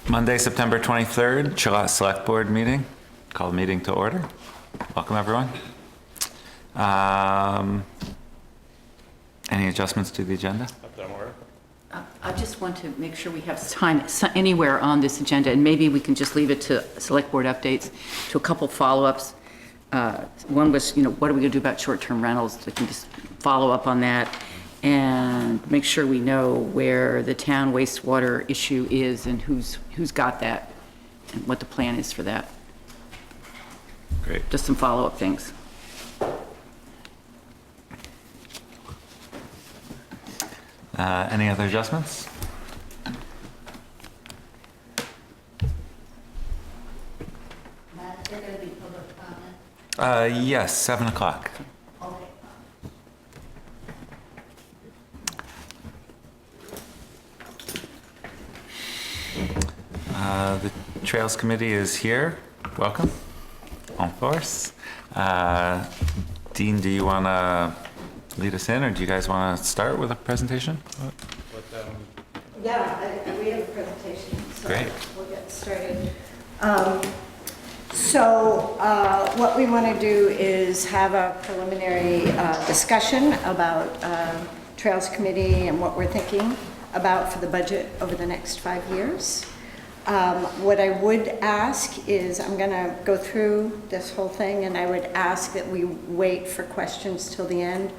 Monday, September 23rd, Select Board meeting. Call the meeting to order. Welcome, everyone. Any adjustments to the agenda? I just want to make sure we have time anywhere on this agenda, and maybe we can just leave it to Select Board updates, to a couple follow-ups. One was, what are we going to do about short-term rentals? We can just follow up on that and make sure we know where the town wastewater issue is and who's got that and what the plan is for that. Great. Just some follow-up things. Any other adjustments? Matt, is there going to be public comment? Yes, 7 o'clock. Okay. The Trails Committee is here. Welcome. En force. Dean, do you want to lead us in, or do you guys want to start with a presentation? Yeah, we have a presentation, so Great. We'll get started. What we want to do is have a preliminary discussion about Trails Committee and what we're thinking about for the budget over the next 5 years. What I would ask is, I'm going to go through this whole thing, and I would ask that we wait for questions till the end,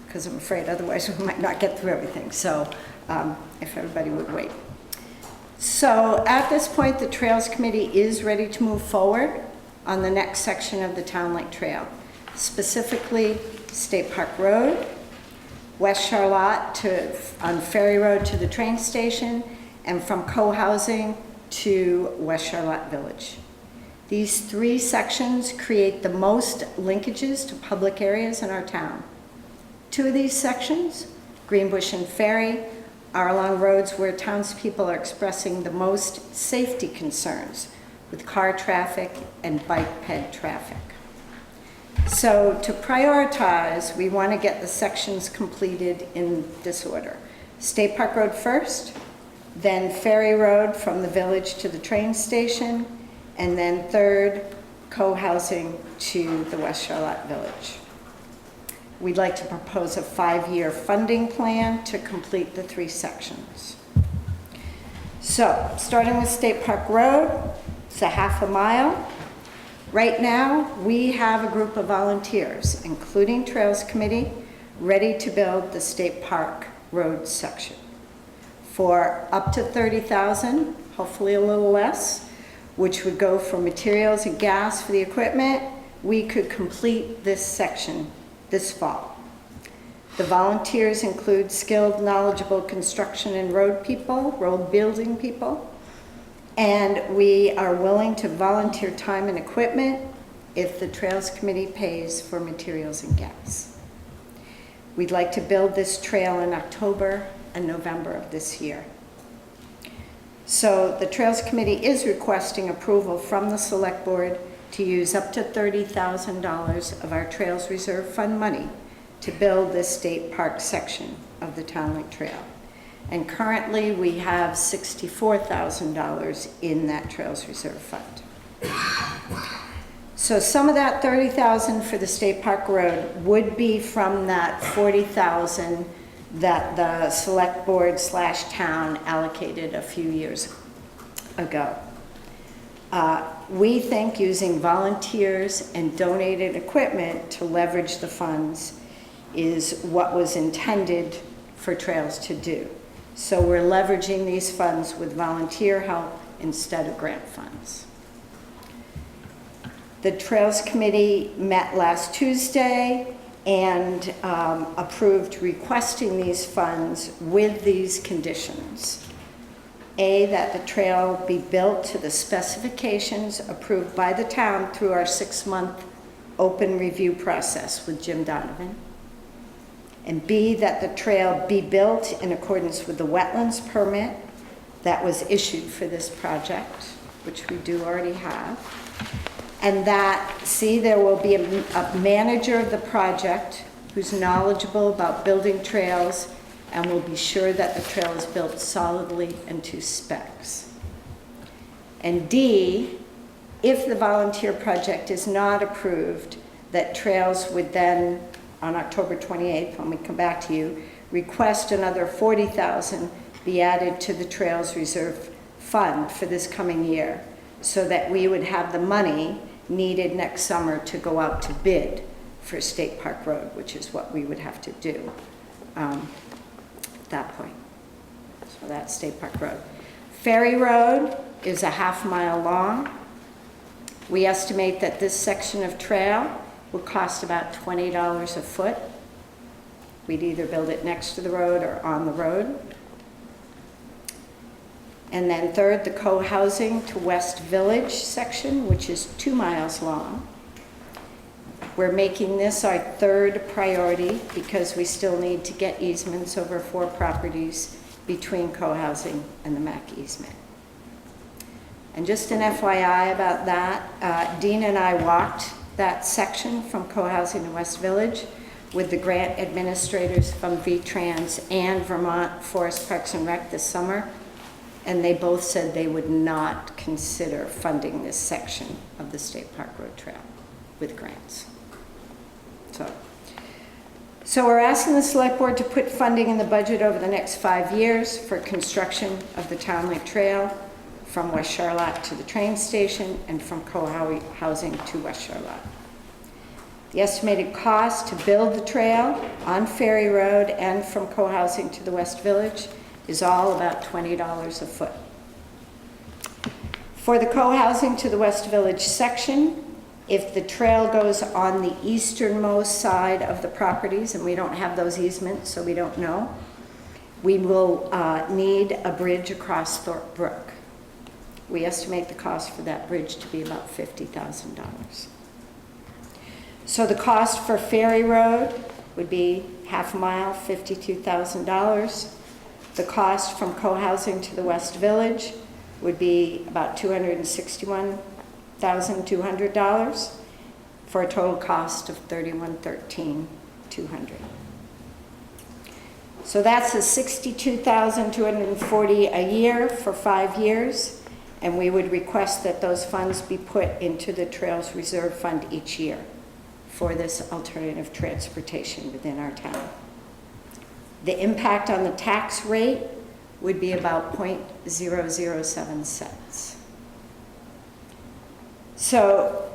because I'm afraid otherwise we might not get through everything. So if everybody would wait. So at this point, the Trails Committee is ready to move forward on the next section of the Town Lake Trail, specifically State Park Road, West Charlotte on Ferry Road to the train station, and from co-housing to West Charlotte Village. These 3 sections create the most linkages to public areas in our town. 2 of these sections, Greenbush and Ferry, are along roads where townspeople are expressing the most safety concerns with car traffic and bike ped traffic. So to prioritize, we want to get the sections completed in this order. State Park Road first, then Ferry Road from the village to the train station, and then third, co-housing to the West Charlotte Village. We'd like to propose a 5-year funding plan to complete the 3 sections. So, starting with State Park Road, it's a half a mile. Right now, we have a group of volunteers, including Trails Committee, ready to build the State Park Road section. For up to $30,000, hopefully a little less, which would go for materials and gas for the equipment, we could complete this section this fall. The volunteers include skilled, knowledgeable construction and road people, road building people, and we are willing to volunteer time and equipment if the Trails Committee pays for materials and gas. We'd like to build this trail in October and November of this year. So the Trails Committee is requesting approval from the Select Board to use up to $30,000 of our Trails Reserve Fund money to build this state park section of the Town Lake Trail. And currently we have $64,000 in that Trails Reserve Fund. So some of that $30,000 for the State Park Road would be from that $40,000 that the Select Board / town allocated a few years ago. We think using volunteers and donated equipment to leverage the funds is what was intended for Trails to do. So we're leveraging these funds with volunteer help instead of grant funds. The Trails Committee met last Tuesday and approved requesting these funds with these conditions. A, that the trail be built to the specifications approved by the town through our 6-month open review process with Jim Donovan. And B, that the trail be built in accordance with the wetlands permit that was issued for this project, which we do already have. And that, C, there will be a manager of the project who's knowledgeable about building trails and will be sure that the trail is built solidly and to specs. And D, if the volunteer project is not approved, that Trails would then, on October 28th, when we come back to you, request another $40,000 be added to the Trails Reserve Fund for this coming year, so that we would have the money needed next summer to go out to bid for State Park Road, which is what we would have to do at that point. So that's State Park Road. Ferry Road is a half-mile long. We estimate that this section of trail will cost about $20 a foot. We'd either build it next to the road or on the road. And then third, the co-housing to West Village section, which is 2 miles long. We're making this our third priority because we still need to get easements over 4 properties between co-housing and the MAC easement. And just an FYI about that, Dean and I walked that section from co-housing to West Village with the grant administrators from VTrans and Vermont Forest Parks and Rec this summer, and they both said they would not consider funding this section of the State Park Road Trail with grants. So we're asking the Select Board to put funding in the budget over the next 5 years for construction of the Town Lake Trail from West Charlotte to the train station and from co-housing to West Charlotte. The estimated cost to build the trail on Ferry Road and from co-housing to the West Village is all about $20 a foot. For the co-housing to the West Village section, if the trail goes on the easternmost side of the properties, and we don't have those easements, so we don't know, we will need a bridge across Thorpe Brook. We estimate the cost for that bridge to be about $50,000. So the cost for Ferry Road would be half a mile, $52,000. The cost from co-housing to the West Village would be about $261,200 for a total cost of $31,13,200. So that's a $62,240 a year for 5 years, and we would request that those funds be put into the Trails Reserve Fund each year for this alternative transportation within our town. The impact on the tax rate would be about 0.007 cents. So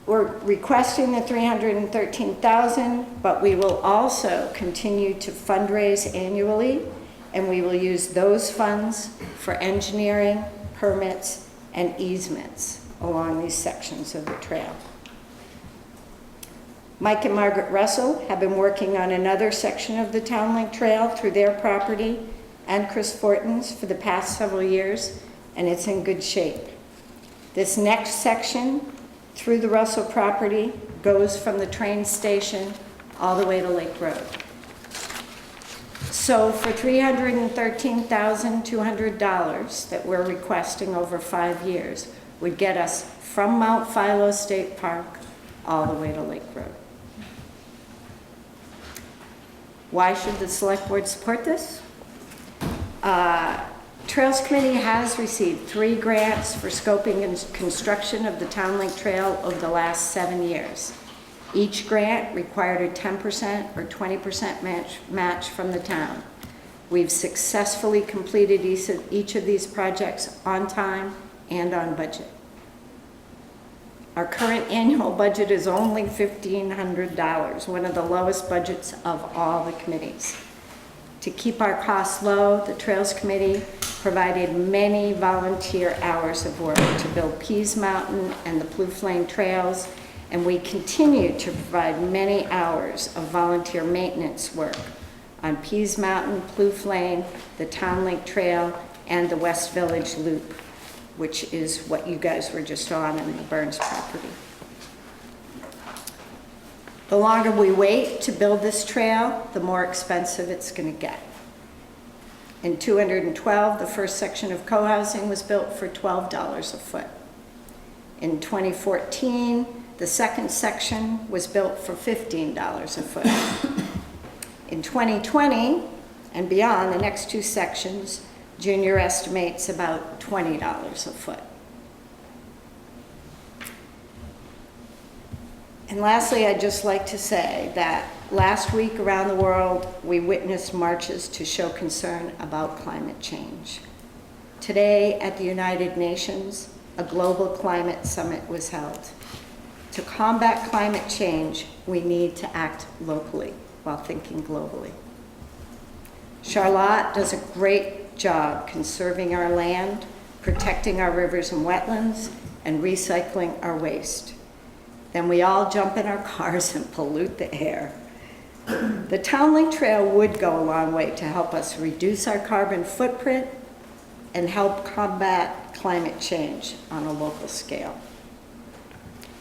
we're requesting the $313,000, but we will also continue to fundraise annually, and we will use those funds for engineering, permits, and easements along these sections of the trail. Mike and Margaret Russell have been working on another section of the Town Link Trail through their property and Chris Fortin's for the past several years, and it's in good shape. This next section through the Russell property goes from the train station all the way to Lake Road. So for $313,200 that we're requesting over 5 years would get us from Mount Philo State Park all the way to Lake Road. Why should the Select Board support this? Trails Committee has received 3 grants for scoping and construction of the Town Link Trail over the last 7 years. Each grant required a 10% or 20% match from the town. We've successfully completed each of these projects on time and on budget. Our current annual budget is only $1,500, one of the lowest budgets of all the committees. To keep our costs low, the Trails Committee provided many volunteer hours of work to build Pease Mountain and the Blue Flame Trails, and we continue to provide many hours of volunteer maintenance work on Pease Mountain, Blue Flame, the Town Link Trail, and the West Village Loop, which is what you guys were just on in the Burns property. The longer we wait to build this trail, the more expensive it's going to get. In 2012, the first section of co-housing was built for $12 a foot. In 2014, the second section was built for $15 a foot. In 2020 and beyond, the next 2 sections Junior estimates about $20 a foot. And lastly, I'd just like to say that last week around the world, we witnessed marches to show concern about climate change. Today at the United Nations, a global climate summit was held. To combat climate change, we need to act locally while thinking globally. Charlotte does a great job conserving our land, protecting our rivers and wetlands, and recycling our waste. Then we all jump in our cars and pollute the air. The Town Link Trail would go a long way to help us reduce our carbon footprint and help combat climate change on a local scale.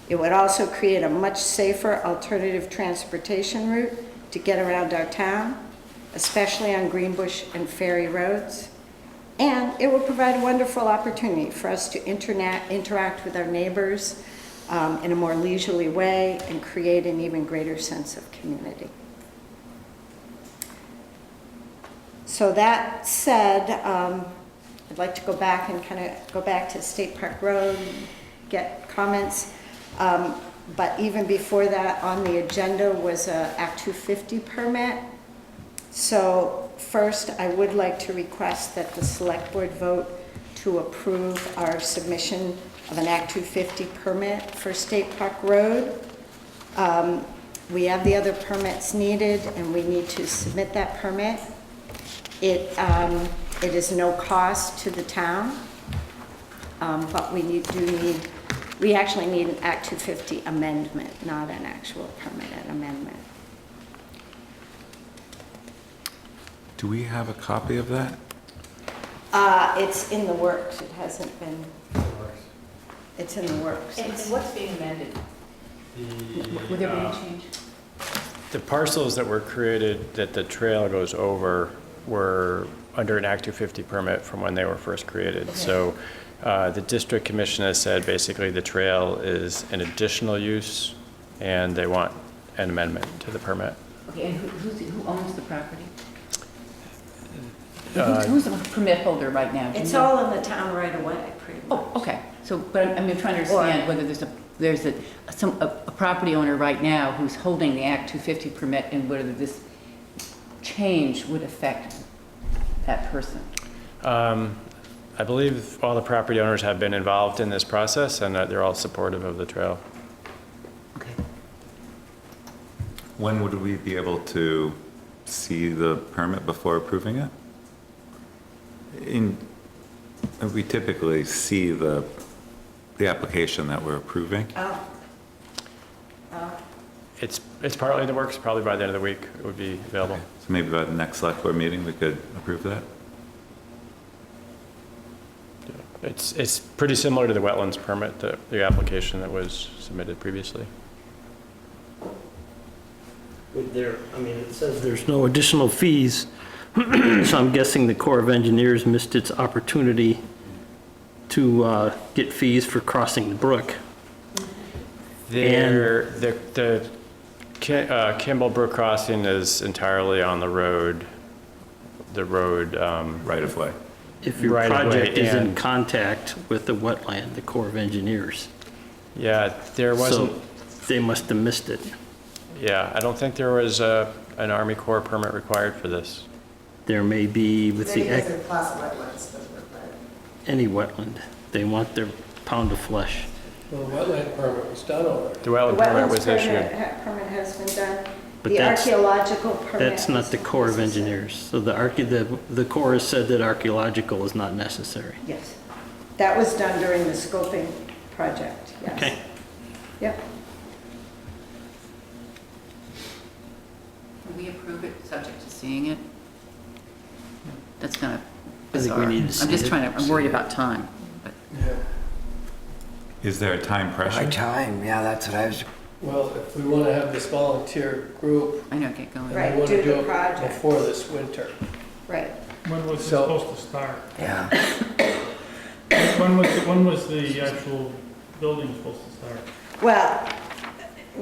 It would also create a much safer alternative transportation route to get around our town, especially on Greenbush and Ferry roads. And it would provide a wonderful opportunity for us to interact with our neighbors in a more leisurely way and create an even greater sense of community. So that said, I'd like to go back and kind of go back to State Park Road and get comments. But even before that, on the agenda was a Act 250 permit. So first, I would like to request that the Select Board vote to approve our submission of an Act 250 permit for State Park Road. We have the other permits needed, and we need to submit that permit. It is no cost to the town, but we actually need an Act 250 amendment, not an actual permit, an amendment. Do we have a copy of that? It's in the works. It hasn't been. It's in the works. And what's being amended? Would there be any change? The parcels that were created that the trail goes over were under an Act 250 permit from when they were first created. Okay. So the district commission has said basically the trail is an additional use and they want an amendment to the permit. Okay, and who owns the property? Who's the permit holder right now? It's all in the town right away, pretty much. Oh, okay. So, but I'm trying to understand whether there's a property owner right now who's holding the Act 250 permit and whether this change would affect that person. I believe all the property owners have been involved in this process and that they're all supportive of the trail. Okay. When would we be able to see the permit before approving it? We typically see the application that we're approving. Oh. It's partly in the works, probably by the end of the week it would be available. So maybe by the next select board meeting, we could approve that? It's pretty similar to the wetlands permit, the application that was submitted previously. It says there's no additional fees, so I'm guessing the Corps of Engineers missed its opportunity to get fees for crossing the brook. The Kimball Brook crossing is entirely on the road. Right of way. If your Right of way project is in and- contact with the wetland, the Corps of Engineers. Yeah, there wasn't, So they must have missed it. yeah, I don't think there was an Army Corps permit required for this. There may be with the, Because they're class wetlands, doesn't it? any wetland. They want their pound of flesh. Well, the wetland permit was done already. The wetland permit was issued. Permit has been done. But The that's- archaeological permit. That's not the Corps of Engineers. So the Corps has said that archaeological is not necessary. Yes. That was done during the scoping project, yes. Okay. Yep. Can we approve it subject to seeing it? That's kind of I think we bizarre. need to see I'm just it. trying to, I'm worried about time. But Is there a time High pressure? time, yeah, that's what I was, Well, if we want to have this volunteer group, I know, get going. we Right. want do to the do it project. before this winter. Right. When was it So- supposed to start? yeah. When was the actual building supposed to start? Well,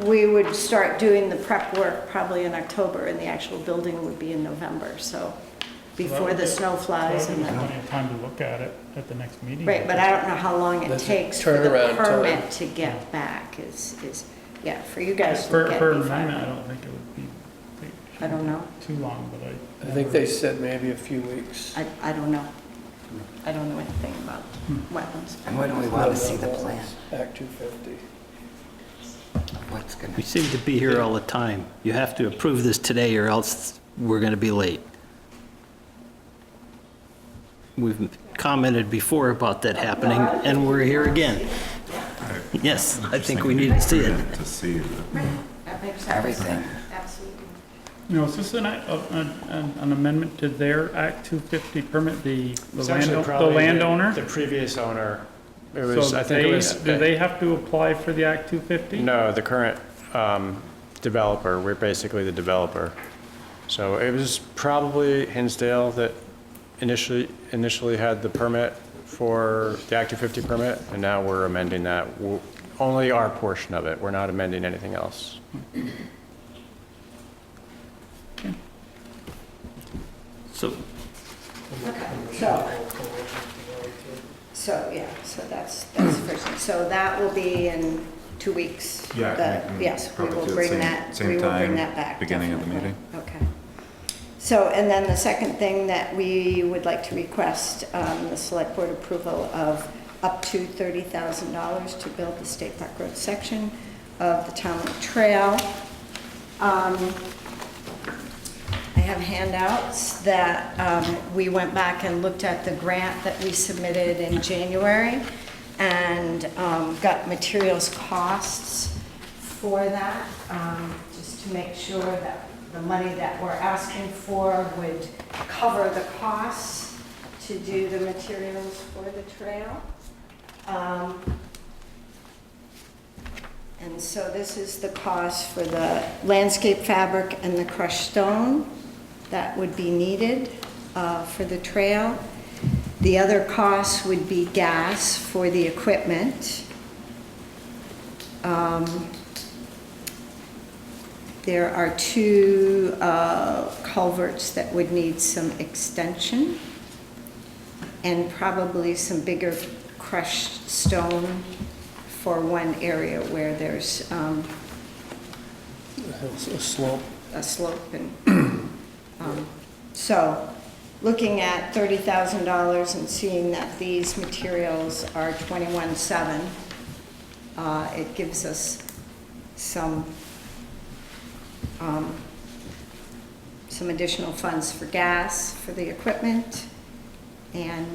we would start doing the prep work probably in October, and the actual building would be in November, so before the snow flies and There's the, plenty of time to look at it at the next meeting. right, but I don't know how long it That's a takes for the turnaround time. permit to get back yeah, for you guys to For get for it. amendment, I don't think it would be I don't know. too long, but I think they said maybe a few weeks. I don't know. I don't know anything about wetlands. And when do we want to see the plan? Act 250. What's going We to, seem to be here all the time. You have to approve this today or else we're going to be late. We've commented before about that happening, and we're here again. Yes, I think we need to see it. To see the That makes sense. everything? Absolutely. You know, is this an amendment to their Act 250 permit, the It's actually the probably landowner? The previous owner, it was, So I think it was. do they have to apply for the Act 250? No, the current developer, we're basically the developer. So it was probably Hinsdale that initially had the permit for the Act 250 permit, and now we're amending that, only our portion of it. We're not amending anything else. So Okay, so that's the first thing. So that will be in 2 weeks. Yeah, The- we can Yes, we probably will do it bring same- that, same we will bring time, that back. beginning of the definitely. meeting. Okay. So, and then the second thing that we would like to request, the select board approval of up to $30,000 to build the State Park Road section of the town trail. I have handouts that we went back and looked at the grant that we submitted in January and got materials costs for that, just to make sure that the money that we're asking for would cover the costs to do the materials for the trail. And so this is the cost for the landscape fabric and the crushed stone that would be needed for the trail. The other costs would be gas for the equipment. There are 2 culverts that would need some extension and probably some bigger crushed stone for one area where there's A slope. a slope and, so, looking at $30,000 and seeing that these materials are 21.7, it gives us some additional funds for gas, for the equipment, and,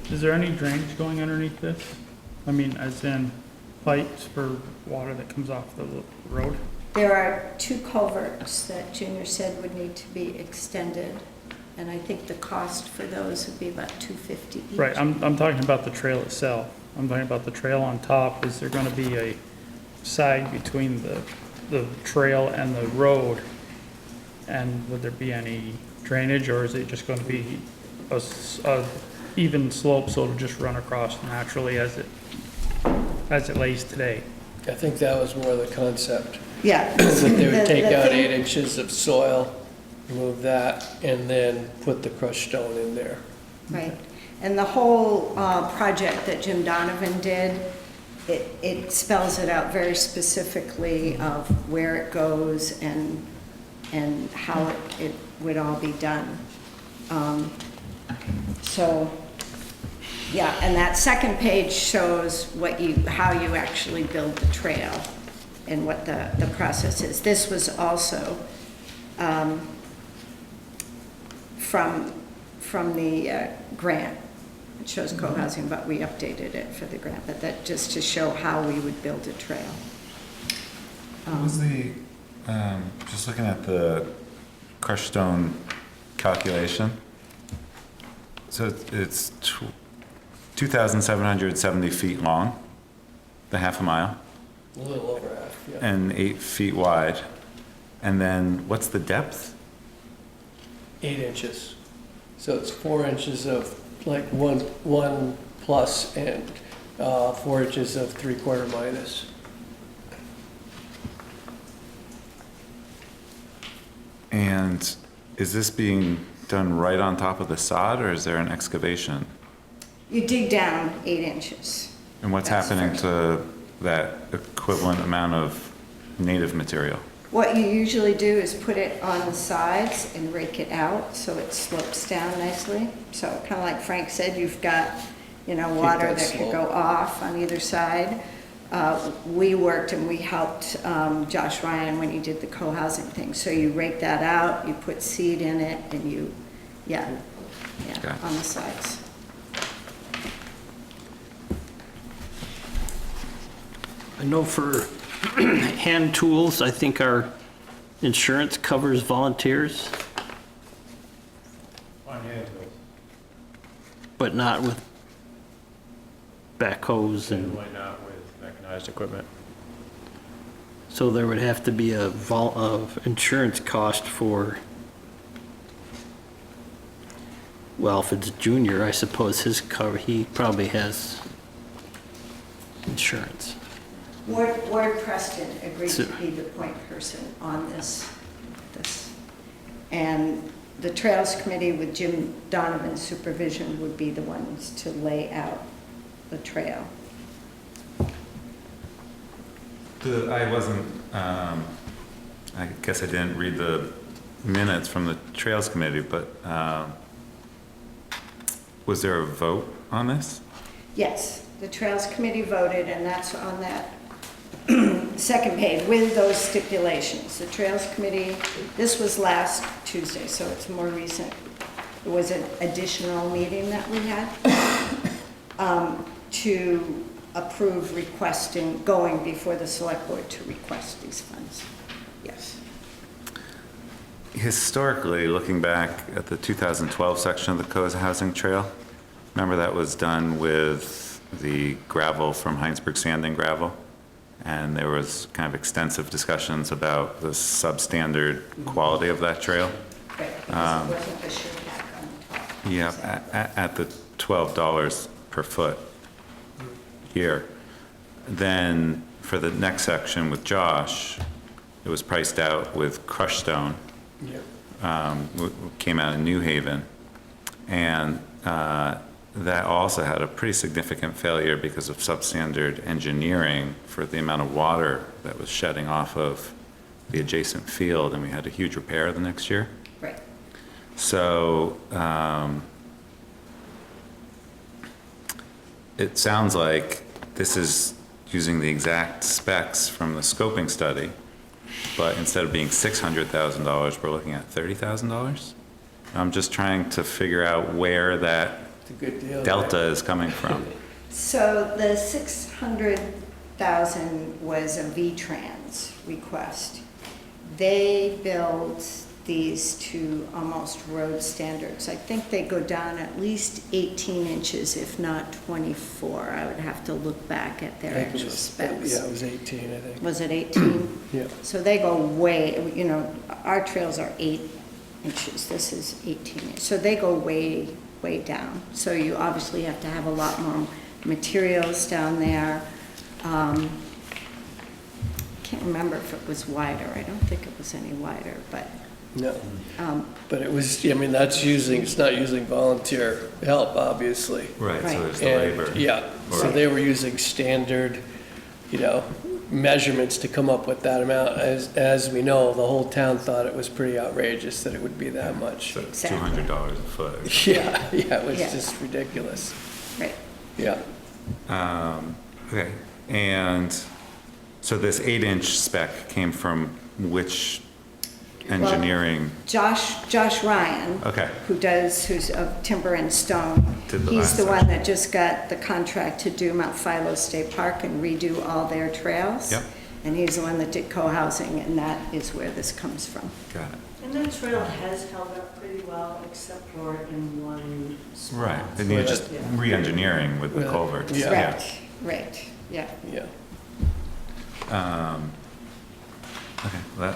Is there any drainage going underneath this? I mean, as in pipes for water that comes off the road? there are 2 culverts that Junior said would need to be extended, and I think the cost for those would be about $250 each. Right, I'm talking about the trail itself. I'm talking about the trail on top. Is there gonna be a sag between the trail and the road? And would there be any drainage, or is it just gonna be a even slope, so it'll just run across naturally as it lays today? I think that was more the concept, Yeah. that they would take The out thing- 8 inches of soil, remove that, and then put the crushed stone in there. Right, and the whole project that Jim Donovan did, it spells it out very specifically of where it goes and how it would all be done. So, yeah, and that second page shows how you actually build the trail and what the process is. This was also from the grant. It shows co-housing, but we updated it for the grant, but that just to show how we would build a trail. What was the, just looking at the crushed stone calculation. So it's 2,770 feet long, the half a mile, A little over half, yeah. and 8 feet wide. And then what's the depth? 8 inches. So it's 4 inches of like one plus and 4 inches of 3/4 minus. And is this being done right on top of the sod, or is there an excavation? You dig down 8 inches. And what's That's happening first. to that equivalent amount of native material? What you usually do is put it on the sides and rake it out so it slopes down nicely. So kind of like Frank said, you've got, water that that could slope. go off on either side. We worked and we helped Josh Ryan when he did the co-housing thing. So you rake that out, you put seed in it, and you, Okay. on the sides. I know for hand tools, I think our insurance covers volunteers, On hand tools. but not with backhoes and, Generally not with mechanized equipment. so there would have to be a insurance cost for, well, if it's junior, I suppose his cover, he probably has insurance. Ward Preston agreed to So- be the point person on this. And the Trails Committee with Jim Donovan's supervision would be the ones to lay out the trail. I wasn't, I guess I didn't read the minutes from the Trails Committee, but was there a vote on this? Yes, the Trails Committee voted, and that's on that second page with those stipulations. The Trails Committee, this was last Tuesday, so it's more recent. It was an additional meeting that we had to approve requesting, going before the select board to request these funds. Yes. Historically, looking back at the 2012 section of the co-housing trail, remember that was done with the gravel from Heinsberg Sand and Gravel? And there was kind of extensive discussions about the substandard quality of that trail. Right, because it wasn't the sheet pack on the top. Yeah, at the $12 per foot here. Then for the next section with Josh, it was priced out with crushed stone. Came out of New Haven. And that also had a pretty significant failure because of substandard engineering for the amount of water that was shedding off of the adjacent field, and we had a huge repair the next year. Right. So it sounds like this is using the exact specs from the scoping study, but instead of being $600,000, we're looking at $30,000. I'm just trying to figure out where that It's a good deal. delta is coming from. So the 600,000 was a V-Trans request. They build these to almost road standards. I think they go down at least 18 inches, if not 24. I would have to look back at their I think it actual was- specs. Yeah, it was 18, I think. Was it 18? Yeah. So they go way, our trails are 8 inches, this is 18 inches. So they go way, way down. So you obviously have to have a lot more materials down there. Can't remember if it was wider. I don't think it was any wider, but, No, but it was, it's not using volunteer help, obviously. Right, Right. so there's the And, labor. yeah, so Right. they were using standard, measurements to come up with that amount. As we know, the whole town thought it was pretty outrageous that it would be that much. So Exactly. $200 a foot. Yeah, it was Yeah. just ridiculous. right. Yeah. Okay, and so this 8-inch spec came from which engineering? Josh Ryan. Okay. Who's of timber and stone. Did the He's last the one section. that just got the contract to do Mount Philo State Park and redo all their trails. Yep. And he's the one that did co-housing, and that is where this comes from. Got it. And that trail has held up pretty well, except for in one spot. Right, they need just re-engineering with the Well, culverts. yeah. Right, yeah. Yeah. Okay, well, that,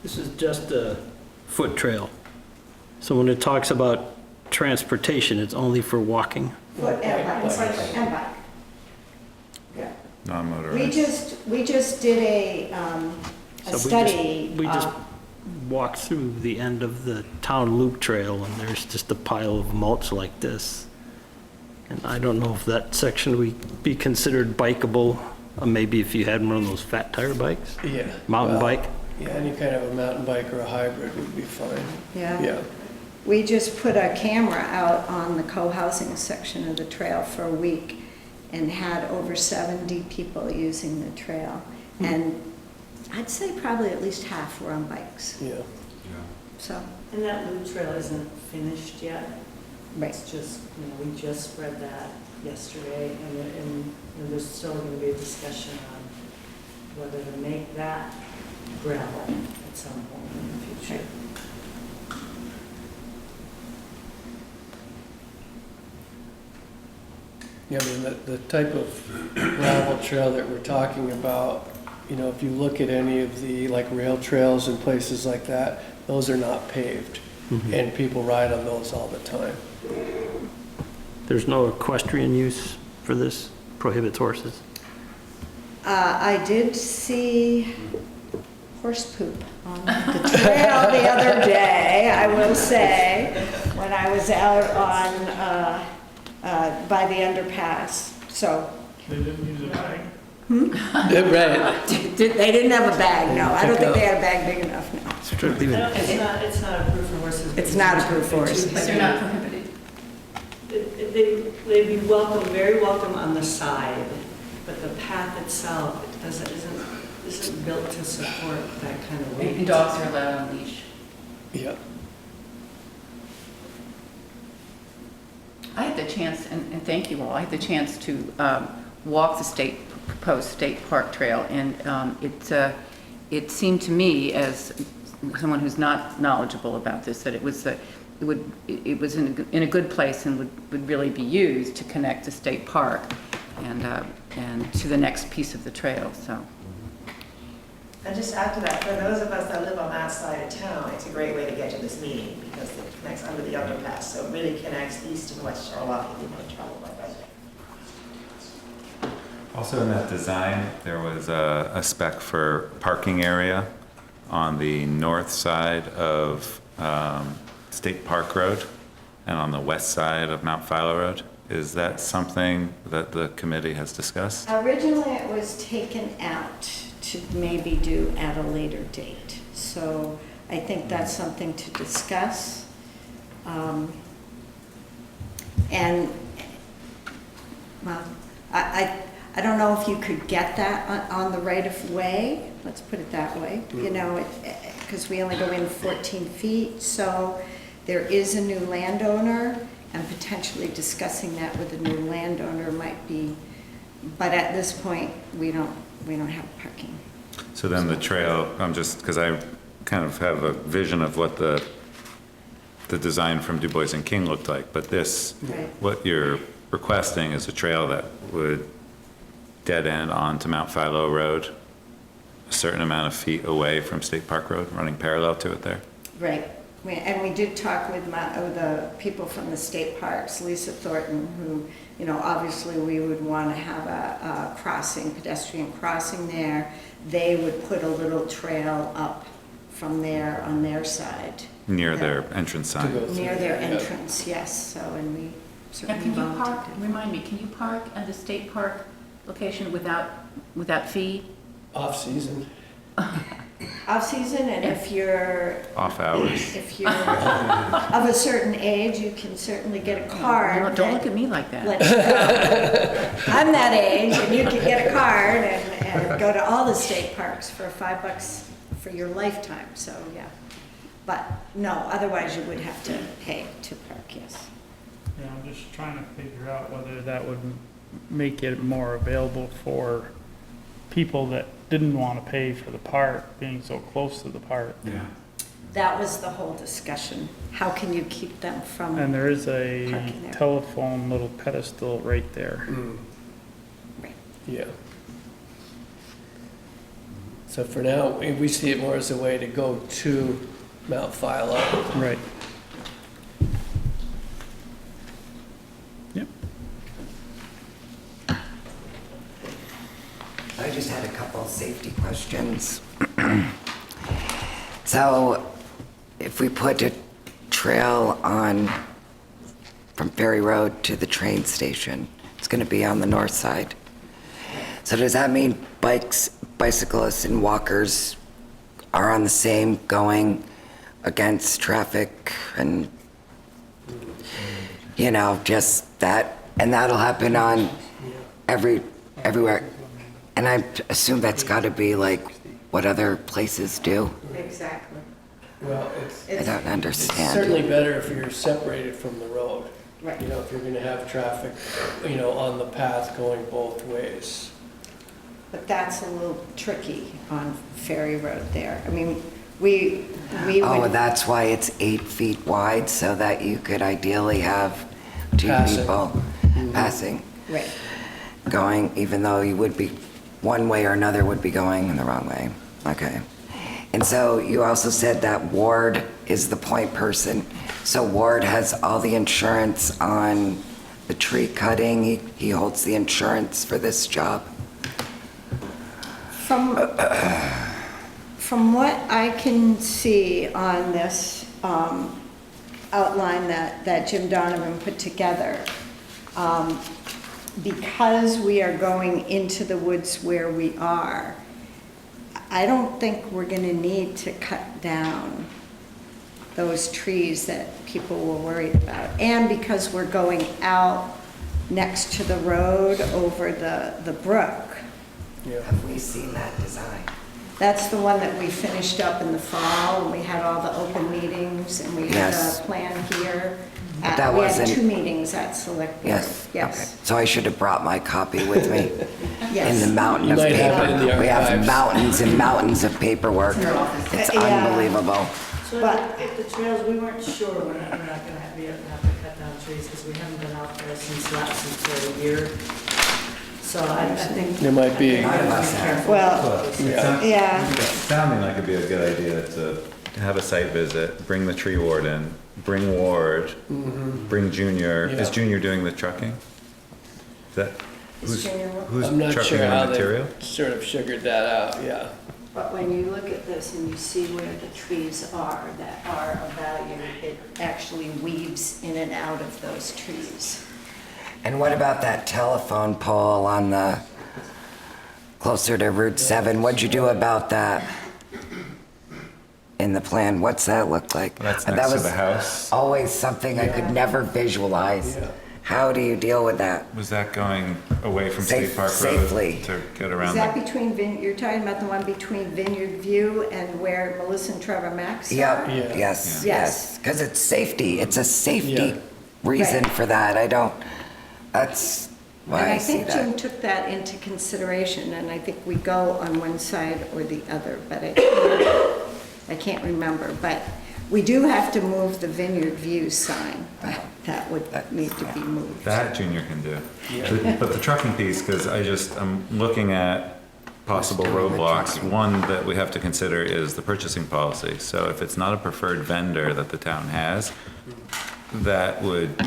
this is just a foot trail. So when it talks about transportation, it's only for walking. Foot and bike, it's like and bike. Yeah. non-motorized. We just did a So study. we just walk through the end of the town loop trail and there's just a pile of mulch like this. And I don't know if that section would be considered bikeable, maybe if you had one of those fat tire bikes, Yeah. mountain well, bike. Yeah, any kind of a mountain bike or a hybrid would be fine. Yeah. Yeah. We just put a camera out on the co-housing section of the trail for a week and had over 70 people using the trail. And I'd say probably at least half were on bikes, Yeah. so, And that loop trail isn't finished yet. right. It's just, we just read that yesterday, and there's still going to be a discussion on whether to make that gravel at some point in the future. Yeah, I mean, the type of gravel trail that we're talking about, if you look at any of the like rail trails and places like that, those are not paved. And people ride on those all the time. There's no equestrian use for this, prohibits horses. I did see horse poop on the trail the other day, I will say, when I was out on, by the underpass, so. They didn't use a bag? Right. They didn't have a bag, no, I don't think they had a bag big enough, no. It's not approved for horses. It's not approved for horses. But they're not prohibited. They'd be welcome, very welcome on the side, but the path itself isn't built to support that kind of weight. And dogs are allowed on leash. Yeah. I had the chance, and thank you all, I had the chance to walk the proposed state park trail, and it seemed to me, as someone who's not knowledgeable about this, that it was in a good place and would really be used to connect the state park and to the next piece of the trail, so. And just after that, for those of us that live on that side of town, it's a great way to get to this meeting because it connects under the underpass. So it really connects east and west Charlotte. You want to travel by bike. Also in that design, there was a spec for parking area on the north side of State Park Road and on the west side of Mount Philo Road. Is that something that the committee has discussed? Originally, it was taken out to maybe do at a later date. So I think that's something to discuss. And, well, I don't know if you could get that on the right of way, let's put it that way, because we only go in 14 feet, so there is a new landowner, and potentially discussing that with a new landowner might be, but at this point, we don't have parking. So then the trail, because I kind of have a vision of what the design from Dubois and King looked like, but this, Right. what you're requesting is a trail that would dead end onto Mount Philo Road, a certain amount of feet away from State Park Road, running parallel to it there. Right, and we did talk with the people from the state parks, Lisa Thornton, who, obviously we would want to have a pedestrian crossing there. They would put a little trail up from there on their side. Near their entrance sign. Near their entrance, yes, so, and we Now, certainly can you park, volunteered. remind me, can you park at the state park location without fee? Off-season. Off-season, and if you're, Off hours. of a certain age, you can certainly get a card. Don't look at me like that. Let's go. I'm that age, and you can get a card and go to all the state parks for $5 for your lifetime, so, yeah. But, no, otherwise you would have to pay to park, yes. Yeah, I'm just trying to figure out whether that would make it more available for people that didn't want to pay for the park, being so close to the park. Yeah. That was the whole discussion. How can you keep them from? And there is a Parking there. telephone little pedestal right there. Right. Yeah. So for now, we see it more as a way to go to Mount Philo. Right. Yep. I just had a couple of safety questions. So if we put a trail on from Ferry Road to the train station, it's going to be on the north side. So does that mean bicyclists and walkers are on the same going against traffic and, you know, just that, and that'll happen on everywhere. And I assume that's got to be like what other places do. Exactly. Well, I don't it's understand. certainly better if you're separated from the road. Right. You know, if you're gonna have traffic, you know, on the path going both ways. But that's a little tricky on Ferry Road there. I mean, we Oh, would, that's why it's 8 feet wide, so that you could ideally have two Passing. people passing, right. going, even though you would be, one way or another would be going in the wrong way. Okay. And so you also said that Ward is the point person. So Ward has all the insurance on the tree cutting. He holds the insurance for this job. From what I can see on this outline that Jim Donovan put together, because we are going into the woods where we are, I don't think we're gonna need to cut down those trees that people were worried about. And because we're going out next to the road over the brook. Yeah. Have we seen that design? That's the one that we finished up in the fall, and we had all the open meetings, and we had Yes. a plan here. That We had wasn't- 2 meetings at Selectboard. Yes. Yes, Okay. So I should have brought my copy with me. yes. In the mountain You of might have it in paper. the We have archives. mountains and mountains of paperwork. It's Yeah. unbelievable. So But- if the trails, we weren't sure, we're not gonna be able to have to cut down trees, because we haven't been out there since for a year. So I think. There might be. I think we have to be careful. Well, Yeah. yeah, It's sounding like it'd be a good idea to have a site visit, bring the tree warden, bring Ward, bring Junior. Is Yeah. Junior doing the trucking? Is that, Is Junior what? who's I'm not trucking sure how the material? they sort of sugared that out, yeah. but when you look at this and you see where the trees are that are of value, it actually weaves in and out of those trees. And what about that telephone pole on the, closer to Route 7? What'd you do about that in the plan? What's that look like? That's That next to was the house. Always something I could never visualize. Yeah. How do you deal with that? Was that going away from Safe- State Park safely. Road to get Is around? that between, you're talking about the one between Vineyard View and where Melissa and Trevor Max are? Yep, Yeah. yes, Yeah. yes. Because it's safety. It's a Yeah. safety reason Right. for that. That's And why I I see think Jim that. took that into consideration, and I think we go on one side or the other, but I can't remember. But we do have to move the Vineyard View sign. That would need to be moved. That Junior can do. But the trucking piece, because I'm looking at possible roadblocks. One that we have to consider is the purchasing policy. So if it's not a preferred vendor that the town has, that would,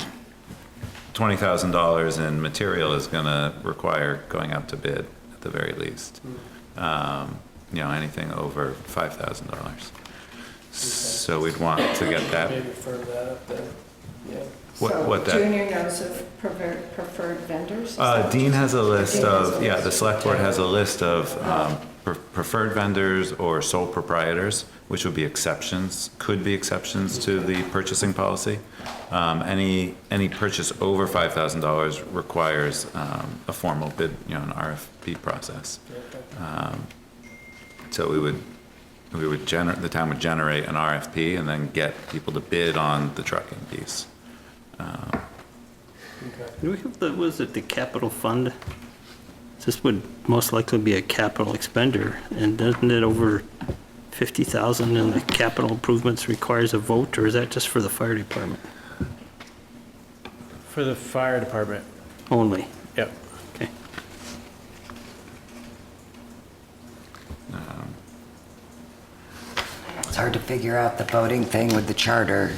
$20,000 in material is gonna require going out to bid at the very least. Anything over $5,000. So we'd want to get that. Maybe firm that up then, yeah. What So that- Junior knows of preferred vendors? Is that what Dean you has a said? list Dean has a of, yeah, the list. select board has a list of preferred vendors or sole proprietors, which would be exceptions, could be exceptions to the purchasing policy. Any purchase over $5,000 requires a formal bid, an RFP process. So the town would generate an RFP and then get people to bid on the trucking piece. Do we have the capital fund? This would most likely be a capital expenditure, and doesn't it over 50,000 in the capital improvements requires a vote, or is that just for the fire department For the fire department, only? yep. Okay. It's hard to figure out the voting thing with the charter.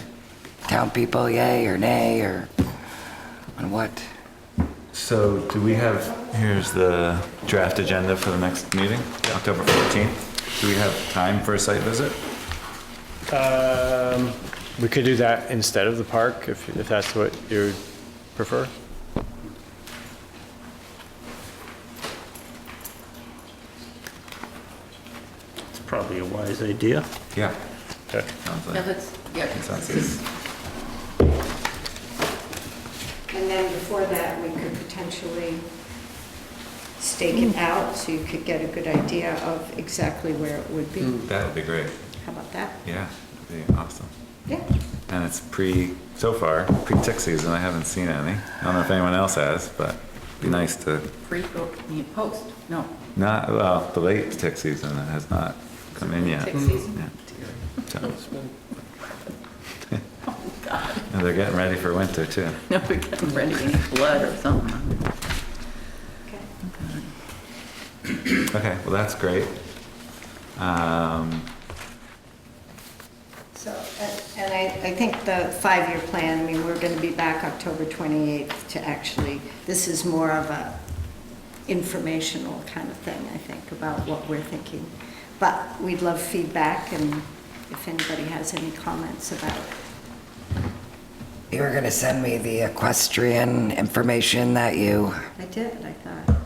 Town people, yay or nay, or on what? So do we have, here's the draft agenda for the next meeting, October 14th. Do we have time for a site visit? We could do that instead of the park, if that's what you would prefer. It's probably a wise idea. Yeah. Okay. Sounds Yeah, like let's, yeah. consensus. And then before that, we could potentially stake it out so you could get a good idea of exactly where it would be. That would be great. How about that? Yeah, that'd be awesome. Yeah. And it's so far, pre-tick season, I haven't seen any. I don't know if anyone else has, but it'd be nice to, Free, post, no. well, the late tick season has not come in yet. Tick season? Yeah. So- And they're getting ready for winter too. No, we're getting ready to eat blood or something. Okay. Okay, well, that's great. So, and I think the 5-year plan, I mean, we're going to be back October 28th to actually, this is more of a informational kind of thing, I think, about what we're thinking. But we'd love feedback, and if anybody has any comments about it. You were going to send me the equestrian information that you, I did, I thought.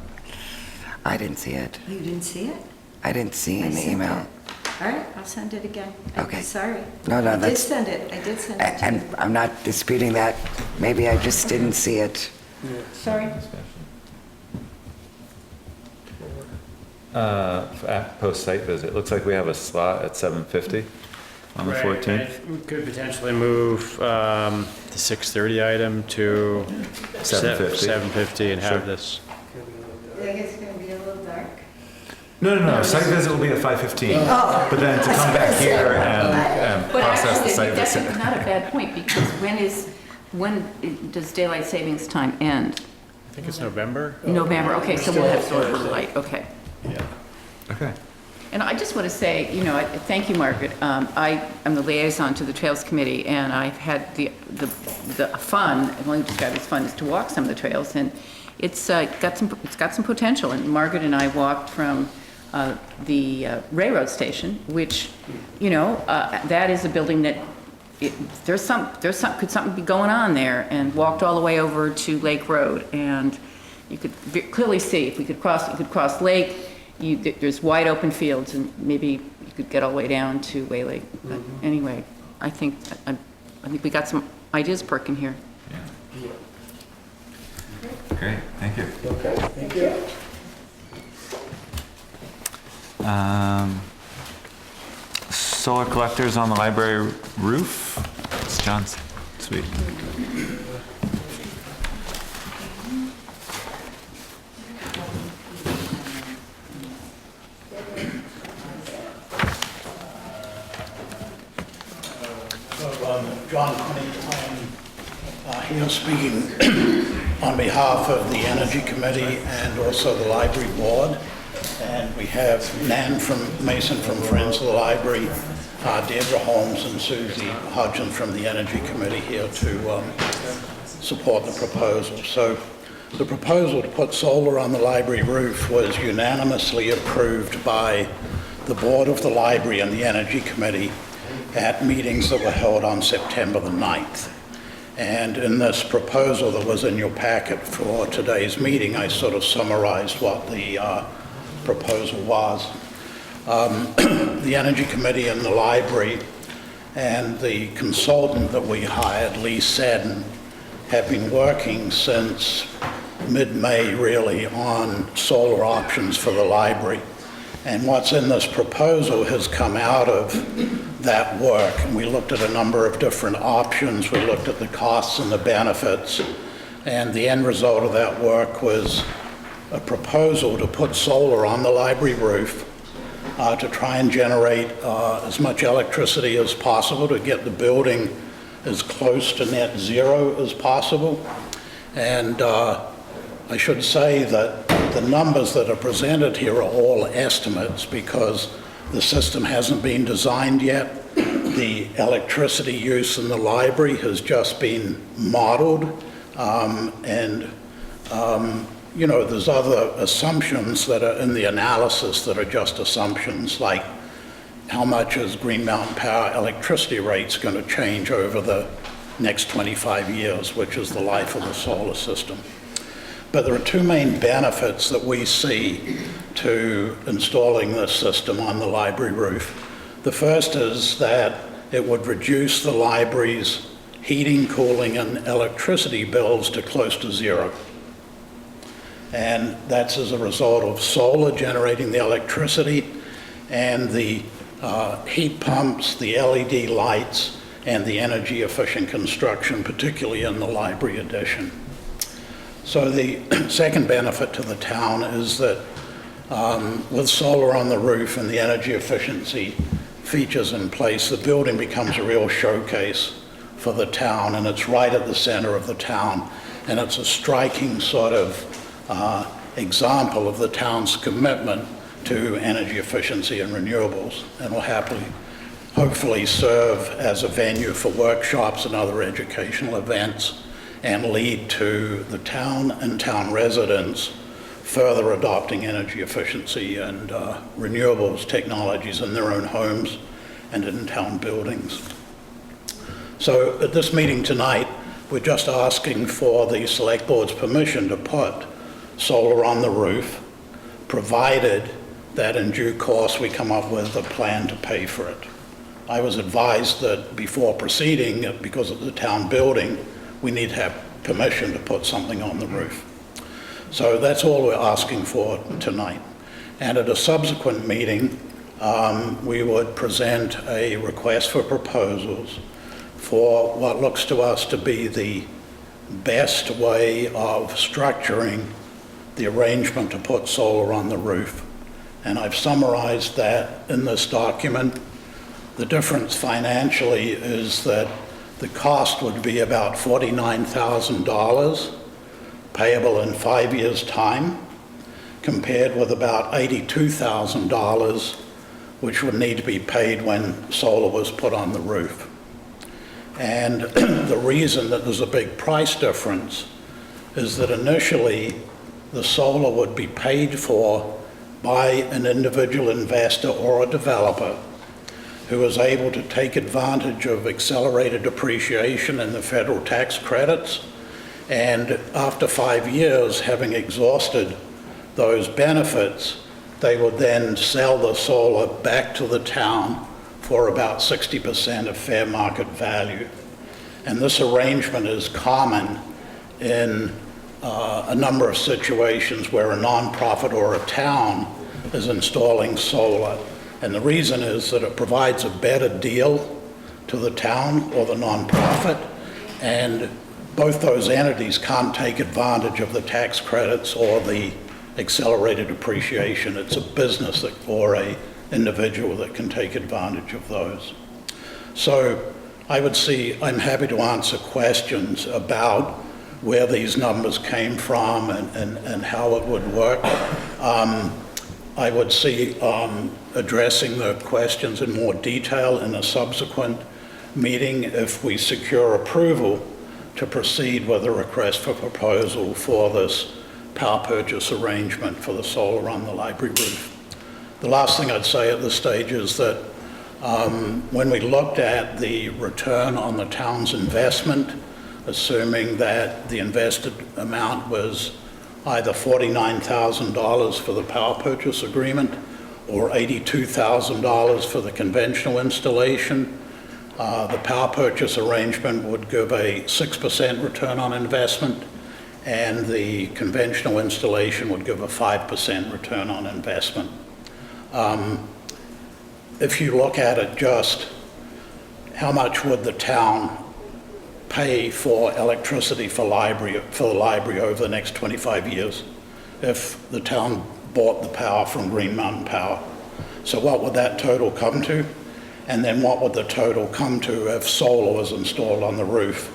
I didn't see it. Oh, you didn't see it? I didn't see I in the sent email. it. All right, I'll send it again. Okay. Sorry. No, I did that's- send it, I did send it to And you. I'm not disputing that. Maybe I just didn't see it. Sorry. At post-site visit, looks like we have a slot at 7:50 on the Right, 14th. and we could potentially move the 6:30 item to 7:50. 7:50 and Sure. have this. I think it's going to be a little dark. No, site visit will be at 5:15. But then to come back here and But process the actually, site that's visit. not a bad point, because when does daylight savings time end? I think it's November. November, okay, so we'll have sort of light, okay. Yeah. Okay. And I just want to say, thank you, Margaret. I am the liaison to the Trails Committee, and I've had the fun, I've only described it as fun, is to walk some of the trails, and it's got some potential. And Margaret and I walked from the railroad station, which, that is a building that could something be going on there, and walked all the way over to Lake Road, and you could clearly see if you could cross Lake. There's wide open fields, and maybe you could get all the way down to Way Lake. But anyway, I think we got some ideas perking here. Yeah. Great, thank you. Okay, thank you. Solar collectors on the library roof. It's John's. Sweet. John Cunningham, here speaking on behalf of the Energy Committee and also the Library Board. And we have Nan Mason from Friends of the Library, Deirdre Holmes and Susie Hodgson from the Energy Committee here to support the proposal. So the proposal to put solar on the library roof was unanimously approved by the Board of the Library and the Energy Committee at meetings that were held on September the 9th. And in this proposal that was in your packet for today's meeting, I sort of summarized what the proposal was. The Energy Committee and the library and the consultant that we hired, Lee Seddon, have been working since mid-May really on solar options for the library. And what's in this proposal has come out of that work. And we looked at a number of different options. We looked at the costs and the benefits. And the end result of that work was a proposal to put solar on the library roof to try and generate as much electricity as possible to get the building as close to net zero as possible. And I should say that the numbers that are presented here are all estimates because the system hasn't been designed yet. The electricity use in the library has just been modeled, there's other assumptions that are in the analysis that are just assumptions, like how much is Green Mountain Power electricity rates going to change over the next 25 years, which is the life of the solar system. But there are two main benefits that we see to installing this system on the library roof. The first is that it would reduce the library's heating, cooling, and electricity bills to close to zero. And that's as a result of solar generating the electricity and the heat pumps, the LED lights, and the energy efficient construction, particularly in the library addition. So the second benefit to the town is that with solar on the roof and the energy efficiency features in place, the building becomes a real showcase for the town, and it's right at the center of the town. And it's a striking sort of example of the town's commitment to energy efficiency and renewables, and will hopefully serve as a venue for workshops and other educational events, and lead to the town and town residents further adopting energy efficiency and renewables technologies in their own homes and in town buildings. So at this meeting tonight, we're just asking for the Select Board's permission to put solar on the roof, provided that in due course we come up with a plan to pay for it. I was advised that before proceeding, because of the town building, we need to have permission to put something on the roof. So that's all we're asking for tonight. And at a subsequent meeting, we would present a request for proposals for what looks to us to be the best way of structuring the arrangement to put solar on the roof. And I've summarized that in this document. The difference financially is that the cost would be about $49,000 payable in 5 years' time, compared with about $82,000 which would need to be paid when solar was put on the roof. And the reason that there's a big price difference is that initially the solar would be paid for by an individual investor or a developer who is able to take advantage of accelerated depreciation and the federal tax credits. And after 5 years, having exhausted those benefits, they would then sell the solar back to the town for about 60% of fair market value. And this arrangement is common in a number of situations where a nonprofit or a town is installing solar. And the reason is that it provides a better deal to the town or the nonprofit, and both those entities can't take advantage of the tax credits or the accelerated depreciation. It's a business or a individual that can take advantage of those. So I'm happy to answer questions about where these numbers came from and how it would work. I would see addressing the questions in more detail in a subsequent meeting if we secure approval to proceed with a request for proposal for this power purchase arrangement for the solar on the library roof. The last thing I'd say at this stage is that when we looked at the return on the town's investment, assuming that the invested amount was either $49,000 for the power purchase agreement or $82,000 for the conventional installation, the power purchase arrangement would give a 6% return on investment, and the conventional installation would give a 5% return on investment. If you look at it just, how much would the town pay for electricity for the library over the next 25 years if the town bought the power from Green Mountain Power? So what would that total come to? And then what would the total come to if solar was installed on the roof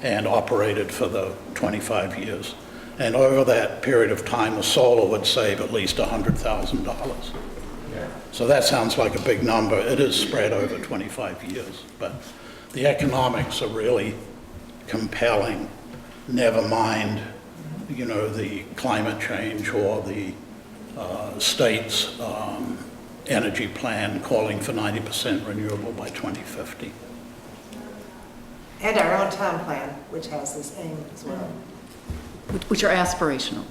and operated for the 25 years? And over that period of time, the solar would save at least $100,000. So that sounds like a big number. It is spread over 25 years, but the economics are really compelling, never mind, the climate change or the state's energy plan calling for 90% renewable by 2050. And our own town plan, which has this aim as well. Which are aspirational.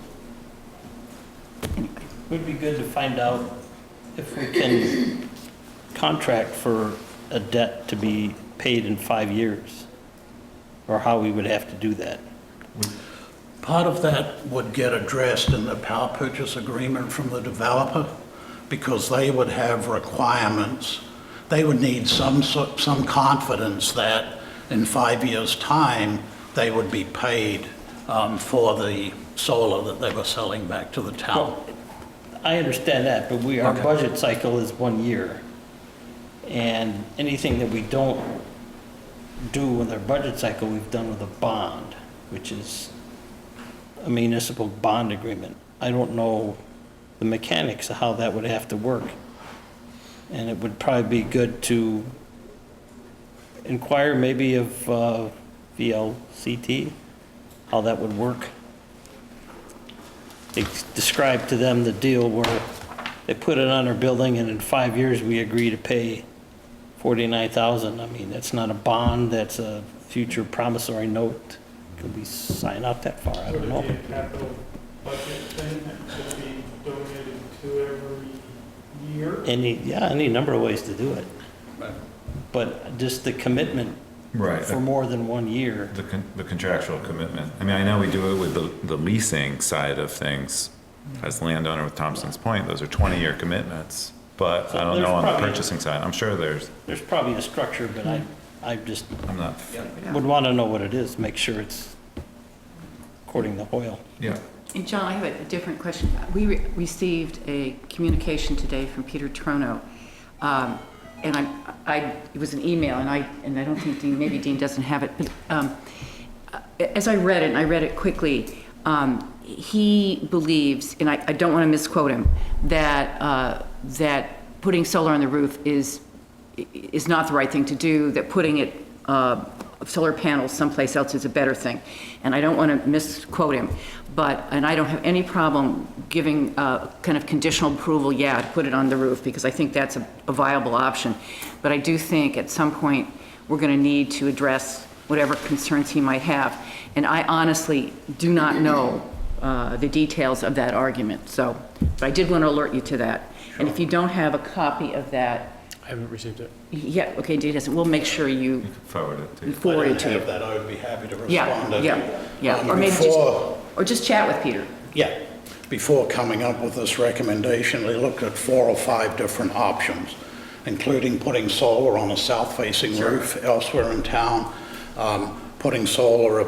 Anyway. Would be good to find out if we can contract for a debt to be paid in 5 years, or how we would have to do that. Part of that would get addressed in the power purchase agreement from the developer, because they would have requirements. They would need some confidence that in 5 years' time, they would be paid for the solar that they were selling back to the town. I understand that, but our budget cycle is 1 year. And anything that we don't do with our budget cycle, we've done with a bond, which is a municipal bond agreement. I don't know the mechanics of how that would have to work. And it would probably be good to inquire maybe of VLCT, how that would work. Describe to them the deal where they put it on our building and in 5 years we agree to pay $49,000. I mean, that's not a bond, that's a future promissory note. Could we sign up that far? I don't know. Would it be a capital budget thing that could be donated to every year? Any number of ways to do it. Right. But just the commitment Right. for more than 1 year. The contractual commitment. I mean, I know we do it with the leasing side of things. As landowner with Thompson's Point, those are 20-year commitments. But So I don't there's know on the probably- purchasing side. I'm sure there's, There's probably a structure, but I just I'm not, would want to know what it is, make sure it's according to Hoyle. yeah. And John, I have a different question. We received a communication today from Peter Trono, and it was an email, and I don't think maybe Dean doesn't have it, but as I read it, and I read it quickly, he believes, and I don't want to misquote him, that putting solar on the roof is not the right thing to do, that putting solar panels someplace else is a better thing. And I don't want to misquote him, and I don't have any problem giving kind of conditional approval, to put it on the roof, because I think that's a viable option. But I do think at some point, we're going to need to address whatever concerns he might have. And I honestly do not know the details of that argument. But I did want to alert you to that. And if you don't have a copy of that, I haven't received it. Dean doesn't, we'll make sure you Forward it to. forward it to If I you. don't have that, I would be happy to respond. Yeah. Or maybe just chat with Peter. Yeah, before coming up with this recommendation, they looked at 4 or 5 different options, including putting solar on a south-facing roof elsewhere in town, putting solar,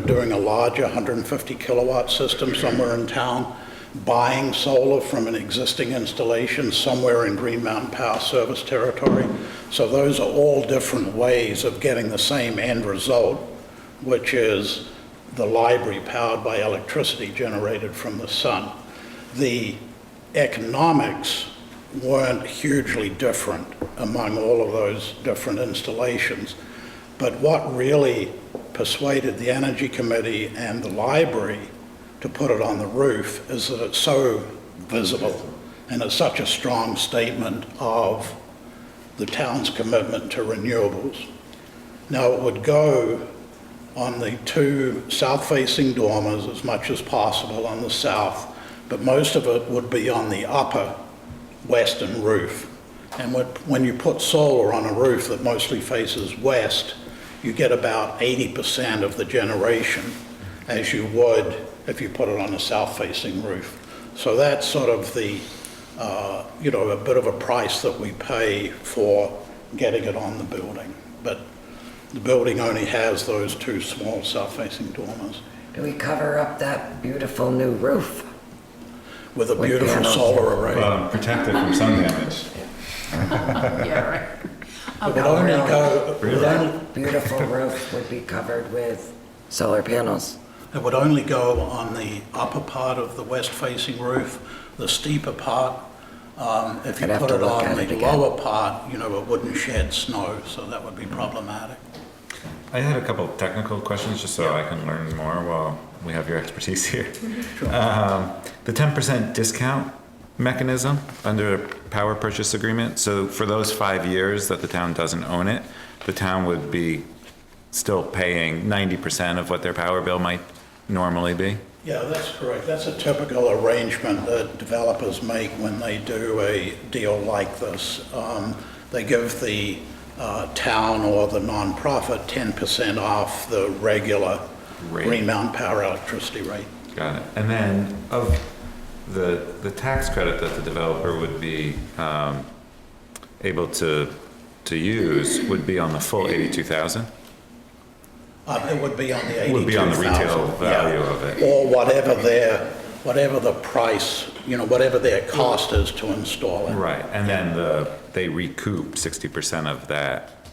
doing a larger 150 kilowatt system somewhere in town, buying solar from an existing installation somewhere in Green Mountain Power Service territory. So those are all different ways of getting the same end result, which is the library powered by electricity generated from the sun. The economics weren't hugely different among all of those different installations, but what really persuaded the Energy Committee and the library to put it on the roof is that it's so visible and it's such a strong statement of the town's commitment to renewables. Now, it would go on the 2 south-facing dormers as much as possible on the south, but most of it would be on the upper western roof. And when you put solar on a roof that mostly faces west, you get about 80% of the generation as you would if you put it on a south-facing roof. So that's sort of the, a bit of a price that we pay for getting it on the building. But the building only has those 2 small south-facing dormers. Do we cover up that beautiful new roof? With a With beautiful panels. solar array. Protected from sun damage. Right. It would only go, That beautiful roof would be covered with solar panels. it would only go on the upper part of the west-facing roof. The steeper part, if you I'd have put to it look on at it the again. lower part, it wouldn't shed snow, so that would be problematic. I had a couple technical questions just so I can learn more while we have your expertise here. The 10% discount, mechanism under a power purchase agreement. So for those 5 years that the town doesn't own it, the town would be still paying 90% of what their power bill might normally be? Yeah, that's correct. That's a typical arrangement that developers make when they do a deal like this. They give the town or the nonprofit 10% off the regular Green Mountain Power electricity rate. Got it. And then of the tax credit that the developer would be able to use would be on the full 82,000? It would be on the 82,000. Would be on the retail value yeah. of it. Or whatever the price, whatever their cost is to install it. Right, and then they recoup 60% of that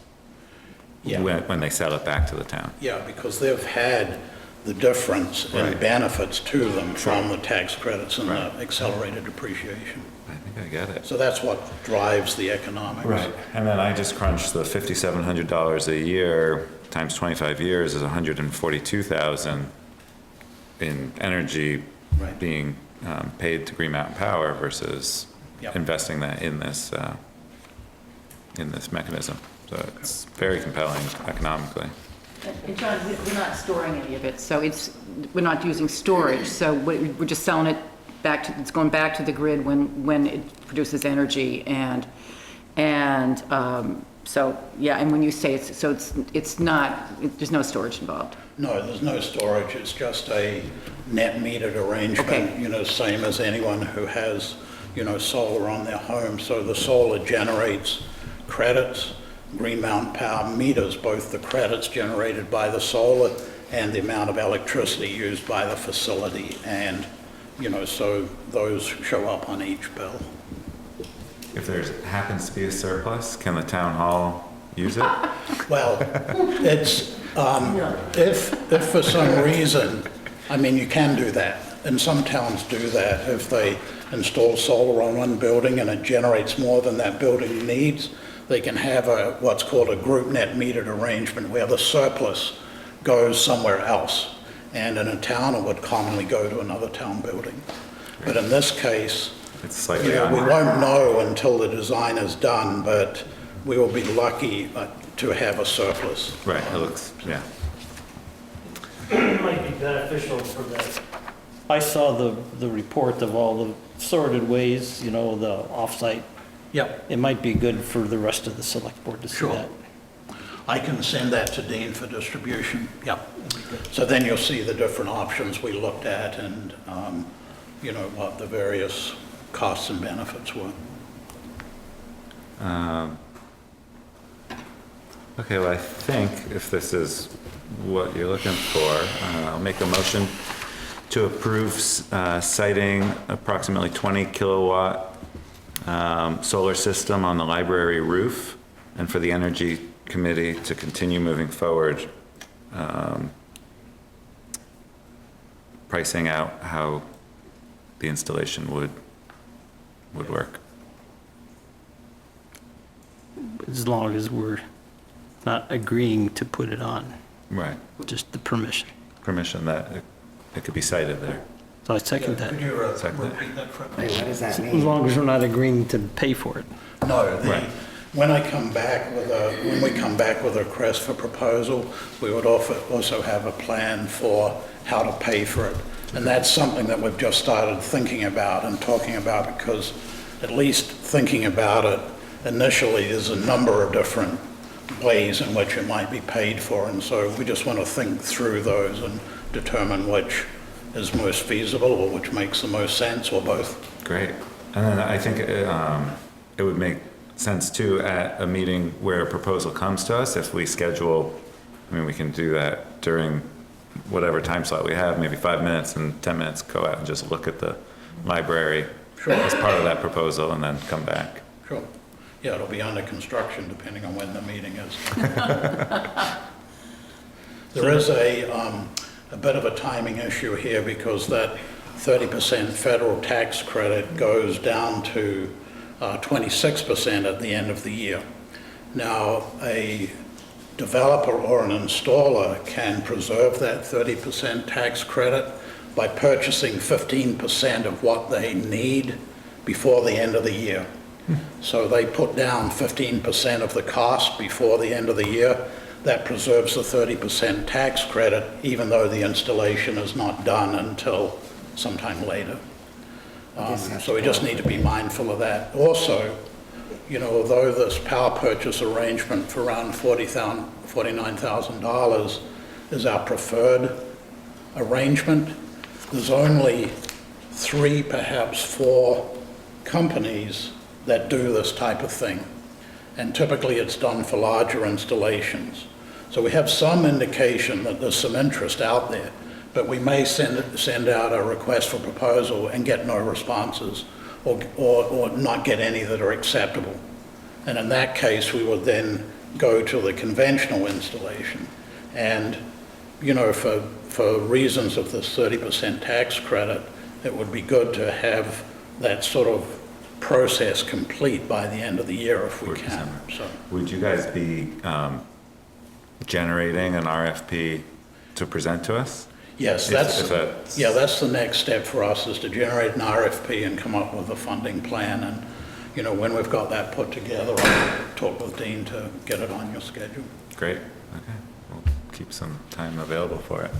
Yeah. when they sell it back to the town. Yeah, because they've had the difference in Right. benefits to them from the tax credits and the accelerated depreciation. I think I get it. So that's what drives the economics. Right, and then I just crunched the $5,700 a year times 25 years is 142,000 in energy Right. being paid to Green Mountain Power versus Yep. investing that in this mechanism. So it's very compelling economically. And John, we're not storing any of it, so we're not using storage, so we're just selling it back to, it's going back to the grid when it produces energy, and so, yeah, and when you say it's not, there's no storage involved. No, there's no storage. It's just a net metered arrangement, Okay. Same as anyone who has, solar on their home. So the solar generates credits. Green Mountain Power meters both the credits generated by the solar and the amount of electricity used by the facility. And, so those show up on each bill. If there happens to be a surplus, can the town hall use it? Well, it's, if for some reason, you can do that, and some towns do that. If they install solar on one building and it generates more than that building needs, they can have what's called a group net metered arrangement where the surplus goes somewhere else. And in a town, it would commonly go to another town building. But in this case, It's slightly we on. won't know until the design is done, but we will be lucky to have a surplus. Right, it looks, yeah. It might be beneficial for the, I saw the report of all the sorted ways, the off-site. Yep. It might be good for the rest of the select board to see Sure. that. I can send that to Dean for distribution. Yep. So then you'll see the different options we looked at and, what the various costs and benefits were. Okay, well, I think if this is what you're looking for, I'll make a motion to approve siting approximately 20 kilowatt solar system on the library roof, and for the Energy Committee to continue moving forward, pricing out how the installation would work. As long as we're not agreeing to put it on, Right, just the permission. permission that it could be cited there. So I second that. Could you Second. repeat that for me? Wait, what does that As mean? long as we're not agreeing to pay for it. No, Right. when we come back with a request for proposal, we would also have a plan for how to pay for it. And that's something that we've just started thinking about and talking about, because at least thinking about it initially, there's a number of different ways in which it might be paid for. And so we just want to think through those and determine which is most feasible or which makes the most sense, or both. Great. And then I think it would make sense too, at a meeting where a proposal comes to us, if we schedule, we can do that during whatever time slot we have, maybe 5 minutes and 10 minutes, go out and just look at the library as part of that proposal and then come back. Sure. Yeah, it'll be under construction depending on when the meeting is. There is a bit of a timing issue here, because that 30% federal tax credit goes down to 26% at the end of the year. Now, a developer or an installer can preserve that 30% tax credit by purchasing 15% of what they need before the end of the year. So they put down 15% of the cost before the end of the year. That preserves the 30% tax credit, even though the installation is not done until sometime later. So we just need to be mindful of that. Also, you know, although this power purchase arrangement for around $49,000 is our preferred arrangement, there's only 3, perhaps 4 companies that do this type of thing. And typically it's done for larger installations. So we have some indication that there's some interest out there, but we may send out a request for proposal and get no responses, or not get any that are acceptable. And in that case, we would then go to the conventional installation. And, you know, for reasons of this 30% tax credit, it would be good to have that sort of process complete by the end of the year if we can. So, Would you guys be generating an RFP to present to us? yes, that's the next step for us, is to generate an RFP and come up with a funding plan. And, you know, when we've got that put together, I'll talk with Dean to get it on your schedule. Great, okay. We'll keep some time available for it.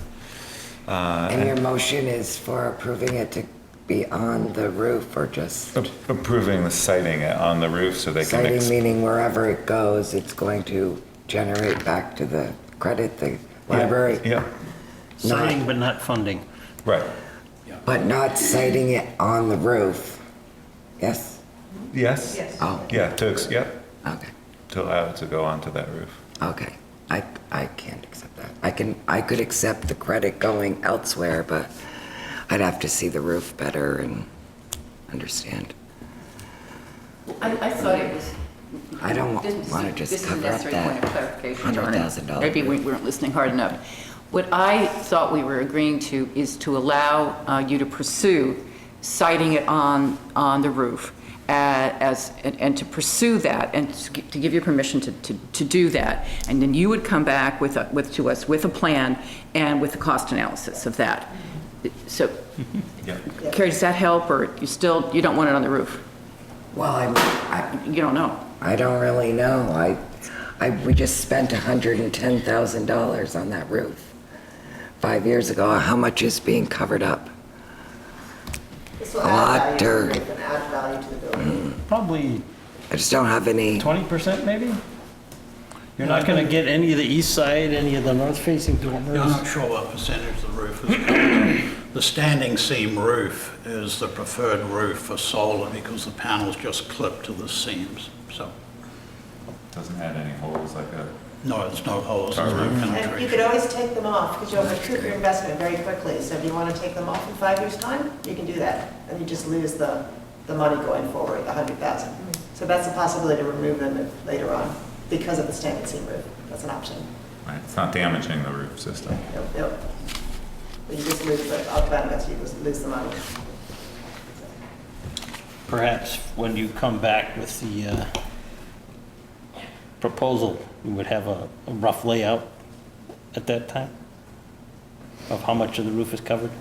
And your motion is for approving it to be on the roof, or just Approving the siting it on the roof so they can. citing, meaning wherever it goes, it's going to generate back to the credit, the library? Yeah, Citing but not funding. right. But not citing it on the roof? Yes? Yes? Yes. Oh, Yeah, okay, to allow it to go onto that roof. okay. I can't accept that. I could accept the credit going elsewhere, but I'd have to see the roof better and understand. I thought it was. I don't This- want to just this is a cover up necessary point that of clarification, John, and $100,000. maybe we weren't listening hard enough. What I thought we were agreeing to is to allow you to pursue siting it on the roof and to pursue that, and to give you permission to do that. And then you would come back to us with a plan and with the cost analysis of that. So, Yeah. Carrie, does that help, or you don't want it on the roof? Well, You don't know? I don't really know. We just spent $110,000 on that roof 5 years ago. How much is being covered up? This will A lot, add value, or- to the roof and add value to the building. Probably I just don't have any. 20% maybe? You're not going to get any of the east side, any of the north-facing I'm dormers? not sure what percentage the roof is covered. The standing seam roof is the preferred roof for solar because the panels just clip to the seams. So, Doesn't add any holes like a. no, there's no holes, there's no And you penetration. could always take them off, because you'll recoup your investment very quickly. So if you want to take them off in 5 years' time, you can do that. And you just lose the money going forward, the $100,000. So that's a possibility to remove them later on because of the standing seam roof. That's an option. Right, it's not damaging the roof system. Nope. But you just lose the benefits, you just lose the money. Perhaps when you come back with the proposal, we would have a rough layout at that time of how much of the roof is covered?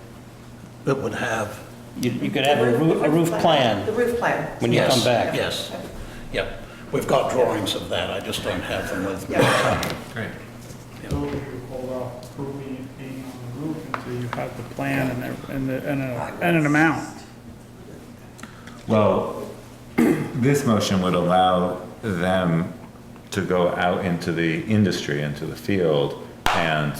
It would have, You could have a roof plan The roof plan. when you come back. yes, yep. We've got drawings of that, I just don't have them with me. Great. So you hold off approving it being on the roof until you have the plan and an amount. Well, this motion would allow them to go out into the industry, into the field, and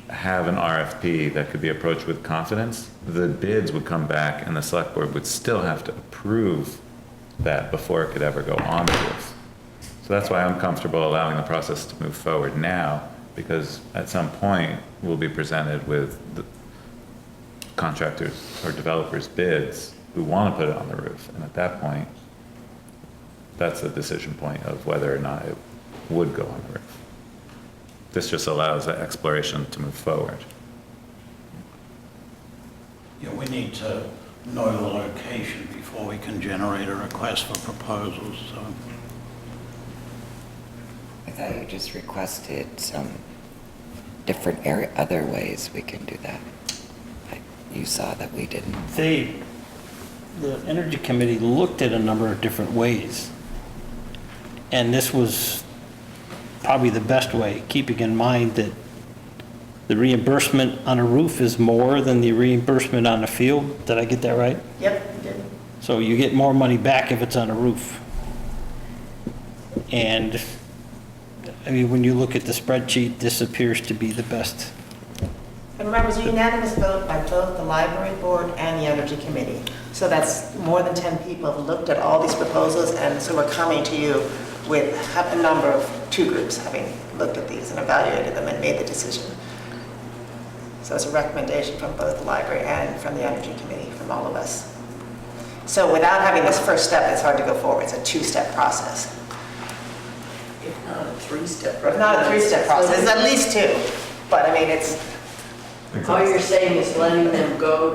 have an RFP that could be approached with confidence. The bids would come back and the select board would still have to approve that before it could ever go on the roof. So that's why I'm comfortable allowing the process to move forward now, because at some point we'll be presented with the contractors or developers' bids who want to put it on the roof. And at that point, that's the decision point of whether or not it would go on the roof. This just allows the exploration to move forward. Yeah, we need to know the location before we can generate a request for proposals, so. I thought you just requested some different other ways we can do that. You saw that we didn't. the Energy Committee looked at a number of different ways. And this was probably the best way, keeping in mind that the reimbursement on a roof is more than the reimbursement on a field. Did I get that right? Yep, you did. So you get more money back if it's on a roof. And, I mean, when you look at the spreadsheet, this appears to be the best. And remember, it was a unanimous vote by both the library board and the energy committee. So that's more than 10 people have looked at all these proposals, and so we're coming to you with a number of 2 groups having looked at these and evaluated them and made the decision. So it's a recommendation from both the library and from the energy committee, from all of us. So without having this first step, it's hard to go forward. It's a 2-step process. If not a 3-step. If not a 3-step process, it's at least 2. But I mean, it's, All you're saying is letting them go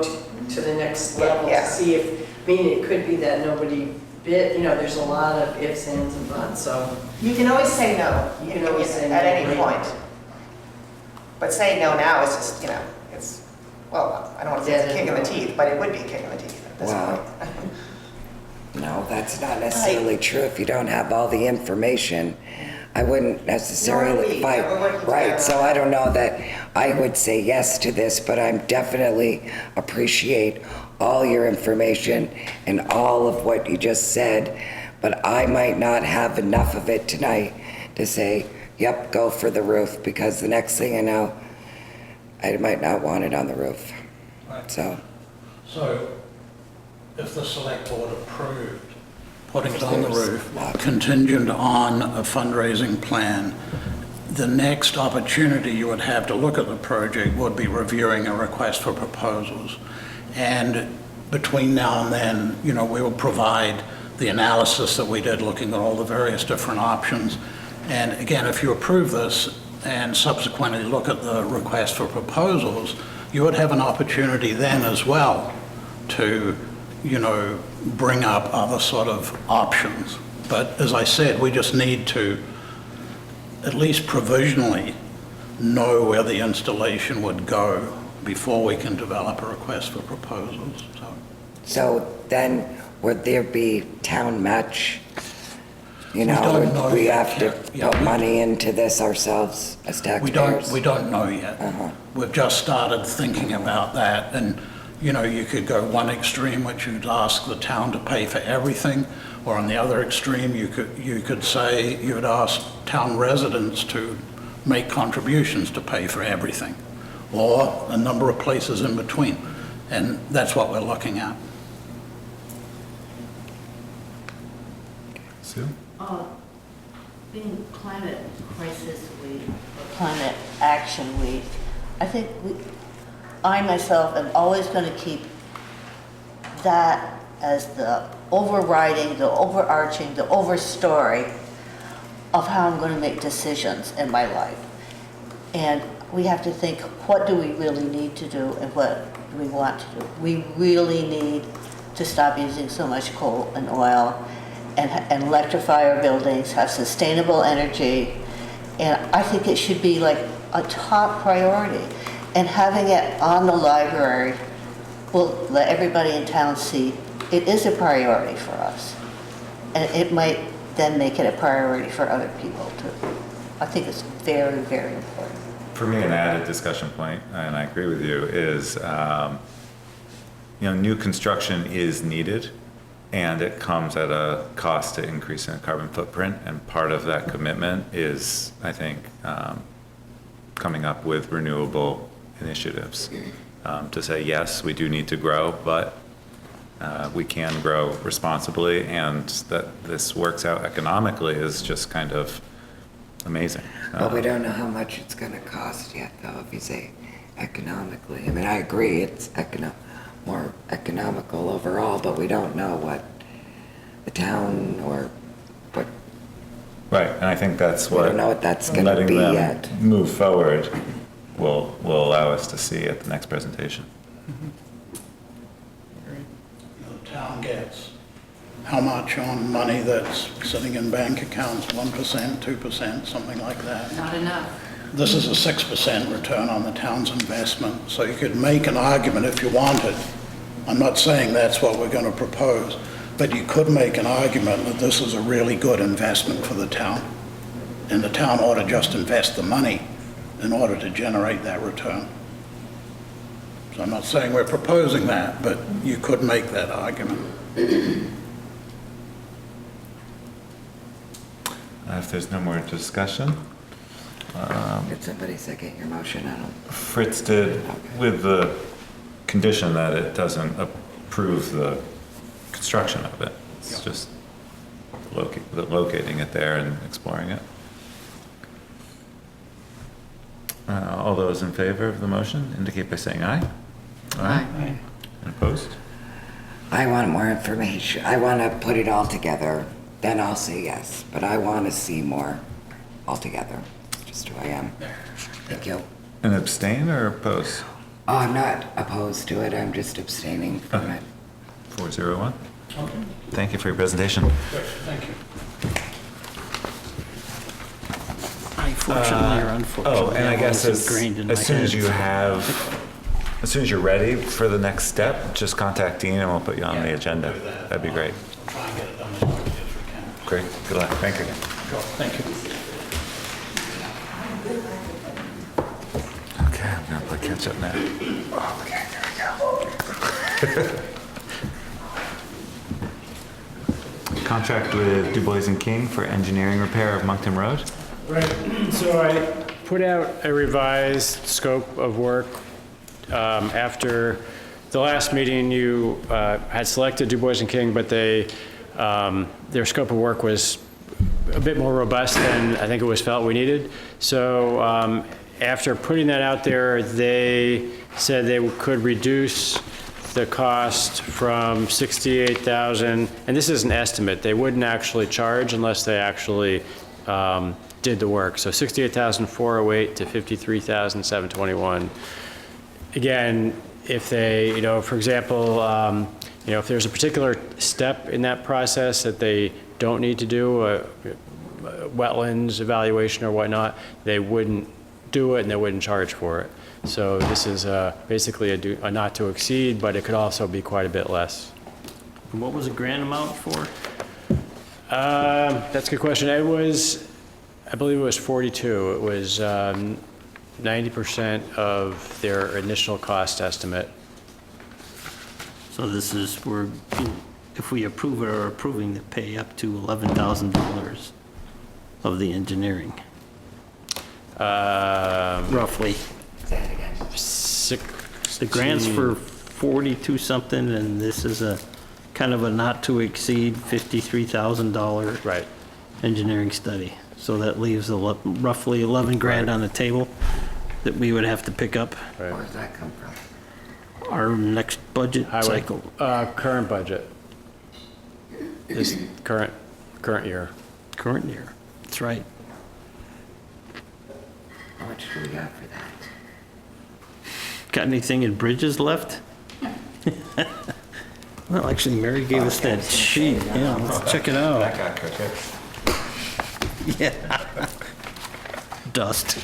to the next level Yeah. to see if, I mean, it could be that nobody bid, you know, there's a lot of ifs, ands, and buts, so. you can always say no. You can always say no, at any right. point. But saying no now is just, it's, well, I don't want to say it's a kick in the teeth, but it would be a kick in the teeth at this Wow. point. No, that's not necessarily true. If you don't have all the information, I wouldn't necessarily fight. We're working Right, together. so I don't know that I would say yes to this, but I'm definitely appreciate all your information and all of what you just said. But I might not have enough of it tonight to say, yep, go for the roof, because the next thing I know, I might not want it on the roof. So, if the select board approved putting it on the roof, contingent on a fundraising plan, the next opportunity you would have to look at the project would be reviewing a request for proposals. And between now and then, we will provide the analysis that we did looking at all the various different options. And again, if you approve this and subsequently look at the request for proposals, you would have an opportunity then as well to, bring up other sort of options. But as I said, we just need to at least provisionally know where the installation would go before we can develop a request for proposals. so then would there be town match? don't know Would we yet. have to Yeah, put we- money into this ourselves as taxpayers? We don't know yet. We've just started thinking about that, and, you could go one extreme, which you'd ask the town to pay for everything, or on the other extreme, you could say, you would ask town residents to make contributions to pay for everything, or a number of places in between, and that's what we're looking at. Sue? Being Climate Crisis Week, or Climate Action Week, I think I myself am always going to keep that as the overriding, the overarching, the overstory of how I'm going to make decisions in my life. And we have to think, what do we really need to do and what do we want to do? We really need to stop using so much coal and oil and electrify our buildings, have sustainable energy. And I think it should be like a top priority. And having it on the library will let everybody in town see it is a priority for us. And it might then make it a priority for other people too. I think it's very, very important. For me, an added discussion point, and I agree with you, is, new construction is needed, and it comes at a cost to increasing the carbon footprint, and part of that commitment is, I think, coming up with renewable initiatives to say, yes, we do need to grow, but we can grow responsibly, and that this works out economically is just kind of amazing. But we don't know how much it's going to cost yet, though, if you say economically. I mean, I agree, it's more economical overall, but we don't know what the town or what, Right, and I think that's we what don't know what that's going to letting be them yet. move forward will allow us to see at the next presentation. The town gets how much on money that's sitting in bank accounts, 1%, 2%, something like that. Not enough. This is a 6% return on the town's investment, so you could make an argument if you wanted I'm not saying that's what we're going to propose, but you could make an argument that this is a really good investment for the town, and the town ought to just invest the money in order to generate that return. So I'm not saying we're proposing that, but you could make that argument. If there's no more discussion, Did somebody second your motion? I don't. Fritz did, with the condition that it doesn't approve the construction of it. It's just locating it there and exploring it. All those in favor of the motion indicate by saying aye. Aye. And opposed? I I want more information. I want to put it all together, then I'll say yes. But I want to see more altogether, just who I am. Thank you. And abstain or oppose? Oh, I'm not opposed to it, I'm just abstaining from it. 401. Thank you for your presentation. Thank you. Unfortunately or unfortunately. Oh, and I that guess was ingrained in my as soon as head. you have, as soon as you're ready for the next step, just contact Dean and we'll put you on the agenda. That'd be great. Try and get it done as quickly as we can. Great, good luck. Thank you. Sure, thank you. Okay, I'm gonna play catch up now. Okay, here we go. Contract with Dubois King for engineering repair of Monkton Road. Right, so I put out a revised scope of work. After the last meeting, you had selected Dubois King, but they, their scope of work was a bit more robust than I think it was felt we needed. So after putting that out there, they said they could reduce the cost from 68,000, and this is an estimate. They wouldn't actually charge unless they actually did the work. So 68,408 to 53,721. Again, if they, you know, for example, you know, if there's a particular step in that process that they don't need to do, a wetlands evaluation or whatnot, they wouldn't do it and they wouldn't charge for it. So this is basically a not to exceed, but it could also be quite a bit less. And what was the grant amount for? That's a good question. It was, I believe it was 42. It was 90% of their initial cost estimate. So this is, if we approve it or approving to pay up to $11,000 of the engineering, roughly. Say it again. The grant's for 42 something, and this is a kind of a not to exceed $53,000 Right. engineering study. So that leaves roughly 11 grand on the table that we would have to pick up Where does that come from? our next budget Highway, cycle. current budget. This current year. Current year, that's right. How much do we got for that? Got anything in bridges left? Well, actually, Mary gave us that sheet. Yeah, let's check it out. got crickets. Yeah. Dust.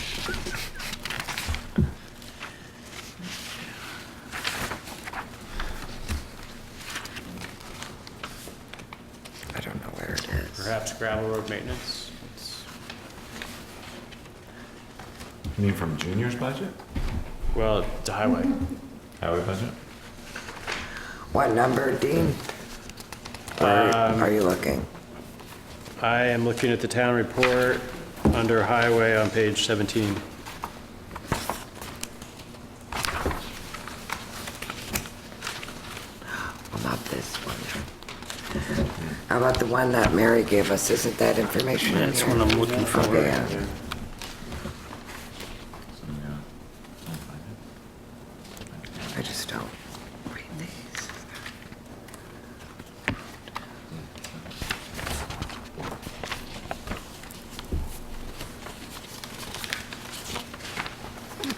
I don't know where it is. Perhaps gravel road maintenance. You mean from junior's budget? Well, it's a highway. Highway budget? What number, Dean? Where are you looking? I am looking at the town report under highway on page 17. Well, not this one. How about the one that Mary gave us? Isn't that information in That's here? what I'm looking for. Okay, yeah. I just don't read these.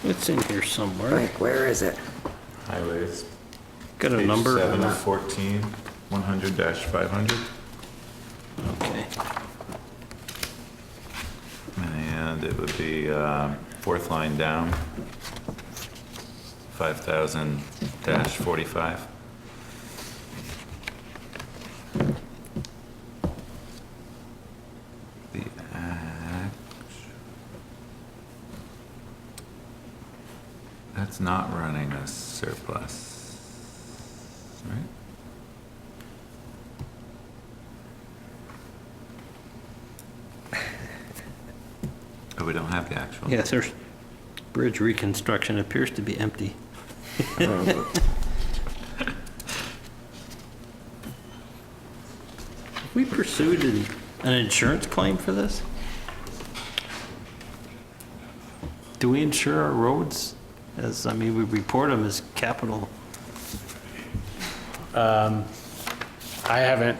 It's in here somewhere. Like, where is it? Highways. Got a Page number? 7 of 14, 100-500. Okay. And it would be fourth line down, 5,000-45. it's not running a surplus, right? Oh, we don't have the actual. Yes, there's bridge reconstruction appears to be empty. We pursued an insurance claim for this? Do we insure our roads? As, I mean, we report them as capital. I haven't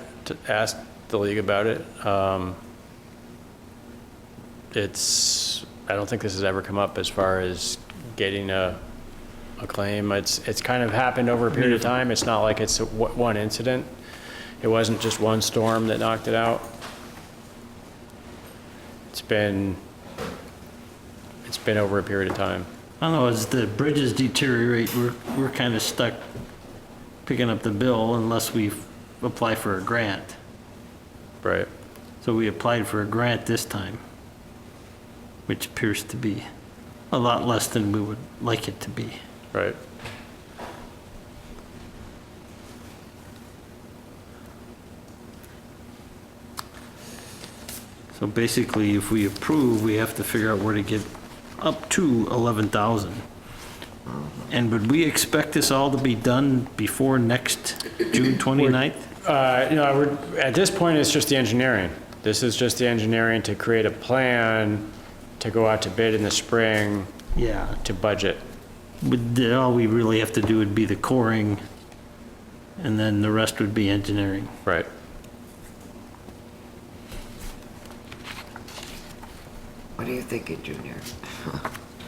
asked the league about it. I don't think this has ever come up as far as getting a claim. It's kind of happened over a period of time. It's not like it's one incident. It wasn't just one storm that knocked it out. It's been over a period of time. I don't know, as the bridges deteriorate, we're kind of stuck picking up the bill unless we apply for a grant. Right. So we applied for a grant this time, which appears to be a lot less than we would like it to be. Right. So basically, if we approve, we have to figure out where to get up to 11,000. And would we expect this all to be done before next June 29th? At this point, it's just the engineering. This is just the engineering to create a plan to go out to bid in the spring. Yeah. To budget. All we really have to do would be the coring, and then the rest would be engineering. Right. What are you thinking, Junior?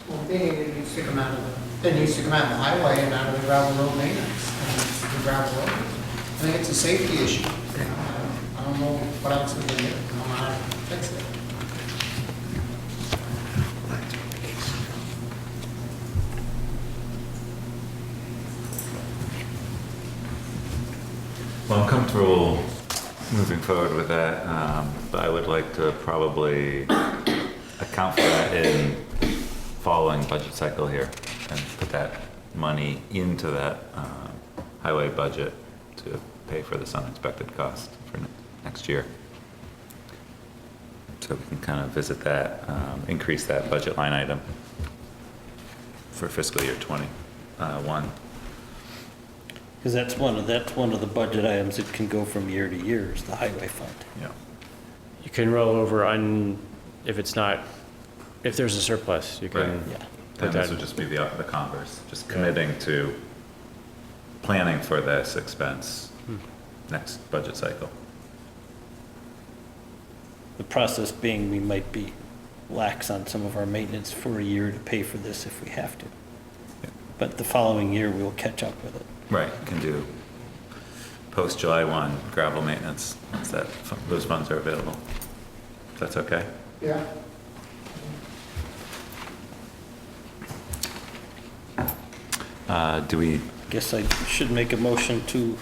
Well, it needs to come out of the highway and out of the gravel road maintenance, and the gravel road. I think it's a safety issue. I don't know what else we can do, I don't know how to fix it. Well, I'm comfortable moving forward with that, but I would like to probably account for that in following budget cycle here and put that money into that highway budget to pay for this unexpected cost for next year. So we can kind of visit that, increase that budget line item for fiscal year 21. Because that's one of the budget items that can go from year to year, is the highway fund. Yeah. You can roll over if there's a surplus, you can. Right. Yeah. Then this would just be the converse, just committing to planning for this expense next budget cycle. The process being, we might be lax on some of our maintenance for a year to pay for this if we have to. Yeah. But the following year, we'll catch up with it. Right, you can do post July 1 gravel maintenance, once those funds are available. If that's okay? Yeah. Do we, Guess I should make a motion to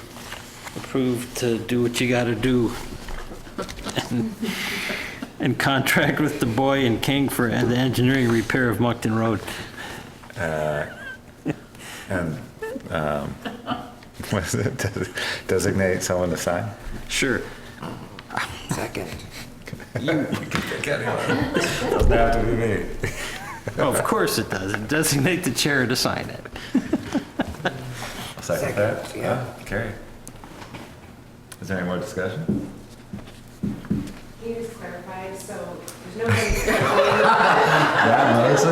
approve to do what you gotta do and contract with Dubois and King for the engineering repair of Monkton Road. and, what is it, designate someone to sign? Sure. Second. Doesn't have to be me. Oh, of course it does. Designate the chair to sign it. I'll second that. Second, yeah. Carry. Is there any more discussion? Can you just clarify, so there's nobody so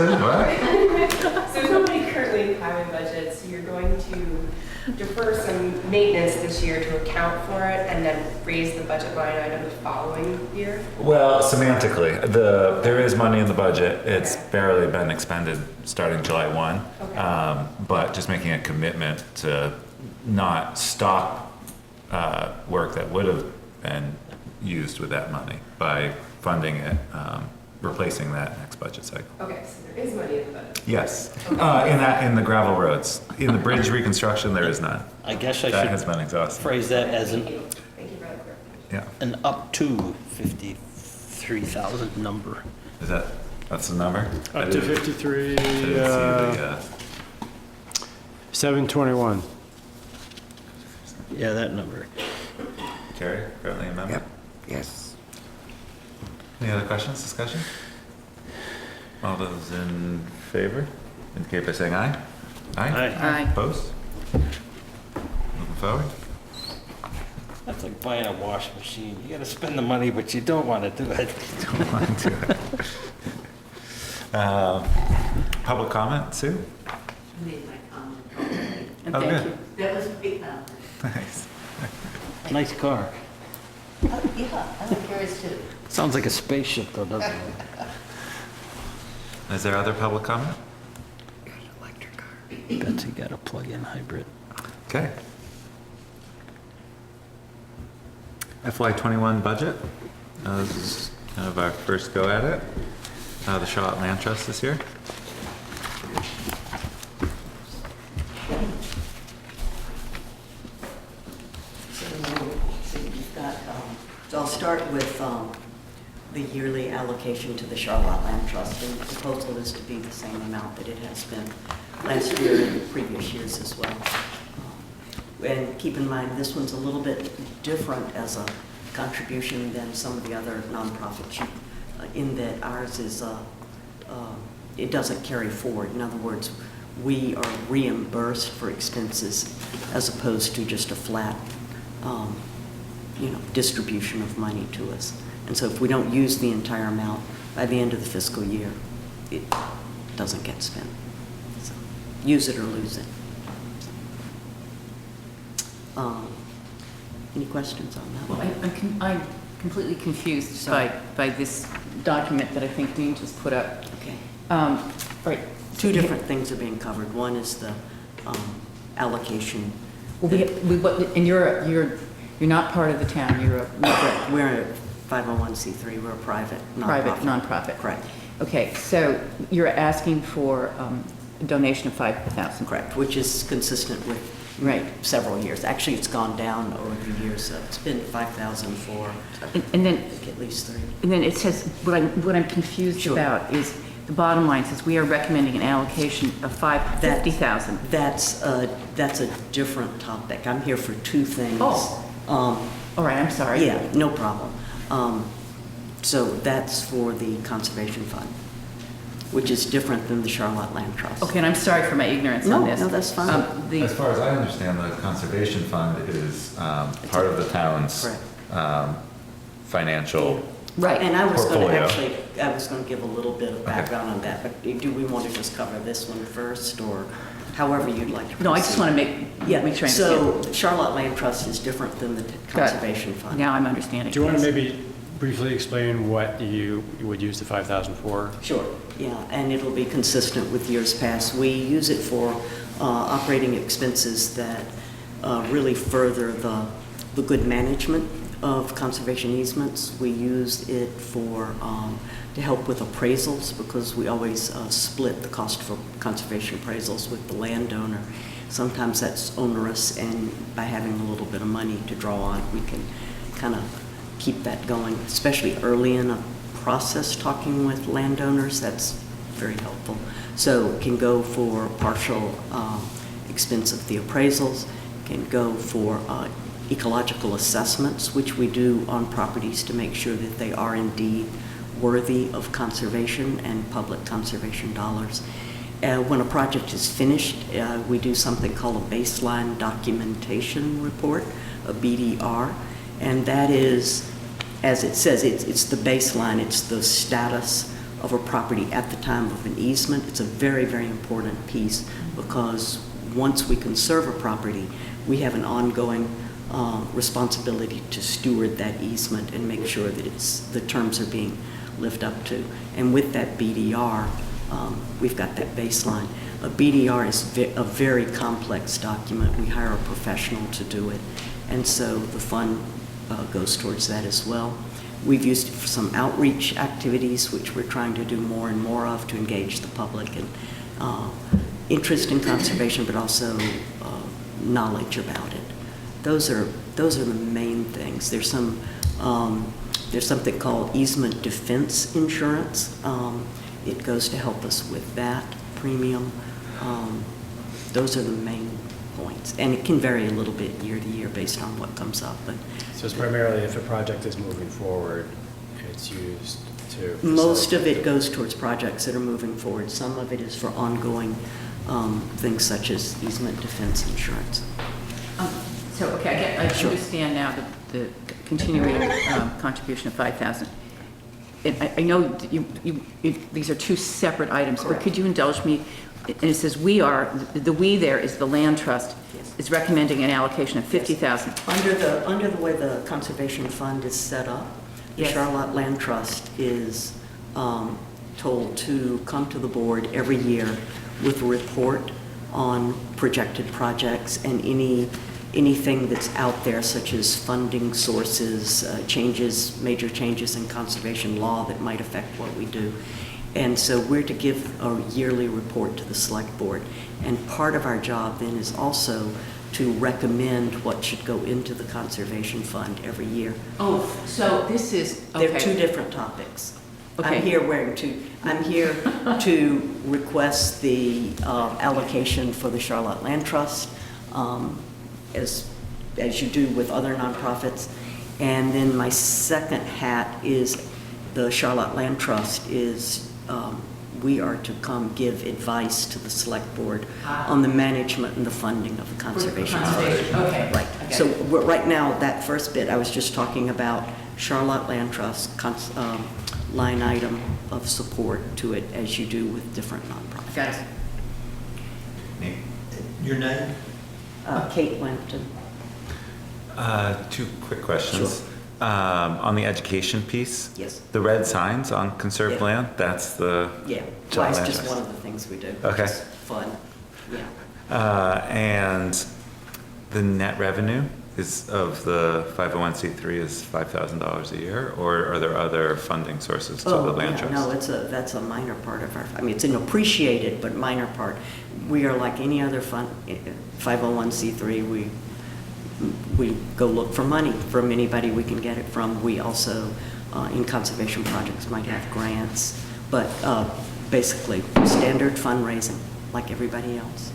there's nobody currently in highway budget, so you're going to defer some maintenance this year to account for it and then raise the budget line item the following year? Well, semantically, there is money in the budget. It's barely been expended starting July 1. Okay. But just making a commitment to not stop work that would have been used with that money by funding it, replacing that next budget cycle. Okay, so there is money in the budget. Yes, in the gravel roads. In the bridge reconstruction, there is none. I guess I That has should been exhausted. phrase that as Thank you for the clarification. Yeah, an up to 53,000 number. that's the number? I Up to didn't- 53, I didn't see the, 721. Yeah, that number. Jerry, friendly amendment? Yep, yes. Any other questions, discussion? All those in favor, indicate by saying aye. Aye. Aye. Opposed? Moving forward? That's like buying a washing machine. You gotta spend the money, but you don't want to do it. Don't want to do it. Public comment, Sue? I made my comment already. And Oh, thank good. you. That was big, Nice. Nice car. yeah, I'm curious too. Sounds like a spaceship though, doesn't it? Is there other public comment? Electric car. Betsy got a plug-in hybrid. Okay. FY21 budget. This is kind of our first go at it. The Charlotte Land Trust this year. So you've got, so I'll start with the yearly allocation to the Charlotte Land Trust, and the proposal is to be the same amount that it has been last year and previous years as well. And keep in mind, this one's a little bit different as a contribution than some of the other nonprofits, in that ours is, it doesn't carry forward. In other words, we are reimbursed for expenses as opposed to just a flat, distribution of money to us. And so if we don't use the entire amount by the end of the fiscal year, it doesn't get spent. So use it or lose it. Any questions on that? Well, I'm completely confused by this document that I think Dean just put up. Okay. Right. Two different things are being covered. One is the allocation. Well, and you're not part of the town, you're a We're a 501c3, we're a private nonprofit. nonprofit. Correct. Okay, so you're asking for a donation of $5,000. Correct, which is consistent with Right. several years. Actually, it's gone down over the years. It's been 5,000 for, And then, I think, at least 3. and then it says, what I'm confused Sure. about is, the bottom line says, we are recommending an allocation of $50,000. That's a different topic. I'm here for two things. Oh. All right, I'm sorry. Yeah, no problem. So that's for the Conservation Fund, which is different than the Charlotte Land Trust. Okay, and I'm sorry for my ignorance on this. No, that's fine. As far as I understand, the Conservation Fund is part of the town's Correct. financial. Right. And I was going Portfolio. to I was going to give a little bit of background on that, but do we want to just cover this one first, or however you'd like to proceed? No, I just want to make sure I understand. So Charlotte Land Trust is different than the Conservation Fund. Now I'm understanding. Do you want to maybe briefly explain what you would use the 5,000 for? Sure, yeah, and it'll be consistent with years past. We use it for operating expenses that really further the good management of conservation easements. We use it for to help with appraisals, because we always split the cost for conservation appraisals with the landowner. Sometimes that's onerous, and by having a little bit of money to draw on, we can kind of keep that going, especially early in a process talking with landowners. That's very helpful. So it can go for partial expense of the appraisals, can go for ecological assessments, which we do on properties to make sure that they are indeed worthy of conservation and public conservation dollars. When a project is finished, we do something called a baseline documentation report, a BDR, and that is, as it says, it's the baseline, it's the status of a property at the time of an easement. It's a very, very important piece, because once we conserve a property, we have an ongoing responsibility to steward that easement and make sure that the terms are being lived up to. And with that BDR, we've got that baseline. A BDR is a very complex document. We hire a professional to do it, and so the fund goes towards that as well. We've used it for some outreach activities, which we're trying to do more and more of, to engage the public and interest in conservation, but also knowledge about it. Those are the main things. There's something called easement defense insurance. It goes to help us with that premium. Those are the main points. And it can vary a little bit year to year based on what comes up, but So it's primarily if a project is moving forward, it's used to. most of it goes towards projects that are moving forward. Some of it is for ongoing things such as easement defense insurance. So, okay, I understand now the continuing contribution of 5,000. And I know that these are two separate items, but could you indulge me? And it says we are, the "we" there is the land trust, Yes. is recommending an allocation of 50,000. Under the way the conservation fund is set up, the Yes. Charlotte Land Trust is told to come to the board every year with a report on projected projects and anything that's out there, such as funding sources, major changes in conservation law that might affect what we do. And so we're to give a yearly report to the select board. And part of our job then is also to recommend what should go into the conservation fund every year. Oh, so this is, okay. They're two different topics. Okay. I'm here to request the allocation for the Charlotte Land Trust, as you do with other nonprofits. And then my second hat is the Charlotte Land Trust is, we are to come give advice to the select board on the management and the funding of the conservation fund. Okay. Right. Okay. So right now, that first bit, I was just talking about Charlotte Land Trust line item of support to it, as you do with different nonprofits. Got it. Your name? Kate Lampton. Two quick questions. On the education piece? Yes. The red signs on conserved Yeah. land, that's the. Yeah, Charlotte well, it's Land just Trust. one of the things we do. Okay. It's fun, yeah. And the net revenue is of the 501c3 is $5,000 a year, or are there other funding sources to the land trust? No, that's a minor part of our, I mean, it's an appreciated but minor part. We are like any other fund, 501c3, we go look for money from anybody we can get it from. We also, in conservation projects, might have grants, but basically standard fundraising like everybody else.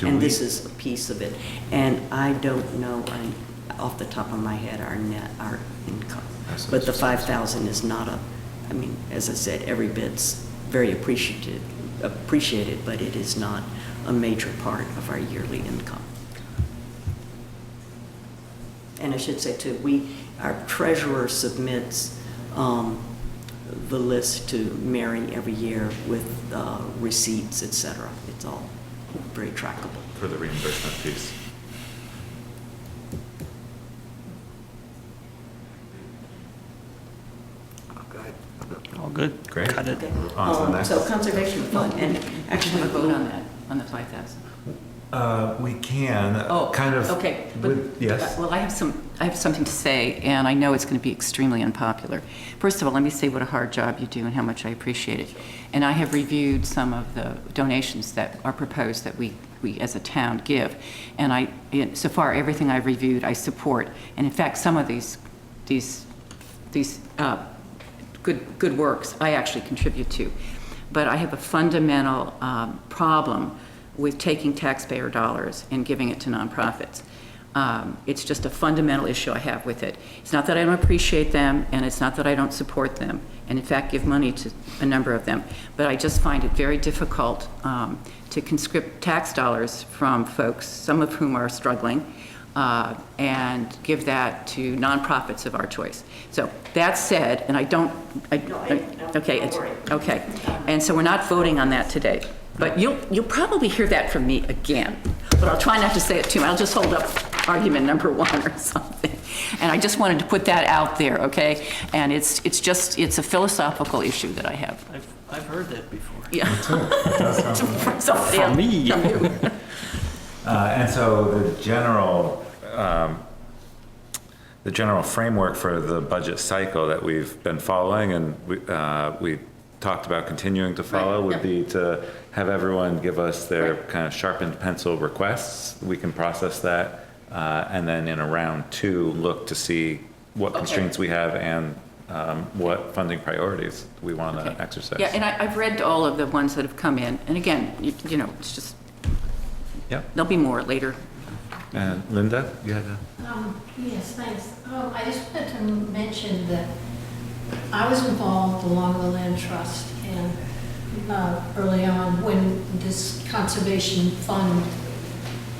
And this is a piece of it. And I don't know off the top of my head our income. But the 5,000 is not I mean, as I said, every bit's very appreciated, but it is not a major part of our yearly income. And I should say too, our treasurer submits the list to Mary every year with receipts, et cetera. It's all very trackable. For the reimbursement piece. All good. Great. Got it. On to the next. So conservation fund, and Actually, actually, vote on that, on the 5,000. We can, Oh, kind of. okay. But, Yes. Well, I have something to say, and I know it's going to be extremely unpopular. First of all, let me say what a hard job you do and how much I appreciate it. And I have reviewed some of the donations that are proposed that we as a town give. And so far, everything I've reviewed, I support. And in fact, some of these good works, I actually contribute to. But I have a fundamental problem with taking taxpayer dollars and giving it to nonprofits. It's just a fundamental issue I have with it. It's not that I don't appreciate them, and it's not that I don't support them, and in fact give money to a number of them, but I just find it very difficult to conscript tax dollars from folks, some of whom are struggling, and give that to nonprofits of our choice. So that said, and okay, and so we're not voting on that today. But you'll probably hear that from me again, but I'll try not to say it too much. I'll just hold up argument number 1 or something. And I just wanted to put that out there, okay? And it's a philosophical issue that I have. I've heard that before. Yeah. From me. From you. And so the general framework for the budget cycle that we've been following and we talked about continuing to follow Right, would yeah. be to have everyone give us their kind of sharpened pencil requests. We can process that, and then in a round 2, look to see what constraints we have and what funding priorities we want to exercise. Yeah, and I've read all of the ones that have come in, and again, you know, it's just Yep. There'll be more later. And Linda, you had a... Yes, thanks. I just wanted to mention that I was involved along the land trust and early on when this conservation fund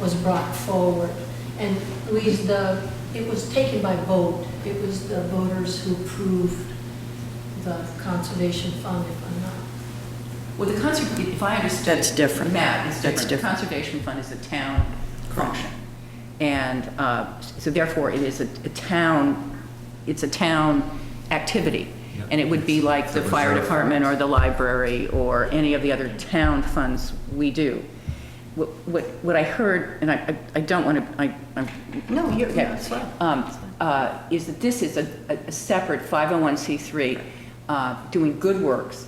was brought forward. And Louise, it was taken by vote. It was the voters who approved the conservation fund, if I'm not. Well, if I understood. That's different. Matt, it's That's different. The different. conservation fund is a town function. And so therefore, it is a town, it's a town activity. Yep. And it would be like It's the a fire reserve department fund. or the library or any of the other town funds we do. What I heard, and I don't want to, I'm. No, you're, Okay. yeah, it's fine. Is that this is a separate 501c3 doing good works,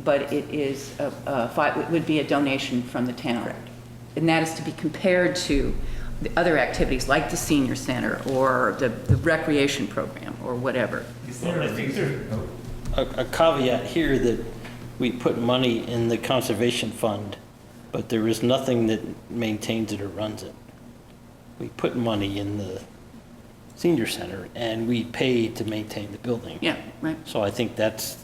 but it is, it would be a donation from the town. Correct. And that is to be compared to the other activities like the senior center or the recreation program or whatever. I think there's a caveat here that we put money in the conservation fund, but there is nothing that maintains it or runs it. We put money in the senior center and we pay to maintain the building. Yeah, right. So I think that's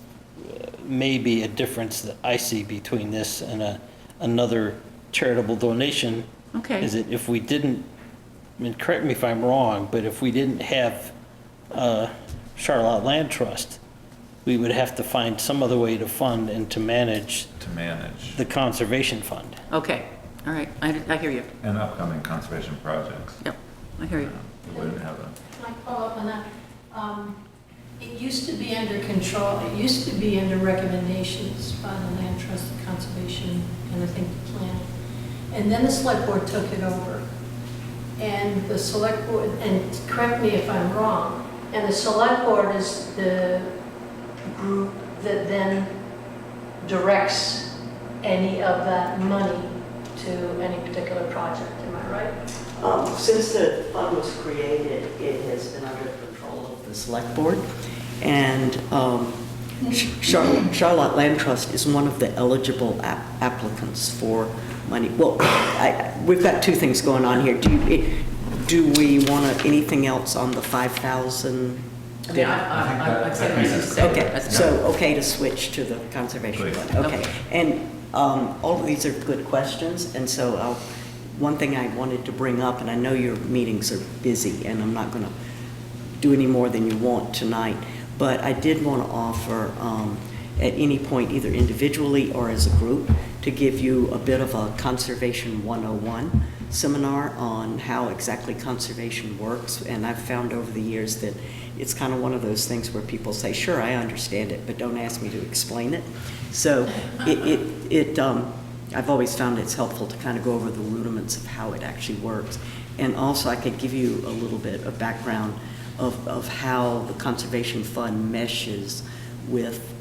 maybe a difference that I see between this and another charitable donation. Okay. Is that if we didn't, I mean, correct me if I'm wrong, but if we didn't have Charlotte Land Trust, we would have to find some other way to fund and to manage the conservation fund. Okay, all right, I hear you. And upcoming conservation projects. Yep, I hear you. We wouldn't have a... Can I follow up on that? It used to be under control, it used to be under recommendations by the Land Trust, the Conservation, and I think the Plan. And then the Select Board took it over. And the Select Board, and correct me if I'm wrong, and the Select Board is the group that then directs any of that money to any particular project, am I right? Since the fund was created, it has been under control of the Select Board. And Charlotte Land Trust is one of the eligible applicants for money. Well, we've got two things going on here. Do we want anything else on the 5,000? I mean, I've said what you said. Okay, That's- so okay to switch to the conservation Please. fund. Okay, and all of these are good questions, and so one thing I wanted to bring up, and I know your meetings are busy, and I'm not going to do any more than you want tonight, but I did want to offer at any point, either individually or as a group, to give you a bit of a Conservation 101 seminar on how exactly conservation works. And I've found over the years that it's kind of one of those things where people say, sure, I understand it, but don't ask me to explain it. So I've always found it's helpful to kind of go over the rudiments of how it actually works. And also I could give you a little bit of background of how the Conservation Fund meshes with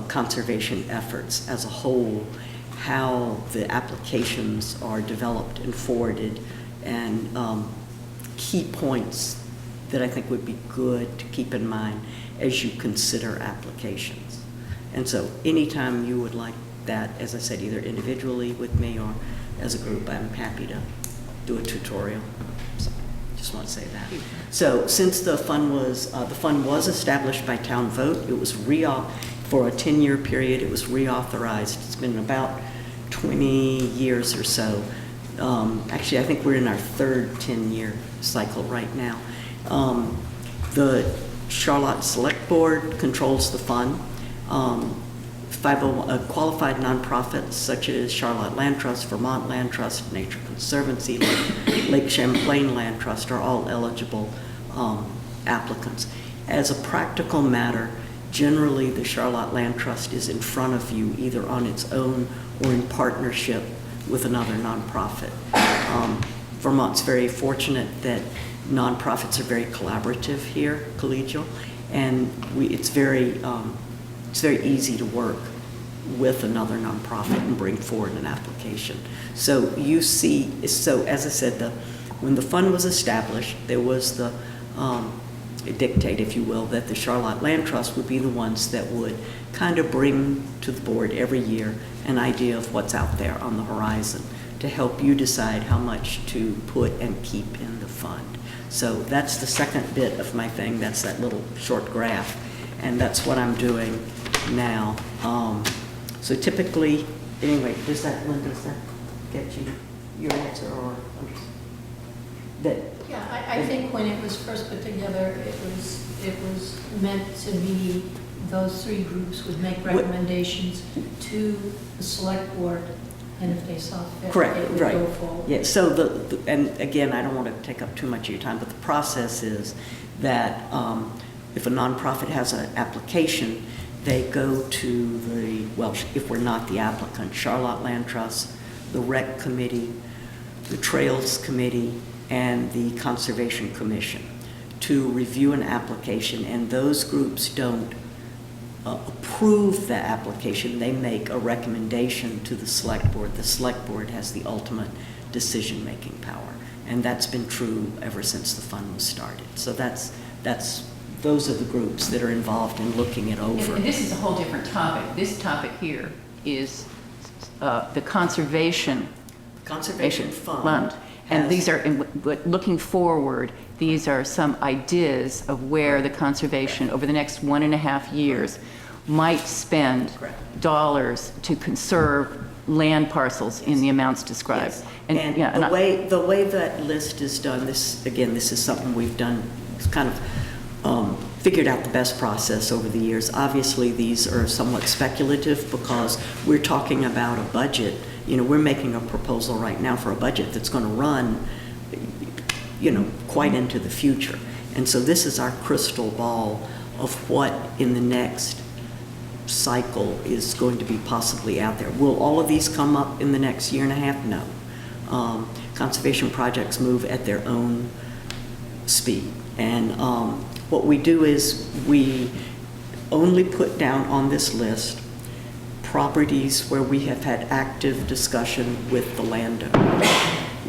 conservation efforts as a whole, how the applications are developed and forwarded, and key points that I think would be good to keep in mind as you consider applications. And so anytime you would like that, as I said, either individually with me or as a group, I'm happy to do a tutorial. So just want to say that. So since the fund was established by town vote, it was for a 10-year period, it was reauthorized. It's been about 20 years or so. Actually, I think we're in our third 10-year cycle right now. The Charlotte Select Board controls the fund. Qualified nonprofits such as Charlotte Land Trust, Vermont Land Trust, Nature Conservancy, Lake Champlain Land Trust are all eligible applicants. As a practical matter, generally the Charlotte Land Trust is in front of you either on its own or in partnership with another nonprofit. Vermont's very fortunate that nonprofits are very collaborative here, collegial, and it's very easy to work with another nonprofit and bring forward an application. So you see, so as I said, when the fund was established, there was the dictate, if you will, that the Charlotte Land Trust would be the ones that would kind of bring to the board every year an idea of what's out there on the horizon to help you decide how much to put and keep in the fund. So that's the second bit of my thing. That's that little short graph. And that's what I'm doing now. So typically, anyway, Linda, does that get you your answer, or that? Yeah, I think when it was first put together, it was meant to be those three groups would make recommendations to the select board, and if they saw fit, Correct, it would right. go forward. Yeah, so and again, I don't want to take up too much of your time, but the process is that if a nonprofit has an application, they go to the, well, if we're not the applicant, Charlotte Land Trust, the Rec Committee, the Trails Committee, and the Conservation Commission to review an application, and those groups don't approve the application. They make a recommendation to the select board. The select board has the ultimate decision-making power, and that's been true ever since the fund was started. So those are the groups that are involved in looking it over. And this is a whole different topic. This topic here is the Conservation Fund. And these are, looking forward, these are some ideas of where the conservation over the next 1.5 years might spend dollars to conserve land parcels in the amounts described. Yes. And, And the way that list is done, this is something we've done, kind of figured out the best process over the years. Obviously, these are somewhat speculative because we're talking about a budget. You know, we're making a proposal right now for a budget that's going to run, you know, quite into the future. And so this is our crystal ball of what in the next cycle is going to be possibly out there. Will all of these come up in the next 1.5 years? No. Conservation projects move at their own speed. And what we do is we only put down on this list properties where we have had active discussion with the landowner.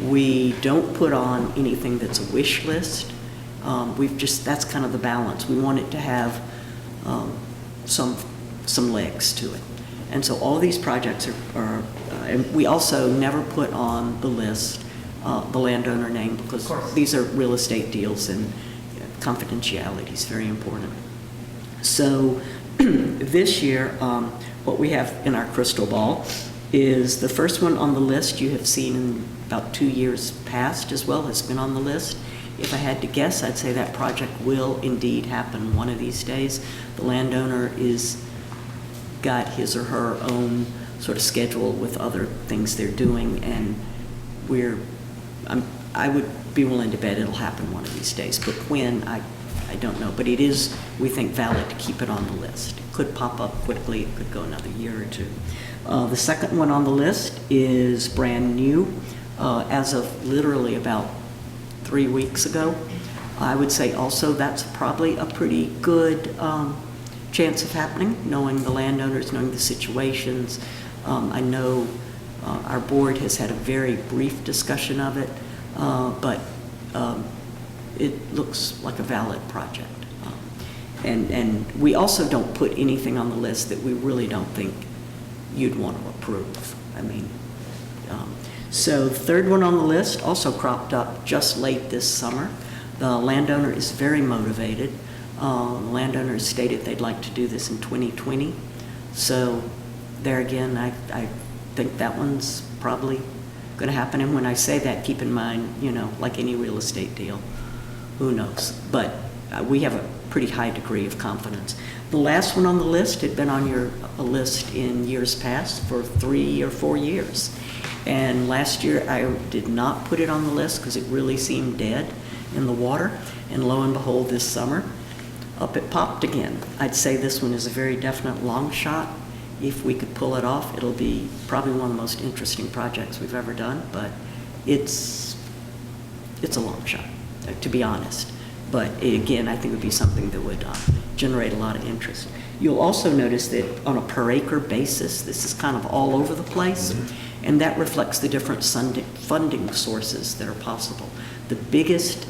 We don't put on anything that's a wish list. That's kind of the balance. We want it to have some legs to it. And so all these projects are and we also never put on the list the landowner name because these are real estate deals and confidentiality is very important. So this year, what we have in our crystal ball is the first one on the list you have seen in about 2 years past as well has been on the list. If I had to guess, I'd say that project will indeed happen one of these days. The landowner got his or her own sort of schedule with other things they're doing, and I would be willing to bet it'll happen one of these days, but when, I don't know. But it is, we think, valid to keep it on the list. It could pop up quickly, it could go another year or two. The second one on the list is brand new, as of literally about 3 weeks ago. I would say also that's probably a pretty good chance of happening, knowing the landowners, knowing the situations. I know our board has had a very brief discussion of it, but it looks like a valid project. And we also don't put anything on the list that we really don't think you'd want to approve. I mean, so the third one on the list also cropped up just late this summer. The landowner is very motivated. The landowner has stated they'd like to do this in 2020. So there again, I think that one's probably going to happen. And when I say that, keep in mind, you know, like any real estate deal, who knows? But we have a pretty high degree of confidence. The last one on the list had been on your list in years past for 3 or 4 years. And last year I did not put it on the list because it really seemed dead in the water. And lo and behold, this summer, up it popped again. I'd say this one is a very definite long shot. If we could pull it off, it'll be probably one of the most interesting projects we've ever done, but it's a long shot, to be honest. But again, I think it would be something that would generate a lot of interest. You'll also notice that on a per acre basis, this is kind of all over the place, and that reflects the different funding sources that are possible. The biggest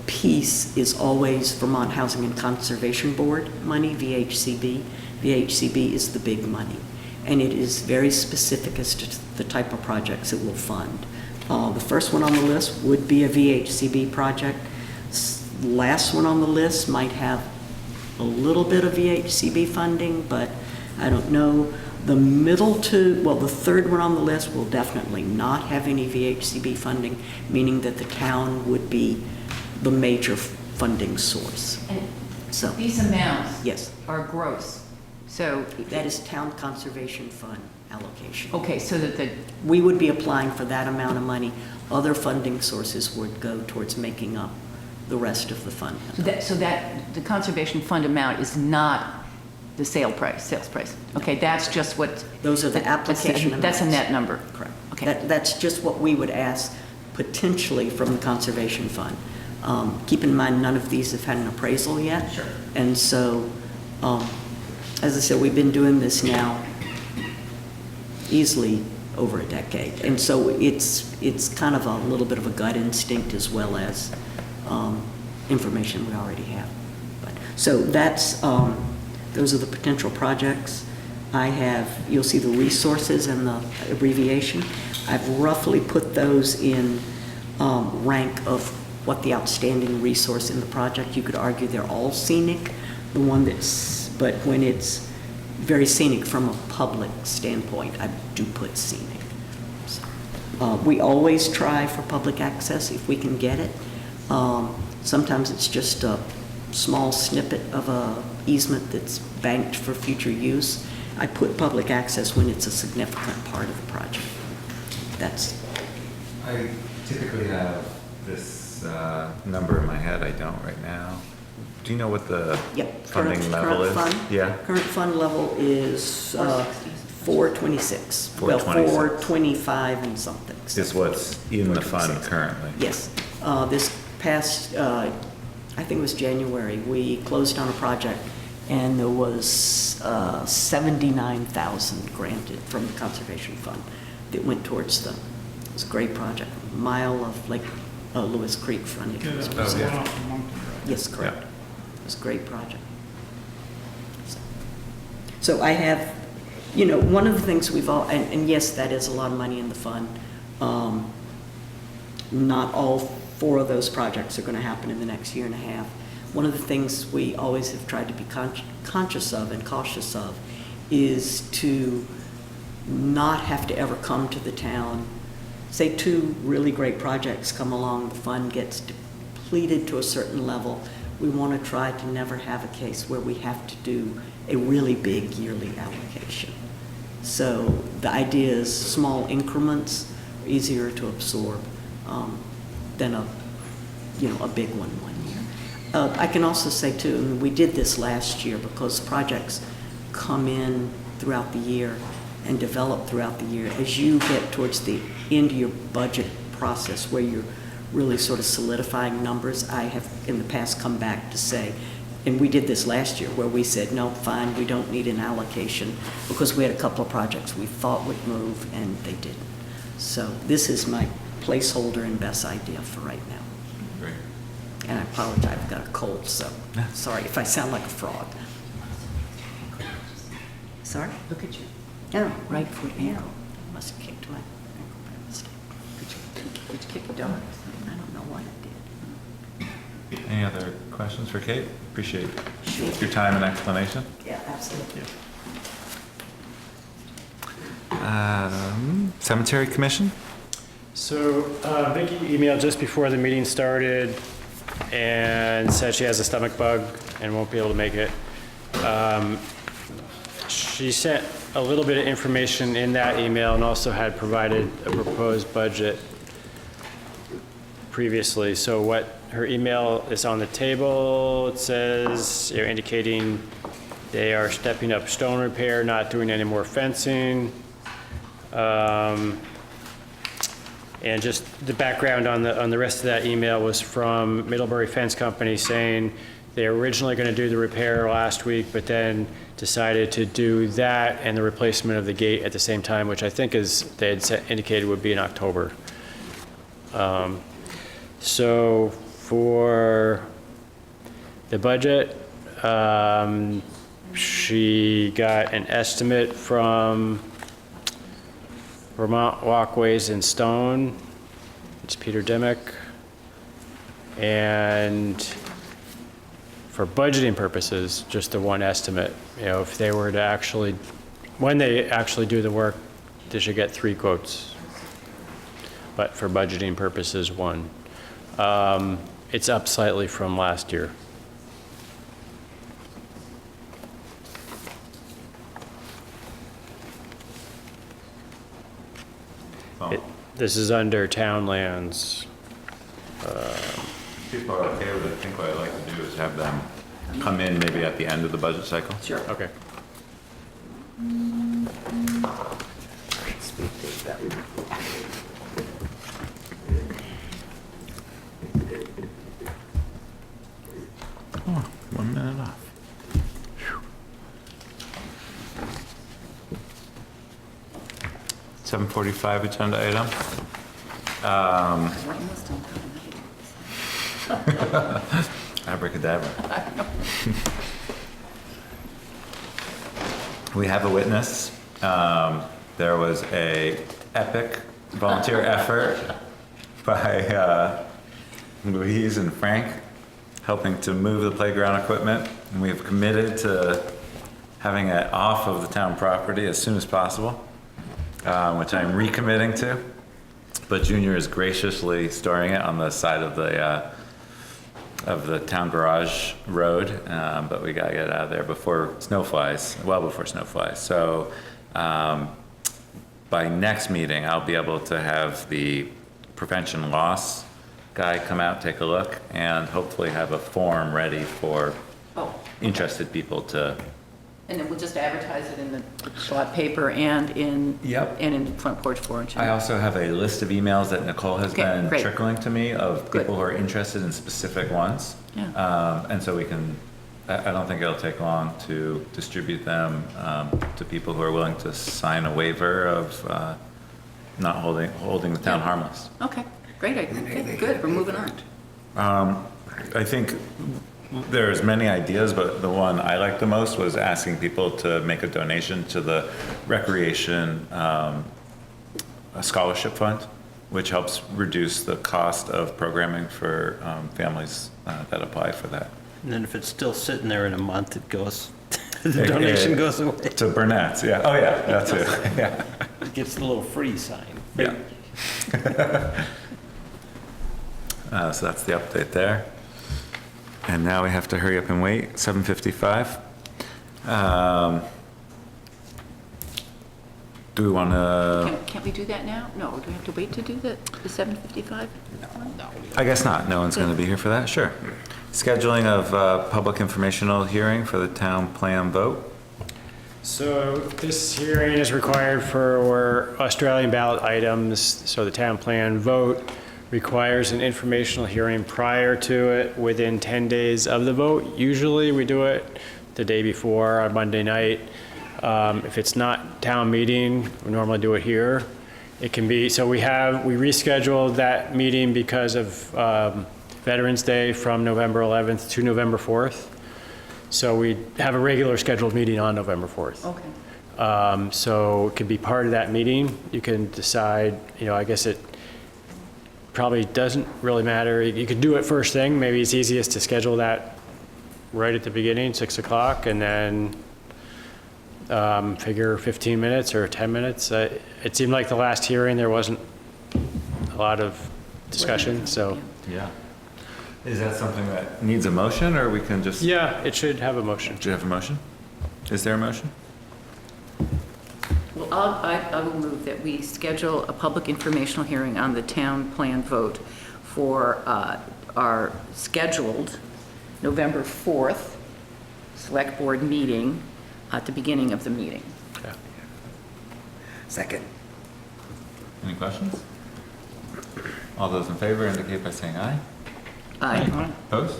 piece is always Vermont Housing and Conservation Board money, VHCB. VHCB is the big money. and it is very specific as to the type of projects it will fund. The first one on the list would be a VHCB project. Last one on the list might have a little bit of VHCB funding, but I don't know. The third one on the list will definitely not have any VHCB funding, meaning that the town would be the major funding source. And So, these amounts yes, are gross. So, that is town conservation fund allocation. okay, so that the, We would be applying for that amount of money. Other funding sources would go towards making up the rest of the fund. so that the conservation fund amount is not the sales price. Okay, that's just what. Those are the application amounts. That's a net number. Correct. Okay. That's just what we would ask potentially from the conservation fund. Keep in mind, none of these have had an appraisal yet. Sure. And so, as I said, we've been doing this now easily over a decade. And so it's kind of a little bit of a gut instinct as well as information we already have. So that's, those are the potential projects. You'll see the resources and the abbreviation. I've roughly put those in rank of what the outstanding resource in the project. You could argue they're all scenic. But when it's very scenic from a public standpoint, I do put scenic. So, we always try for public access if we can get it. Sometimes it's just a small snippet of a easement that's banked for future use. I put public access when it's a significant part of the project. I typically have this number in my head. I don't right now. Do you know what the Yep. funding level is? Fund? Yeah. Current fund level is 426. 426. Well, 425 and something. Is what's in the fund 426. currently? Yes. This past, I think it was January, we closed on a project and there was 79,000 granted from the Conservation Fund that went towards it was a great project. A mile of Lake Lewis Creek frontage. Yeah, that Oh, was the yeah. one off of Monkton Road. Yes, correct. Yeah. It was a great project. So I have, one of the things and yes, that is a lot of money in the fund. Not all 4 of those projects are going to happen in the next year and a half. One of the things we always have tried to be conscious of and cautious of is to not have to ever come to the town. Say 2 really great projects come along, the fund gets depleted to a certain level. We want to try to never have a case where we have to do a really big yearly allocation. So the idea is small increments are easier to absorb than a big one year. I can also say too, and we did this last year because projects come in throughout the year and develop throughout the year. As you get towards the end of your budget process where you're really sort of solidifying numbers, I have in the past come back to say, and we did this last year where we said, no, fine, we don't need an allocation because we had a couple of projects we thought would move and they didn't. So this is my placeholder and best idea for right now. Great. And I apologize, I've got a cold, so sorry if I sound like a frog. Sorry? Look at you. Oh, Right foot ankle. I must have kicked my ankle by mistake. Did you kick a dog? I don't know what I did. Any other questions for Kate? Appreciate your time and explanation. Yeah, absolutely. Cemetery Commission? So Vicki emailed just before the meeting started and said she has a stomach bug and won't be able to make it. She sent a little bit of information in that email and also had provided a proposed budget previously. So what her email is on the table, it says, indicating they are stepping up stone repair, not doing any more fencing. And just the background on the rest of that email was from Middlebury Fence Company saying they were originally going to do the repair last week, but then decided to do that and the replacement of the gate at the same time, which I think they had indicated would be in October. So for the budget, She got an estimate from Vermont Walkways in Stone. It's Peter Dimick. And for budgeting purposes, just the one estimate. You know, if they were to actually, when they actually do the work, they should get 3 quotes. But for budgeting purposes, 1. It's up slightly from last year. This is under town lands. People are okay with it. I think what I'd like to do is have them come in maybe at the end of the budget cycle. Sure. Okay. Oh, 1 minute off. 7:45 agenda item. Abracadabra. We have a witness. There was a epic volunteer effort by Louise and Frank helping to move the playground equipment. And we have committed to having it off of the town property as soon as possible, which I'm recommitting to. But Junior is graciously storing it on the side of the town garage road, but we gotta get it out of there before snow flies, well before snow flies. So by next meeting, I'll be able to have the prevention loss guy come out, take a look, and hopefully have a form ready for interested people to. And then we'll just advertise it in the Ballot paper and in, Yep. and in Front Porch Forum. I also have a list of emails that Nicole has Okay, been great. trickling to me of Good. people who are interested in specific ones. Yeah. And so we can, I don't think it'll take long to distribute them to people who are willing to sign a waiver of not holding the town harmless. Okay, great, okay, good, we're moving on. I think there's many ideas, but the one I liked the most was asking people to make a donation to the recreation scholarship fund, which helps reduce the cost of programming for families that apply for that. And then if it's still sitting there in a month, it goes, the donation goes away. To Burnett's, yeah. Oh, yeah, that's it. Yeah. It gets a little free sign. Yeah. So that's the update there. And now we have to hurry up and wait, 7:55. Do we want to? Can't we do that now? No, do we have to wait to do the 7:55? I guess not. No one's going to be here for that. Sure. Scheduling of public informational hearing for the town plan vote. So this hearing is required for Australian ballot items, so the town plan vote requires an informational hearing prior to it within 10 days of the vote. Usually we do it the day before on Monday night. If it's not town meeting, we normally do it here. It can be, so we rescheduled that meeting because of Veterans Day from November 11th to November 4th. So we have a regular scheduled meeting on November 4th. Okay. So it could be part of that meeting. You can decide, I guess it probably doesn't really matter. You could do it first thing. Maybe it's easiest to schedule that right at the beginning, 6 o'clock, and then figure 15 minutes or 10 minutes. It seemed like the last hearing, there wasn't a lot of discussion, so. Yeah. Is that something that needs a motion, or we can just? Yeah, it should have a motion. Do you have a motion? Is there a motion? Well, I will move that we schedule a public informational hearing on the town plan vote for our scheduled November 4th select board meeting at the beginning of the meeting. Yeah. Second. Any questions? All those in favor indicate by saying aye. Aye. Opposed?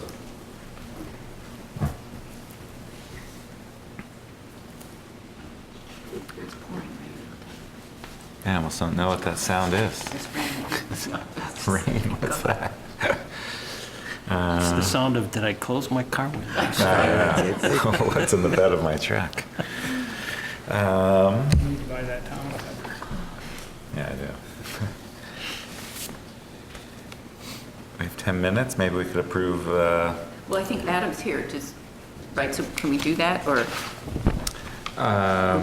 I almost don't know what that sound is. It's raining. Rain, what's that? It's the sound of, did I close my car window? What's in the bed of my truck? You need to buy that town cover. Yeah, I do. We have 10 minutes, maybe we could approve, Well, I think Adam's here, just, right, so can we do that, or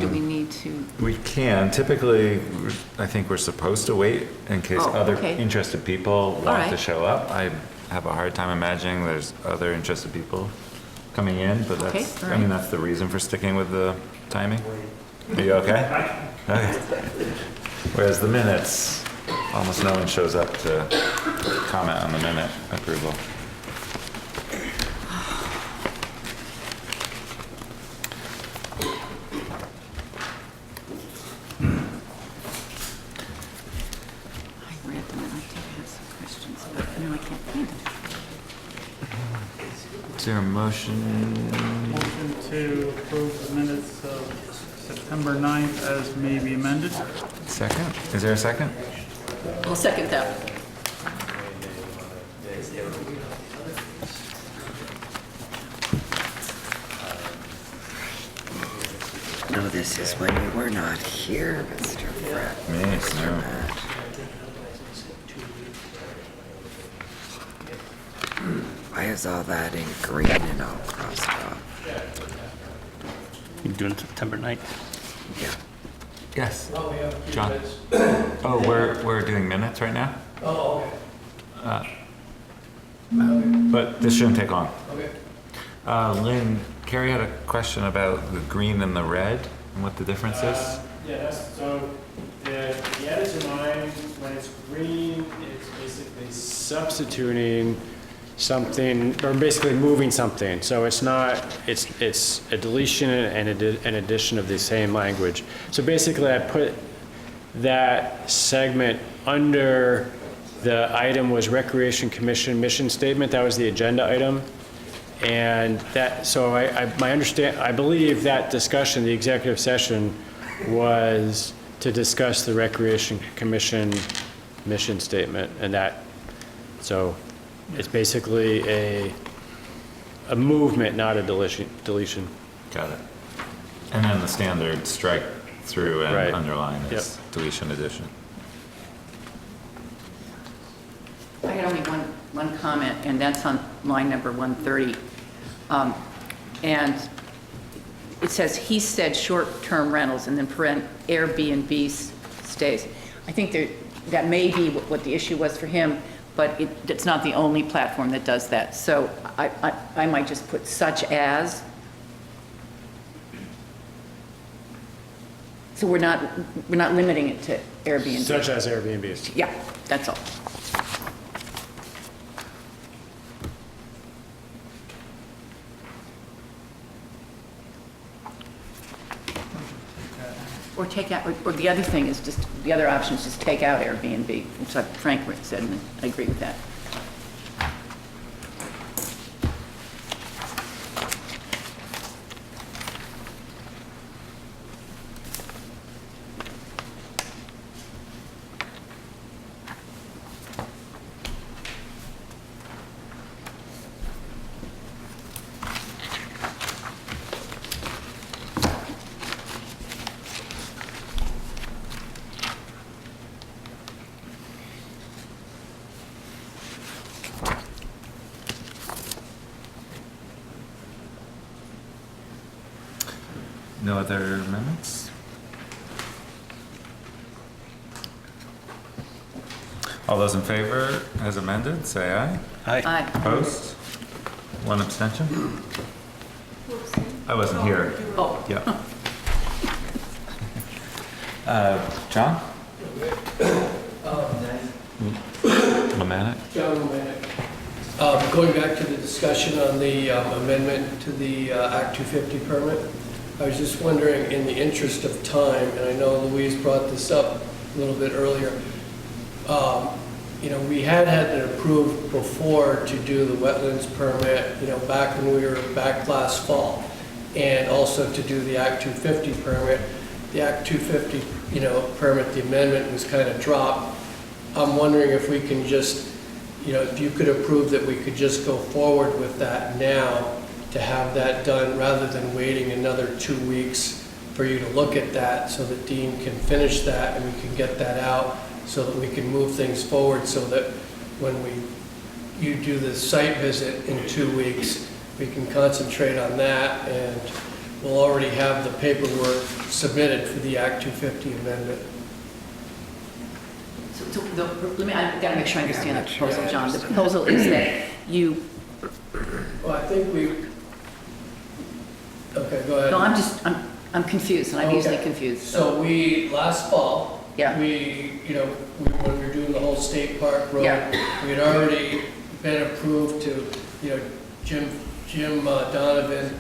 do we need to? we can, typically, I think we're supposed to wait in case Oh, other okay. interested people want right. to show up. I have a hard time imagining there's other interested people coming in, but Okay, that's, all I mean, right. that's the reason for sticking with the timing. Are you okay? Okay. Whereas the minutes, almost no one shows up to comment on the minute approval. I read them and I did have some questions, but now I can't find them. Is there a motion? Motion to approve the minutes of September 9th as may be amended. Second? Is there a second? I'll second that. No, this is when you were not here, Mr. Pratt. Me, no. Why is all that in green and all crossed off? You're doing September 9th? Yeah. Yes. Oh, we have a few John. minutes. Oh, we're doing minutes right now? Oh, okay. But this shouldn't take long. Okay. Lynn, Carrie had a question about the green and the red and what the difference is. Yeah, so the edits in mine, when it's green, it's basically substituting something, or basically moving something. So it's not, it's a deletion and an addition of the same language. So basically I put that segment under the item was Recreation Commission mission statement. That was the agenda item. And that, so I believe that discussion, the executive session, was to discuss the Recreation Commission mission statement, and that, so it's basically a movement, not a deletion. Got it. And then the standard strike through and Right. underline is Yep. deletion addition. I had only one comment, and that's on line number 130. And it says, he said short-term rentals, and then Airbnb stays. I think that may be what the issue was for him, but it's not the only platform that does that. So I might just put such as. So we're not limiting it to Airbnb. Such as Airbnbs. Yeah, that's all. Or take out, or the other thing is just, the other option is just take out Airbnb, which Frank said, and I agree with that. No other amendments? All those in favor as amended, say aye. Aye. Opposed? One abstention? I wasn't here. Oh, Yep. John? Lemanik? John Romanek. Going back to the discussion on the amendment to the Act 250 permit, I was just wondering, in the interest of time, and I know Louise brought this up a little bit earlier, you know, we had it approved before to do the wetlands permit, you know, back when we were back last fall, and also to do the Act 250 permit. The Act 250, you know, permit, the amendment was kind of dropped. I'm wondering if we can just, if you could approve that we could just go forward with that now, to have that done, rather than waiting another 2 weeks for you to look at that, so that Dean can finish that and we can get that out, so that we can move things forward, so that when you do the site visit in 2 weeks, we can concentrate on that, and we'll already have the paperwork submitted for the Act 250 amendment. So I've got to make sure I understand the proposal, John. The proposal is that you, Well, I think okay, go ahead. no, I'm confused, and I'm easily Okay. confused. So last fall, Yeah. when we were doing the whole State Park Road, Yeah. we had already been approved to, Jim Donovan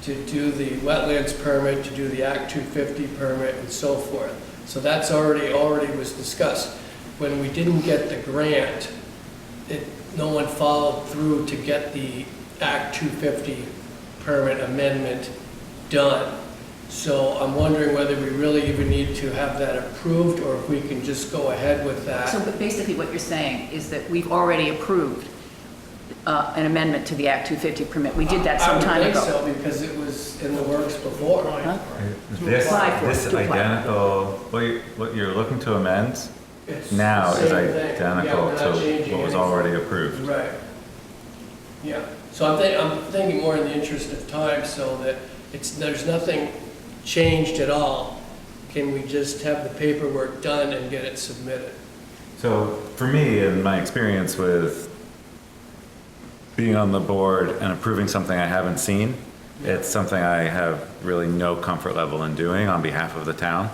to do the wetlands permit, to do the Act 250 permit, and so forth. So that's already was discussed. When we didn't get the grant, no one followed through to get the Act 250 permit amendment done. So I'm wondering whether we really even need to have that approved, or if we can just go ahead with that. So but basically what you're saying is that we've already approved an amendment to the Act 250 permit. We did that some time ago. I would think so, because it was in the works before. Huh? This apply for it, to apply. identical, what you're looking to amend It's now the is same thing. identical Yeah, we're not to changing what was anything. already approved. Right. Yeah, so I'm thinking more in the interest of time, so that there's nothing changed at all. Can we just have the paperwork done and get it submitted? So for me, in my experience with being on the board and approving something I haven't seen, it's something I have really no comfort level in doing on behalf of the town.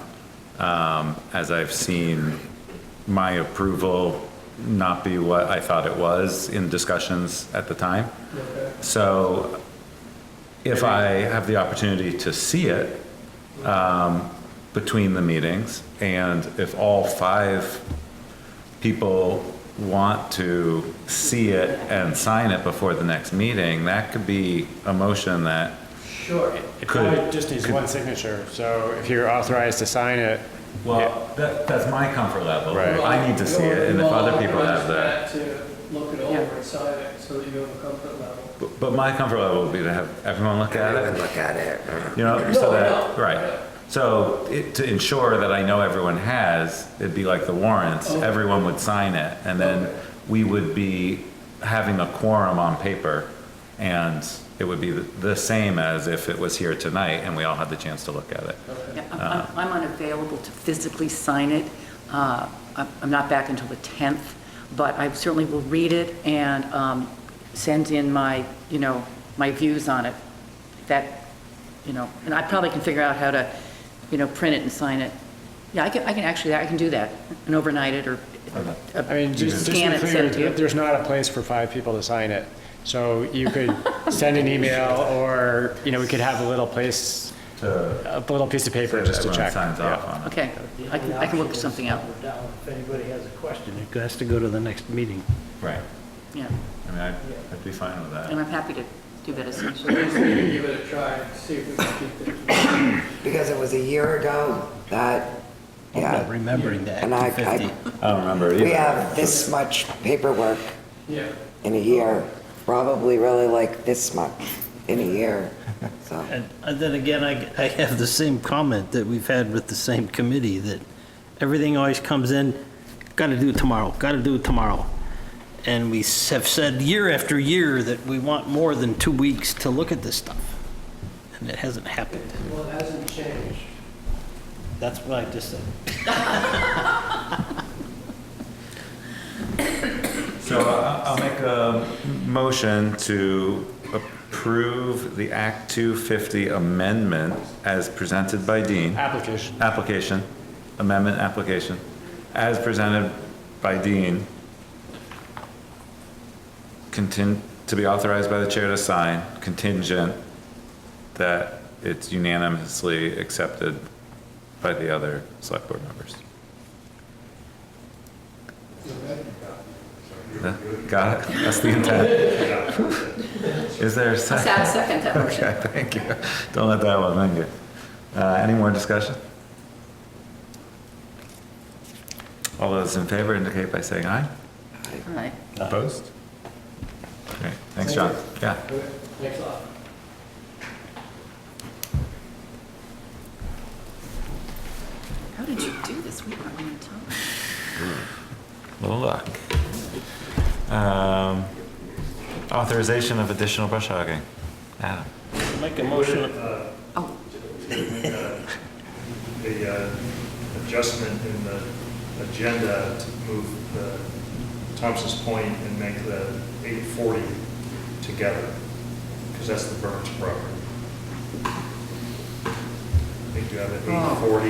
As I've seen my approval not be what I thought it was in discussions at the time. Okay. So if I have the opportunity to see it between the meetings, and if all 5 people want to see it and sign it before the next meeting, that could be a motion that Sure. It Could- probably just needs one signature, so if you're authorized to sign it, well, that's my comfort level. Right. I need to see it, and if other people have that. To look it over and sign it, so that you have a comfort level. But my comfort level would be to have everyone look at it, Look at it. so No, that, no. right. So to ensure that I know everyone has, it'd be like the warrants, Okay. everyone would sign it, and then Okay. we would be having a quorum on paper, and it would be the same as if it was here tonight and we all had the chance to look at it. Yeah, I'm unavailable to physically sign it. I'm not back until the 10th, but I certainly will read it and send in my, my views on it. That, and I probably can figure out how to, print it and sign it. Yeah, I can do that and overnight it, or I mean, just to be scan it and clear, send it to you. there's not a place for 5 people to sign it. So you could send an email, or, we could have a little place, a little piece of paper just to Everyone check. signs Yeah. off on it. Okay, I can work something out. If anybody has a question, it has to go to the next meeting. Right. Yeah, I mean, I'd be fine with and that. I'm happy to do that as soon as. So at least we can give it a try, and see if we can keep things. Because it was a year ago that, I'm not yeah, remembering the and Act I 250. I don't remember we either. have this much paperwork Yeah. in a year, probably really like this much in a year, so. And then again, I have the same comment that we've had with the same committee, that everything always comes in, gotta do it tomorrow, gotta do it tomorrow. And we have said year after year that we want more than 2 weeks to look at this stuff. And it hasn't happened. Well, it hasn't changed. That's what I just said. So I'll make a motion to approve the Act 250 amendment as presented by Dean. Application, amendment application, as presented by Dean, to be authorized by the chair to sign, contingent that it's unanimously accepted by the other select board members. Got it? That's the intent. Is there a second? I'll second that motion. Okay, thank you. Don't let that one linger. Any more discussion? All those in favor indicate by saying aye. Aye. Opposed? Okay, thanks, John. Yeah. Thanks a lot. How did you do this? We weren't on time. Little luck. Authorization of additional brush hogging. Adam. Make a motion, Oh, The adjustment in the agenda to move the Thompson's Point and make the 840 together, because that's the Burns property. I think you have it 840.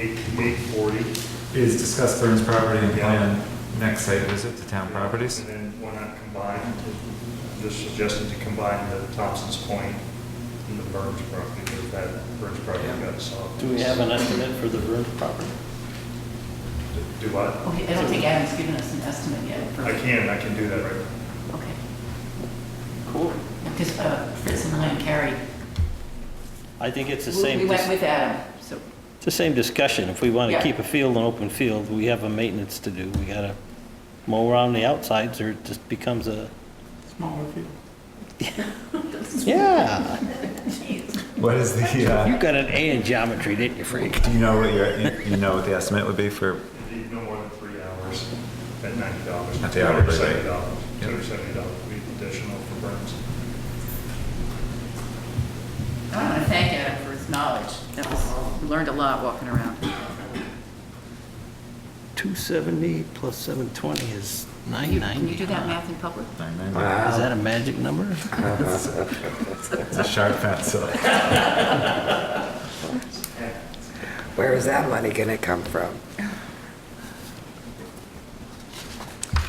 840. Is discuss Burns property and plan next site visit to town properties? And then why not combine, I'm just suggesting to combine the Thompson's Point and the Burns property, because that Burns property got solved. do we have an estimate for the Burns property? Do what? okay, I don't think Adam's given us an estimate yet. for- I can do that right now. Okay. Cool. Because Fritz and I and Carrie, I think it's the we same, went with Adam, so. it's the same discussion. If we want to Yeah. keep a field an open field, we have a maintenance to do. We got to mow around the outsides or it just becomes a, Smaller field. yeah. What is the, You got an A in geometry, didn't you, Frank? do you know what the estimate would be for, It'd be no more than 3 hours at $90. At the hourly rate. $270. Yep. $270 would be additional for Burns. I want to thank Adam for his knowledge. That was, we learned a lot walking around. 270 plus 720 is Can you 990. do that math in public? Is that a magic number? it's a sharp pencil. Where is that money gonna come from?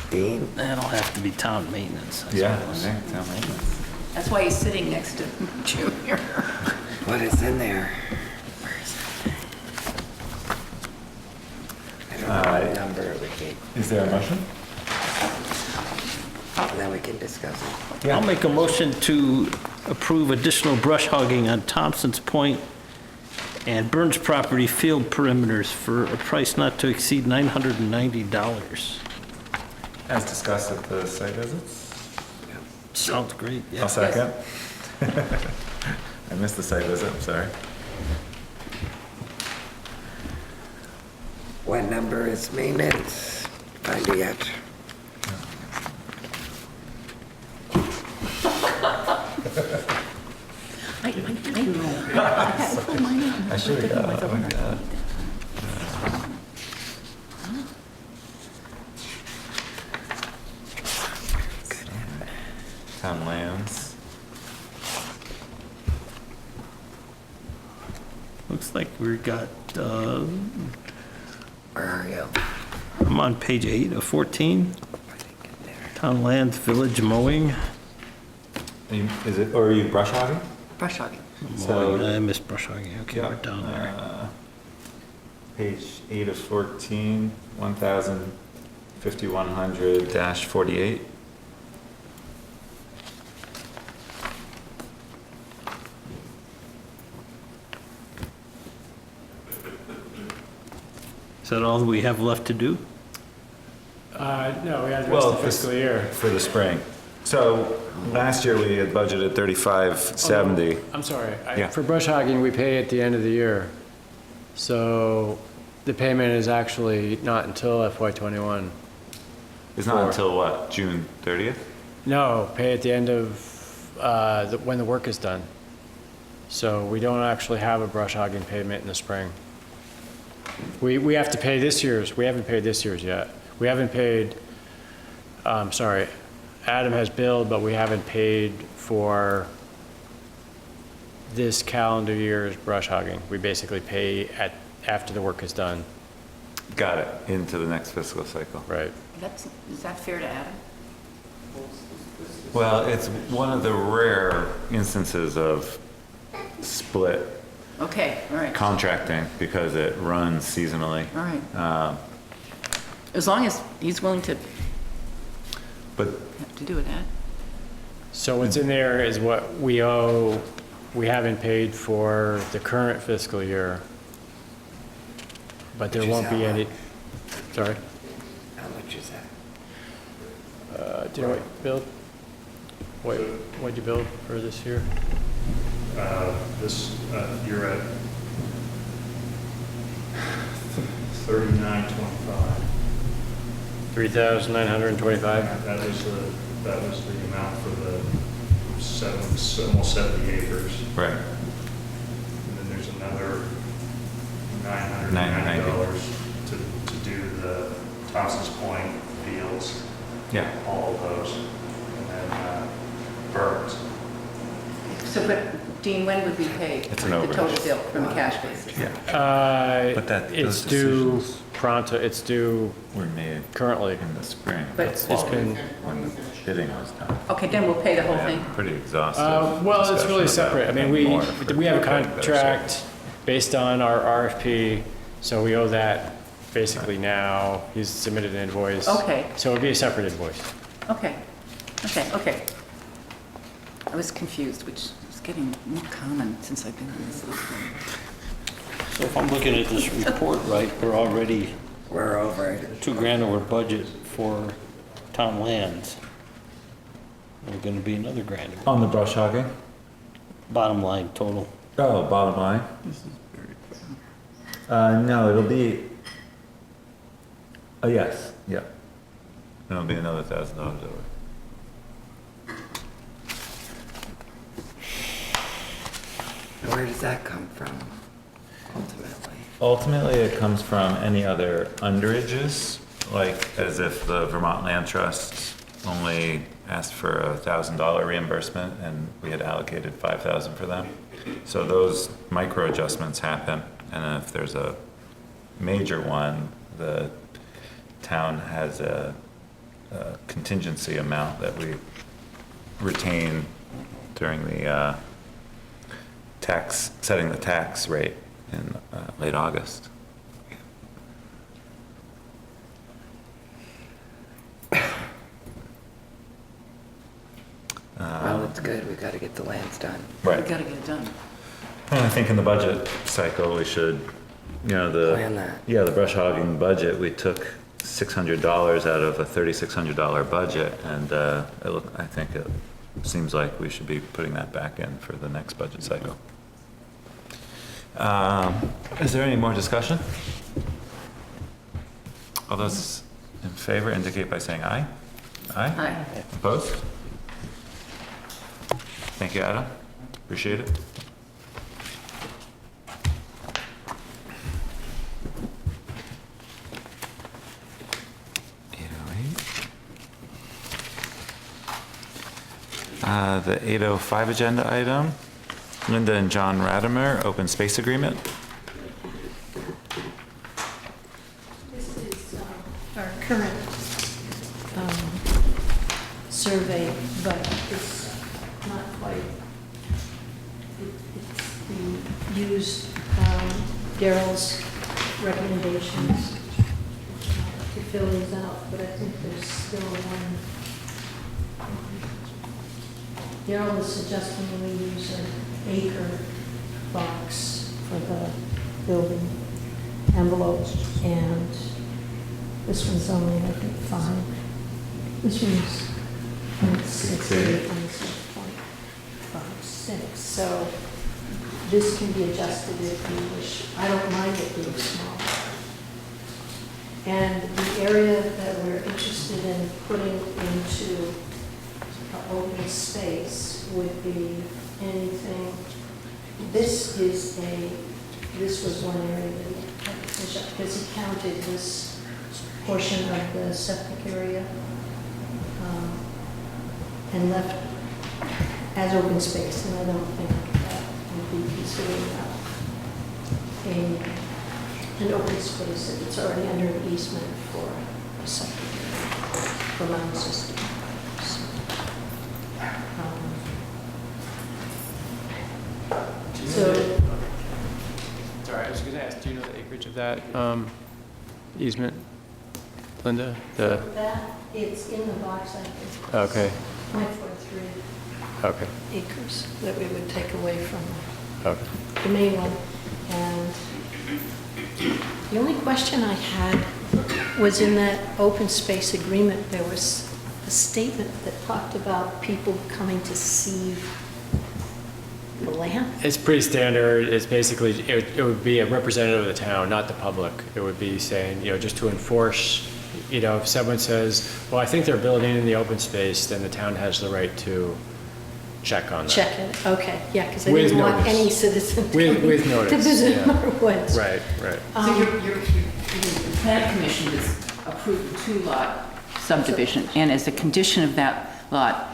Dean? That'll have to be town maintenance, I Yeah, suppose. okay, town maintenance. That's why he's sitting next to Junior. What is in there? Where is it? I don't know what number it would be. Is there a motion? And then we can discuss it. I'll make a motion to approve additional brush hogging on Thompson's Point and Burns property field perimeters for a price not to exceed $990. As discussed at the site visits? Sounds great, yeah. I'll second. I missed the site visit, I'm sorry. What number is maintenance? Find it yet. I should have got it. Oh my God. Town lands. Looks like we got, Where are you? I'm on page 8 of 14. Town lands, village mowing. Is it, or are you brush hogging? Brush hogging. So- I missed brush hogging, okay, we're down there. Page 8 of 14, 1,5100-48. Is that all we have left to do? No, we had the rest Well, of the fiscal year. For the spring. So last year we had budgeted 3570. I'm sorry. Yeah. For brush hogging, we pay at the end of the year. So the payment is actually not until FY21. It's not For- until what, June 30th? No, pay at the end of, when the work is done. So we don't actually have a brush hogging payment in the spring. We have to pay this year's, we haven't paid this year's yet. We haven't paid, sorry, Adam has billed, but we haven't paid for this calendar year's brush hogging. We basically pay after the work is done. Got it, into the next fiscal cycle. Right. Is that fair to Adam? Well, it's one of the rare instances of split Okay, all right, contracting because it runs seasonally. all right. As long as he's willing to But do it, Ed. So what's in there is what we owe, we haven't paid for the current fiscal year. But there Which is won't be how any, sorry? How much is that? Do you know what you build? What'd you build for this year? This, you're at 3925. 3,925? That was the amount for the almost 70 acres. Right. And then there's another $990 to do the Thompson's Point fields. Yeah. All of those. And then Burns. So, but Dean, when would we pay It's an the total overage. bill from a cash basis? Yeah. But that, It's those due decisions pronto, it's due were made currently. in the spring. But- It's been, When the bidding was done. Okay, then we'll pay the whole Yeah, thing? pretty exhaustive. well, it's really discussion separate. I about mean, paying more for we have a getting better contract based on our RFP, so we owe that basically now. He's submitted an invoice. Okay. So it'd be a separate invoice. Okay, okay. I was confused, which is getting more common since I've been on this list. So if I'm looking at this report right, we're already We're over it. $2,000 over budget for town lands. We're gonna be another grand. On the brush hogging? Bottom line total. Oh, bottom line? No, it'll be, oh, yes, yeah. It'll be another $1,000 over. Where does that come from, ultimately? Ultimately, it comes from any other underages, like as if the Vermont Land Trust only asked for a $1,000 reimbursement and we had allocated $5,000 for them. So those micro adjustments happen, and if there's a major one, the town has a contingency amount that we retain during the setting the tax rate in late August. Well, it's good, we gotta get the lands done. We gotta get it done. And I think in the budget cycle, we should, Plan that. the brush hogging budget, we took $600 out of a $3,600 budget, and I think it seems like we should be putting that back in for the next budget cycle. Is there any more discussion? All those in favor indicate by saying aye. Aye? Aye. Opposed? Thank you, Adam. Appreciate it. The 805 agenda item, Linda and John Radimer, open space agreement. This is our current survey, but it's not quite, it's the used Daryl's recommendations to fill these out, but I think there's still one. Daryl is suggesting we use an acre box for the building envelopes, and this one's only, I think, 5. This one's 0.68 and this is 0.56. So this can be adjusted if you wish. I don't mind it being small. And the area that we're interested in putting into open space would be anything, this was one area that he had to finish up, because he counted this portion of the septic area and left as open space, and I don't think that would be considered an open space if it's already under an easement for a septic area, for my system. So, Sorry, I was gonna ask, do you know the acreage of that easement, Linda? that, it's in the box, I think. Okay, 0.43 okay, acres that we would take away from okay. the main one. And the only question I had was in that open space agreement, there was a statement that talked about people coming to see the land? It's pretty standard. It's basically, it would be a representative of the town, not the public. It would be saying, just to enforce, if someone says, well, I think they're building in the open space, then the town has the right to check on that. Check it, okay, yeah, because I With didn't want notice. any citizen With to notice, visit yeah. our woods. Right. So the planning commission has approved a 2-lot subdivision, and as a condition of that lot,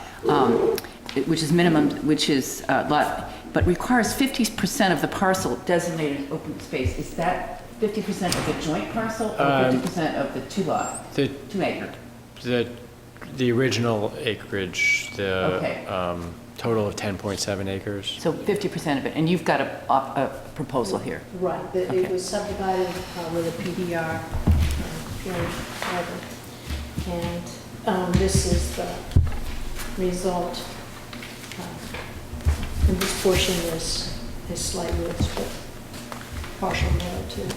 which is minimum, which is lot, but requires 50% of the parcel designated open space. Is that 50% of the joint parcel or 50% of the 2-lot? The 2 acre? The original acreage, the Okay. total of 10.7 acres. So 50% of it, and you've got a proposal here. Right, Okay. it was subdivided with a PDR, period, whatever. And this is the result. And this portion is slight woods, but partial meadow too.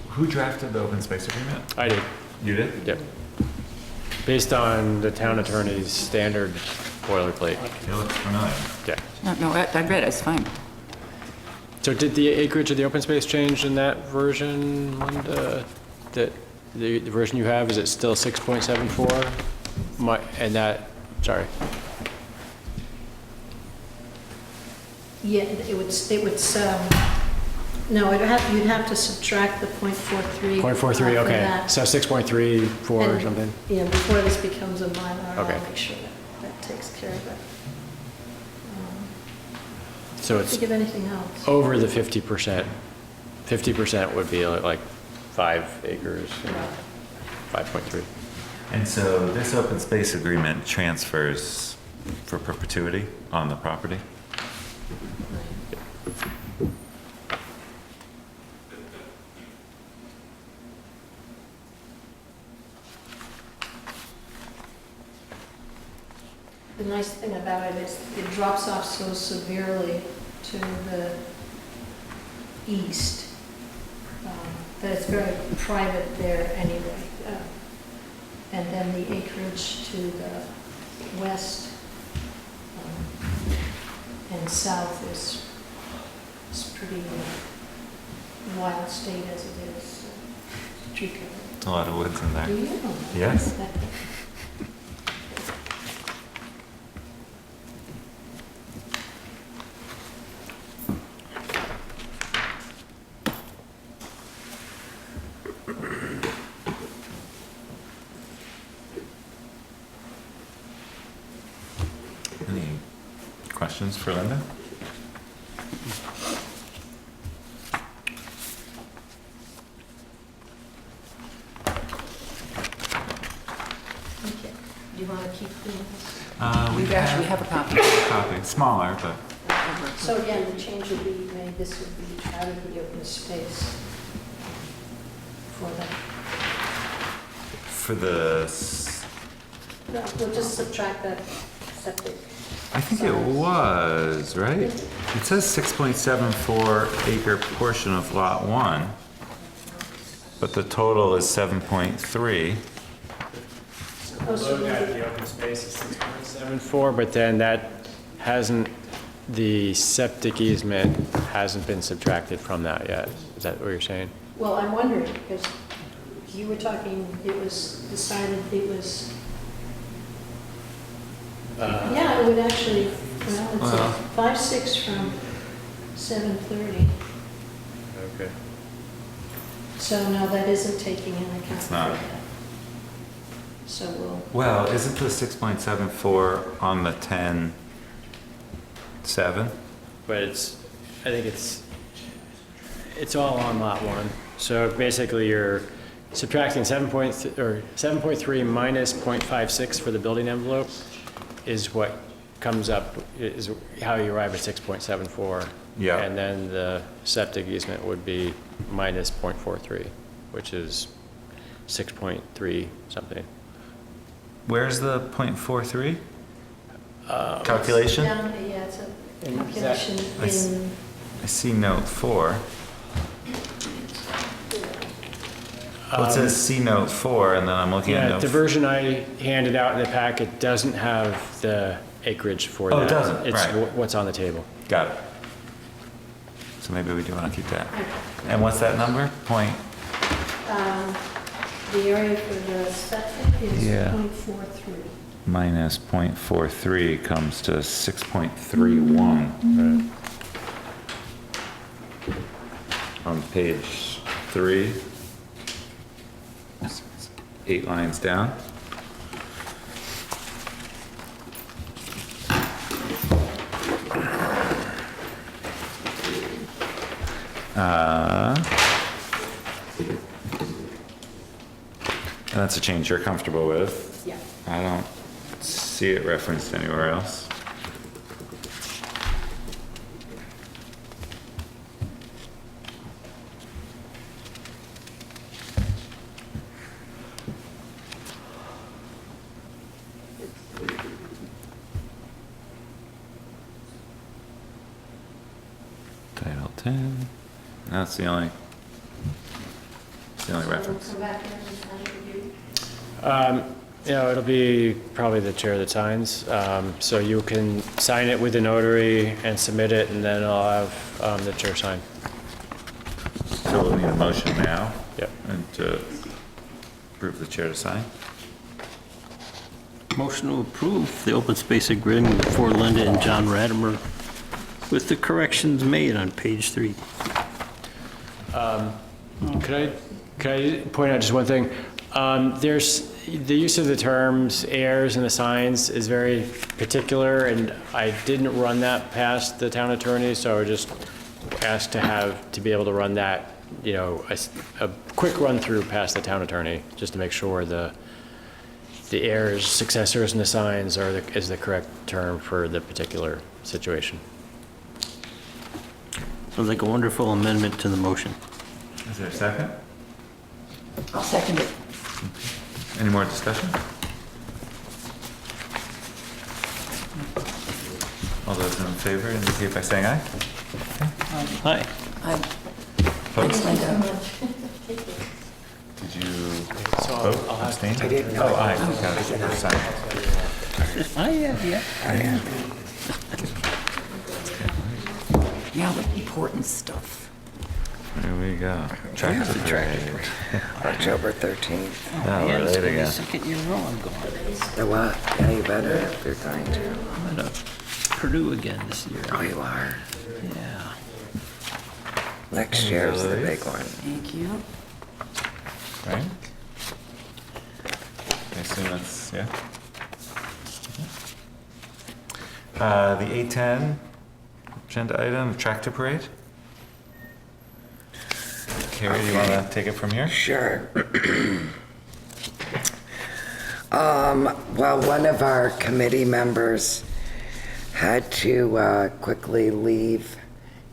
Who drafted the open space agreement? I did, You did? yep. Based on the town attorney's standard boilerplate. It looks familiar. Yeah. No, I read it, it's fine. So did the acreage of the open space change in that version, Linda? The version you have, is it still 6.74? Sorry. Yeah, no, you'd have to subtract the .43. 0.43, from okay. that. So 6.34 or And, something? Yeah, before this becomes a minor, Okay. I'll make sure that takes care of it. So Think it's of anything else? over the 50%. 50% would be like 5 acres, 5.3. And so this open space agreement transfers for perpetuity on the property? The nice thing about it is it drops off so severely to the east that it's very private there anyway. And then the acreage to the west and south is pretty wild state as it is. Tree cover. A lot of woods in there. Do you? Yes. Any questions for Linda? Okay. Do you want to keep these? We actually have a copy. Copy, smaller, but So again, the change would be made, this would be out of the open space for the, for the, no, we'll just subtract that septic. I think it was, right? It says 6.74 acre portion of lot 1, but the total is 7.3. Oh, so Look at the open space is 6.74, but then the septic easement hasn't been subtracted from that yet. Is that what you're saying? well, I'm wondering, because you were talking, it was decided it was, yeah, it would actually, well, it's 5.6 from 7:30. Okay. So no, that isn't taking into account. It's not. for that. So we'll, Well, isn't the 6.74 on the 10.7? But I think it's all on lot 1. So basically you're subtracting 7.3 minus 0.56 for the building envelope is what comes up, is how you arrive at 6.74. Yeah. And then the septic easement would be minus 0.43, which is 6.3 something. Where's the 0.43? Calculation? down, yeah, it's a calculation I s- in, I see note 4. Well, it says C note 4, and then I'm looking at Yeah, note. the version I handed out in the packet doesn't have the acreage for that. Oh, it doesn't, It's right. what's on the table. Got it. So maybe we do want to keep that. And what's that number? Point? The area for the septic is Yeah. .43. Minus 0.43 comes to 6.31. On page 3. 8 lines down. And that's a change you're comfortable with. Yeah. I don't see it referenced anywhere else. Title 10. That's the only reference. Come back in and sign it with you. It'll be probably the chair that signs. So you can sign it with the notary and submit it, and then I'll have the chair sign. So we'll need a motion now. Yep. And to approve the chair to sign. Motion to approve the open space agreement for Linda and John Radimer with the corrections made on page 3. Could I point out just one thing? There's, the use of the terms heirs and assigns is very particular, and I didn't run that past the town attorney, so I just asked to be able to run that, a quick run through past the town attorney, just to make sure the heirs, successors, and assigns is the correct term for the particular situation. Sounds like a wonderful amendment to the motion. Is there a second? I'll second it. Any more discussion? All those in favor indicate by saying aye. Hi. Opposed? Did you vote? Abstain? Oh, aye. Got it. Sign. Yeah. Now the important stuff. There we go. Tractor parade. October 13th. Now we're late again. Second year in a row I'm going. The what? Yeah, you better if you're going to. I'm at Purdue again this year. Oh, you are? Yeah. Next year's the big one. Thank you. Right? I assume that's, yeah. The 810 agenda item, tractor parade. Carrie, do you want to take it from here? Sure. Well, one of our committee members had to quickly leave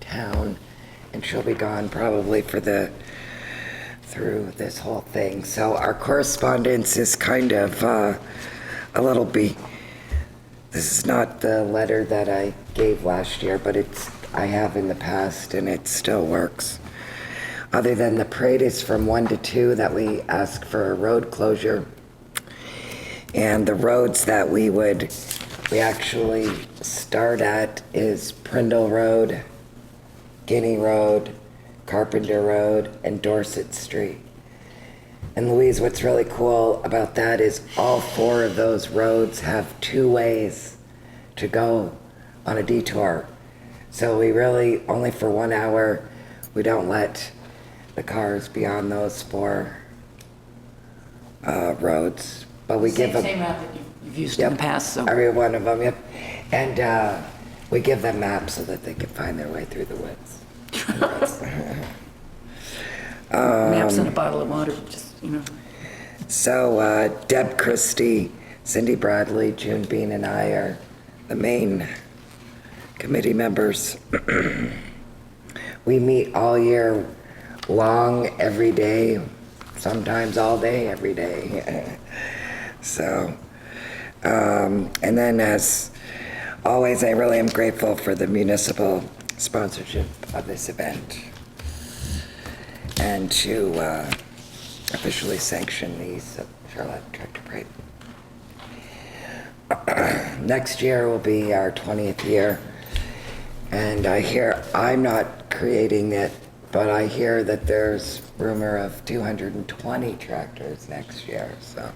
town, and she'll be gone probably through this whole thing. So our correspondence is kind of a little this is not the letter that I gave last year, but I have in the past, and it still works. Other than the parade is from 1 to 2 that we ask for a road closure. And the roads that we actually start at is Prindle Road, Guinea Road, Carpenter Road, and Dorset Street. And Louise, what's really cool about that is all 4 of those roads have 2 ways to go on a detour. So we really, only for 1 hour, we don't let the cars beyond those 4 roads, but we give them. Same route that you've used in the past, so. Every one of them, yep. And we give them maps so that they can find their way through the woods. Maps and a bottle of water, just, So Deb Christie, Cindy Bradley, June Bean, and I are the main committee members. We meet all year long, every day, sometimes all day, every day. So, and then as always, I really am grateful for the municipal sponsorship of this event. And to officially sanction the Charlotte Tractor Parade. Next year will be our 20th year, and I hear, I'm not creating it, but I hear that there's rumor of 220 tractors next year, so.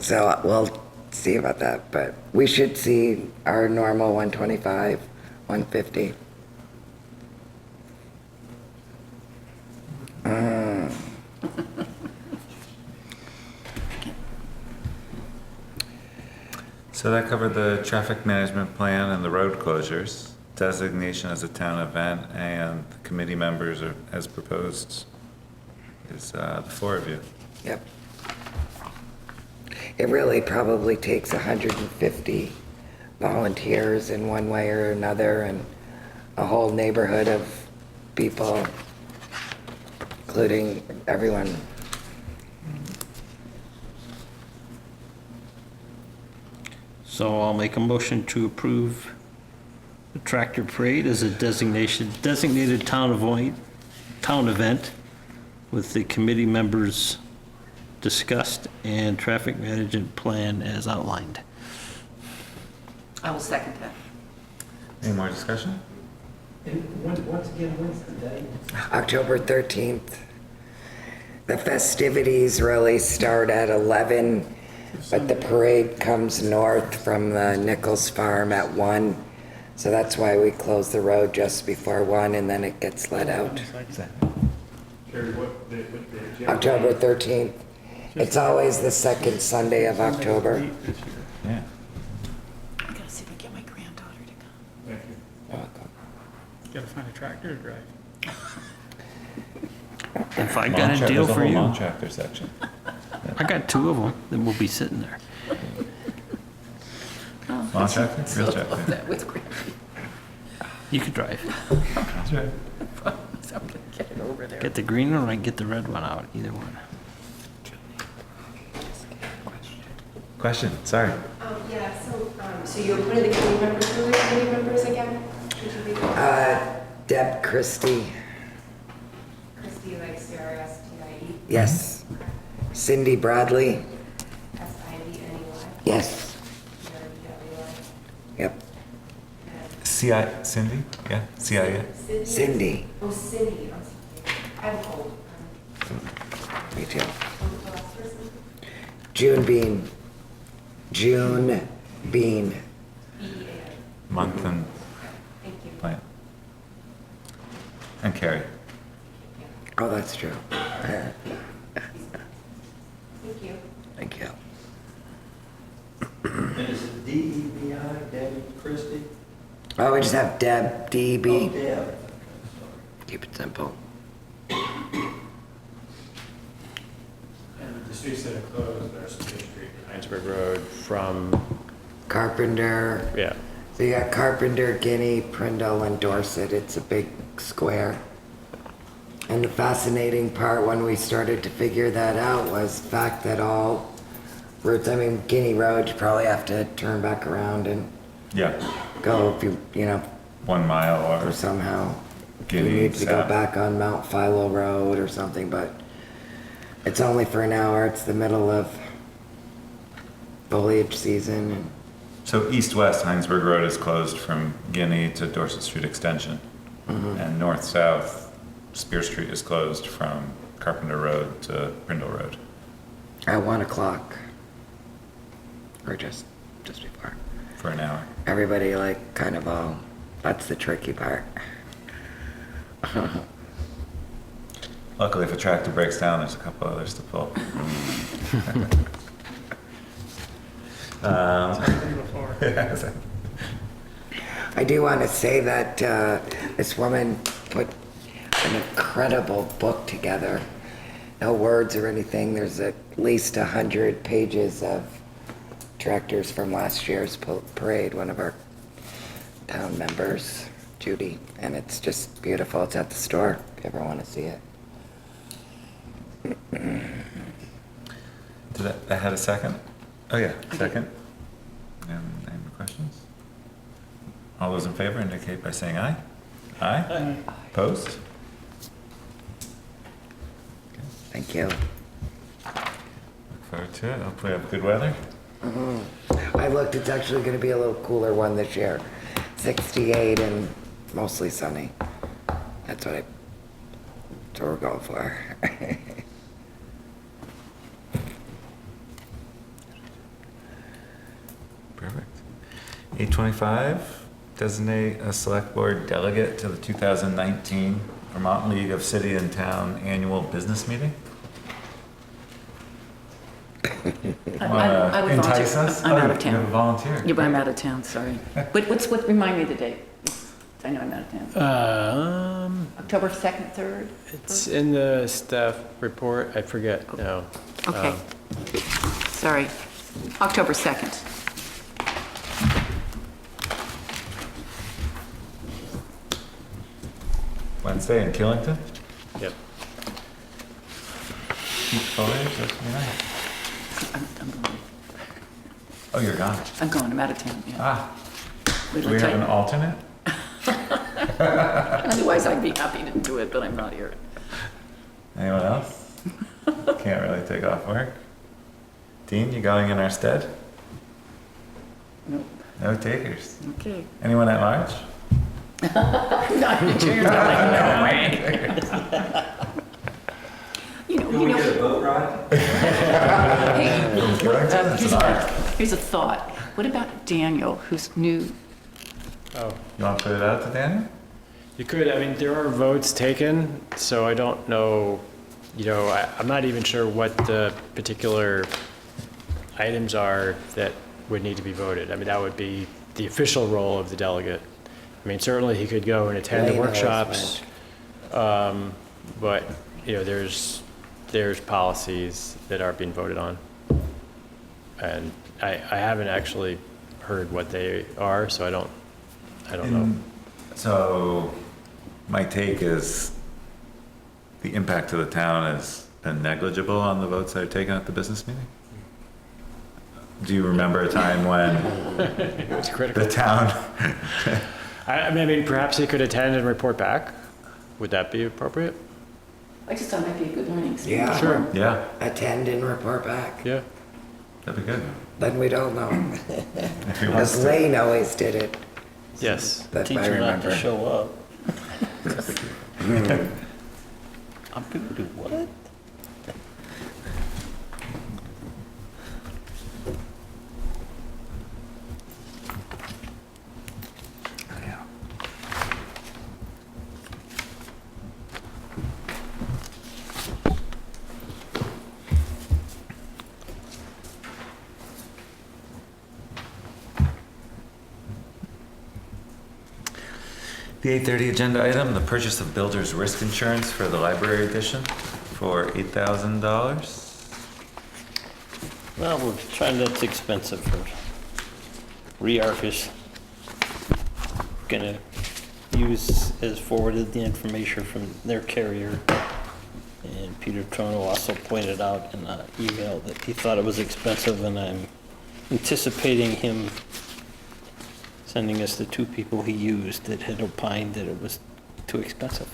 So we'll see about that, but we should see our normal 125, 150. So that covered the traffic management plan and the road closures, designation as a town event, and the committee members are, as proposed, is the four of you. Yep. It really probably takes 150 volunteers in one way or another, and a whole neighborhood of people, including everyone. So I'll make a motion to approve the tractor parade as a designated town event with the committee members discussed and traffic management plan as outlined. I will second that. Any more discussion? And once again, when's the day? October 13th. The festivities really start at 11, but the parade comes north from the Nichols Farm at 1. So that's why we close the road just before 1, and then it gets let out. October 13th. It's always the second Sunday of October. Yeah. I gotta see if I can get my granddaughter to come. Gotta find a tractor to drive. If I got a deal for you, Lawn tractor section. I got 2 of them, then we'll be sitting there. Lawn tractor? Real Love tractor. that with Granby. You could drive. That's right. So I'm gonna get it over there. Get the green one or I can get the red one out, either one. Question, sorry. Yeah, so you appointed the committee members, who are the committee members again? Could you read those? Deb Christie, Christie, like C-R-S-T-I-E, yes. Cindy Bradley, S-I-D-N-E-Y, yes. C-R-E-W-I. Yep. Cindy? Yeah, CIA? Cindy, Oh, Cindy, I'm sorry. I have a cold. me too. What's the last person? June Bean, June Bean. B-E-A-N. Monkton Thank you. plant. And Carrie. Oh, that's true. Thank you. Thank you. And is it D-E-B-I, Debbie Christie? Oh, we just have Deb, Oh, D-E-B. Deb. Keep it simple. And the streets that are closed are State Street, Heinsberg Road from, Carpenter. yeah. So you got Carpenter, Guinea, Prindle, and Dorset. It's a big square. And the fascinating part when we started to figure that out was the fact that all routes, I mean, Guinea Road, you probably have to turn back around and Yeah, go if you know, 1 mile or or somehow. Guinea You need to go south. back on Mount Philo Road or something, but it's only for an hour. It's the middle of foliage season. And So east-west, Heinsberg Road is closed from Guinea to Dorset Street Extension. And north-south, Spear Street is closed from Carpenter Road to Prindle Road. at 1 o'clock. Or just before. For an hour. Everybody like kind of all, that's the tricky part. Luckily, if a tractor breaks down, there's a couple others to pull. Before. I do want to say that this woman put an incredible book together. No words or anything. There's at least 100 pages of tractors from last year's parade. One of our town members, Judy, and it's just beautiful. It's at the store if you ever want to see it. Did that had a second? Oh, yeah, second. Any more questions? All those in favor indicate by saying aye. Aye? Opposed? Thank you. Look forward to it. Hopefully have good weather. I looked, it's actually gonna be a little cooler one this year. 68 and mostly sunny. That's what we're going for. Perfect. 825, designate a select board delegate to the 2019 Vermont League of City and Town Annual Business Meeting. I would Entice volunteer. us? I'm Oh, out of you town. have a volunteer. Yeah, but I'm out of town, sorry. What, remind me of the date. I know I'm out of town. October 2nd, 3rd? It's in the staff report, I forget now. Okay. Sorry. October 2nd. Wednesday in Killington? Yep. Peak foliage, that's gonna be nice. I'm going. Oh, you're gone. I'm going. I'm out of town, yeah. Ah, Wait do till I we tell have you. an alternate? Otherwise, I'd be happy to do it, but I'm not here. Anyone else? Can't really take off work. Dean, you going in our stead? Nope. No takers. Okay. Anyone at large? Not you're like, no way. You know. get a boat ride? Hey, Killington? It's an art. here's a thought. What about Daniel, who's new? Oh, You want to put it out to Daniel? you could, I mean, there are votes taken, so I don't know, I'm not even sure what the particular items are that would need to be voted. I mean, that would be the official role of the delegate. I mean, certainly he could go and attend the Lena always workshops, but, there's policies that are being voted on. And I haven't actually heard what they are, so I don't know. So, my take is the impact to the town has been negligible on the votes that are taken at the business meeting? Do you remember a time when It's critical. the town, I mean, perhaps he could attend and report back. Would that be appropriate? I just thought it might be a good learning experience. Yeah. Sure. yeah, Attend and report back. Yeah. that'd be good. Then we don't know. If he wants Because to. Lane always did it, Yes. that I Teacher not to remember. show up. I'm people do what? The 8:30 agenda item, the purchase of builder's risk insurance for the library edition for $8,000. Well, we're trying, that's expensive for REARC is gonna use as forwarded the information from their carrier. And Peter Trono also pointed out in an email that he thought it was expensive, and I'm anticipating him sending us the two people he used that had opined that it was too expensive.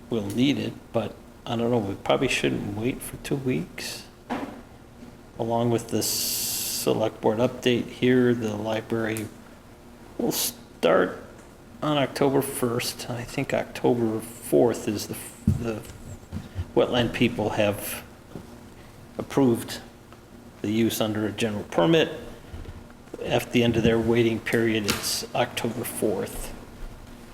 We'll need it, but I don't know, we probably shouldn't wait for 2 weeks. Along with the select board update here, the library will start on October 1st. I think October 4th is the wetland people have approved the use under a general permit. At the end of their waiting period, it's October 4th.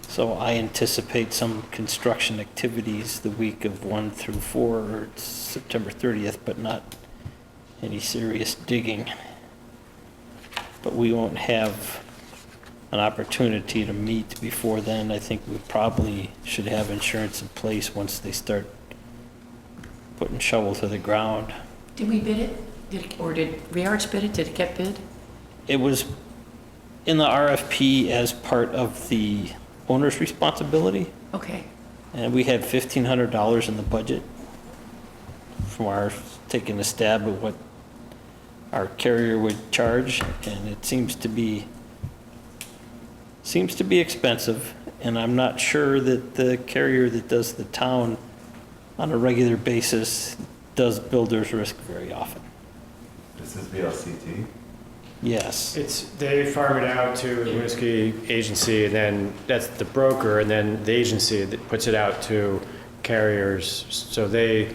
So I anticipate some construction activities the week of 1 through 4, or September 30th, but not any serious digging. But we won't have an opportunity to meet before then. I think we probably should have insurance in place once they start putting shovel to the ground. Did we bid it? Or did REARC bid it? Did it get bid? It was in the RFP as part of the owner's responsibility, Okay. and we had $1,500 in the budget from our taking a stab at what our carrier would charge, and it seems to be expensive, and I'm not sure that the carrier that does the town on a regular basis does builder's risk very often. This is VLCT? Yes. They farm it out to a whiskey agency, and then that's the broker, and then the agency that puts it out to carriers. So they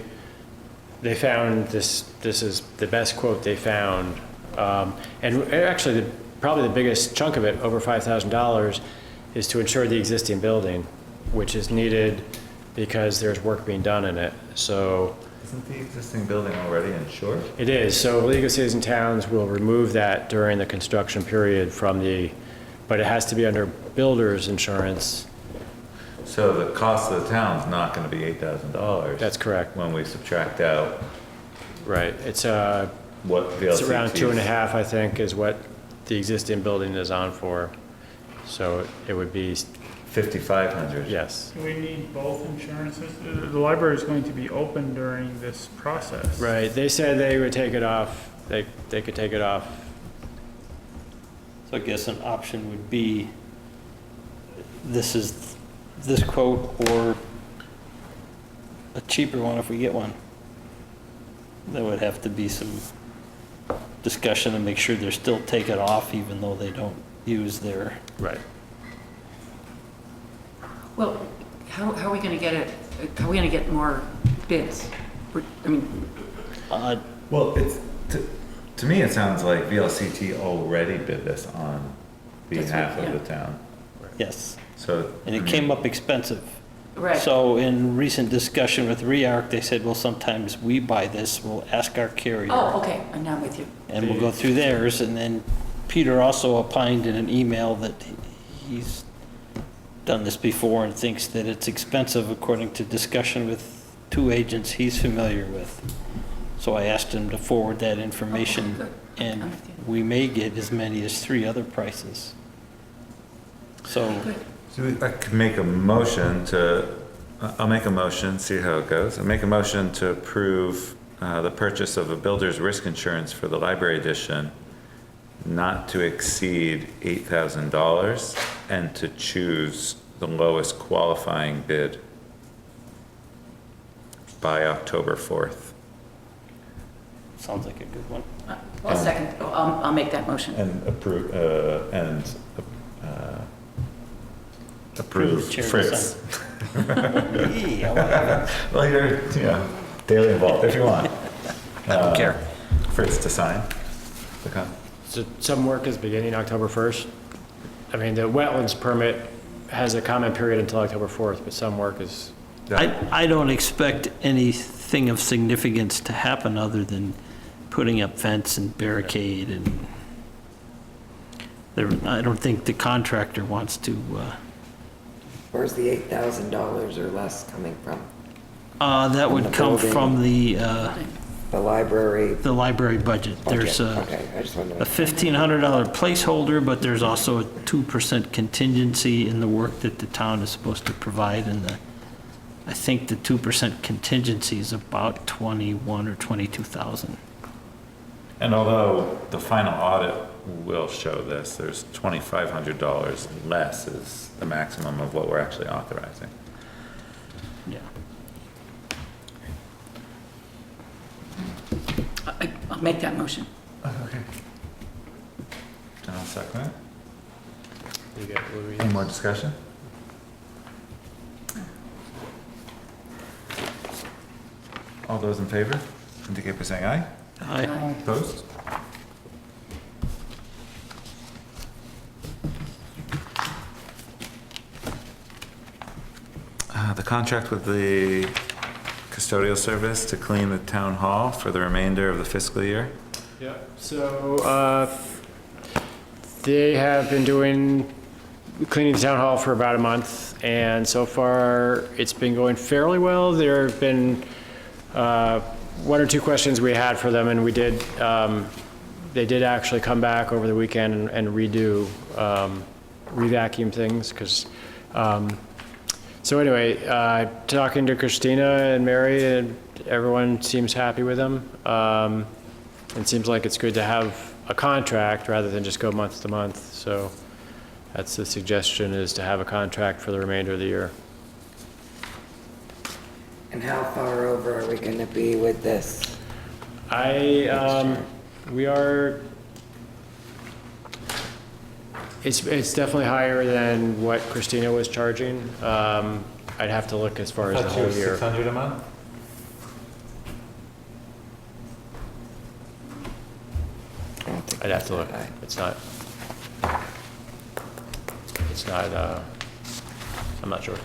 found this is the best quote they found. And actually, probably the biggest chunk of it, over $5,000, is to insure the existing building, which is needed because there's work being done in it. So Isn't the existing building already insured? it is. So League of Cities and Towns will remove that during the construction period but it has to be under builder's insurance. So the cost of the town's not gonna be $8,000. That's correct. When we subtract out Right. It's what VLCT it's around 2.5, I think, is what the existing building is on for. So it would be, 5,500. yes. Do we need both insurances? The library is going to be open during this process. Right. They said they would take it off. They could take it off. So I guess an option would be, this quote or a cheaper one if we get one. There would have to be some discussion to make sure they're still taking off even though they don't use their. Right. Well, how are we going to get it, how are we going to get more bids? I mean, Well, to me, it sounds like VLCT already bid this on behalf That's right, of the town. Yes, So. and it came up expensive. right. So in recent discussion with REARC, they said, well, sometimes we buy this, we'll ask our carrier. Oh, okay, I'm now with you. And we'll go through theirs, and then Peter also opined in an email that he's done this before and thinks that it's expensive according to discussion with two agents he's familiar with. So I asked him to forward that information, good. and I'm with you. we may get as many as 3 other prices. So, Good. So I could make a motion I'll make a motion, see how it goes. I'll make a motion to approve the purchase of a builder's risk insurance for the library edition not to exceed $8,000 and to choose the lowest qualifying bid by October 4th. sounds like a good one. I'll second, I'll make that motion. And approve, approve the chair to Fritz. Yeah, Well, you're, daily involved if you want. I don't care. Fritz to sign the con. So some work is beginning October 1st. I mean, the wetlands permit has a comment period until October 4th, but some work is, I don't expect anything of significance to happen other than putting up fence and barricade and I don't think the contractor wants to, Where's the $8,000 or less coming from? that From would the come building. from the The library budget. budget? There's Okay, I just wanted a to. $1,500 placeholder, but there's also a 2% contingency in the work that the town is supposed to provide, and I think the 2% contingency is about 21 or 22,000. And although the final audit will show this, there's $2,500 less is the maximum of what we're actually authorizing. Yeah. I'll make that motion. Okay. And I'll second it. you get, Any more discussion? All those in favor, indicate by saying aye. Aye. Opposed? The contract with the custodial service to clean the town hall for the remainder of the fiscal year. Yeah, so, they have been cleaning the town hall for about a month, and so far, it's been going fairly well. There have been, 1 or 2 questions we had for them, and they did actually come back over the weekend and redo, re-vacuum things, because, so anyway, talking to Christina and Mary, and everyone seems happy with them. It seems like it's good to have a contract rather than just go month to month, so That's the suggestion, is to have a contract for the remainder of the year. And how far over are we gonna be with this? We are, it's definitely higher than what Christina was charging. I'd have to look as far as the Thought you whole was year. 600 a month? I don't think I'd have to look. that's that high. It's not, I'm not sure.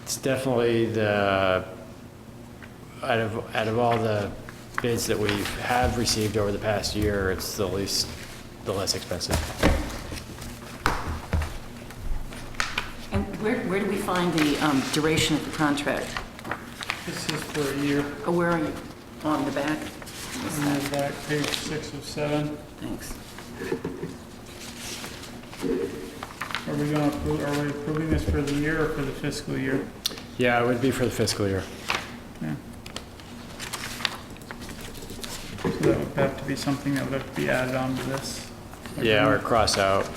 It's definitely out of all the bids that we have received over the past year, it's the less expensive. And where do we find the duration of the contract? This is for a year. Oh, where are you? On the back? On the back, page 6 of 7. Thanks. Are we approving this for the year or for the fiscal year? Yeah, it would be for the fiscal year. Yeah. So that would have to be something that would have to be added on to this. Yeah, or cross out.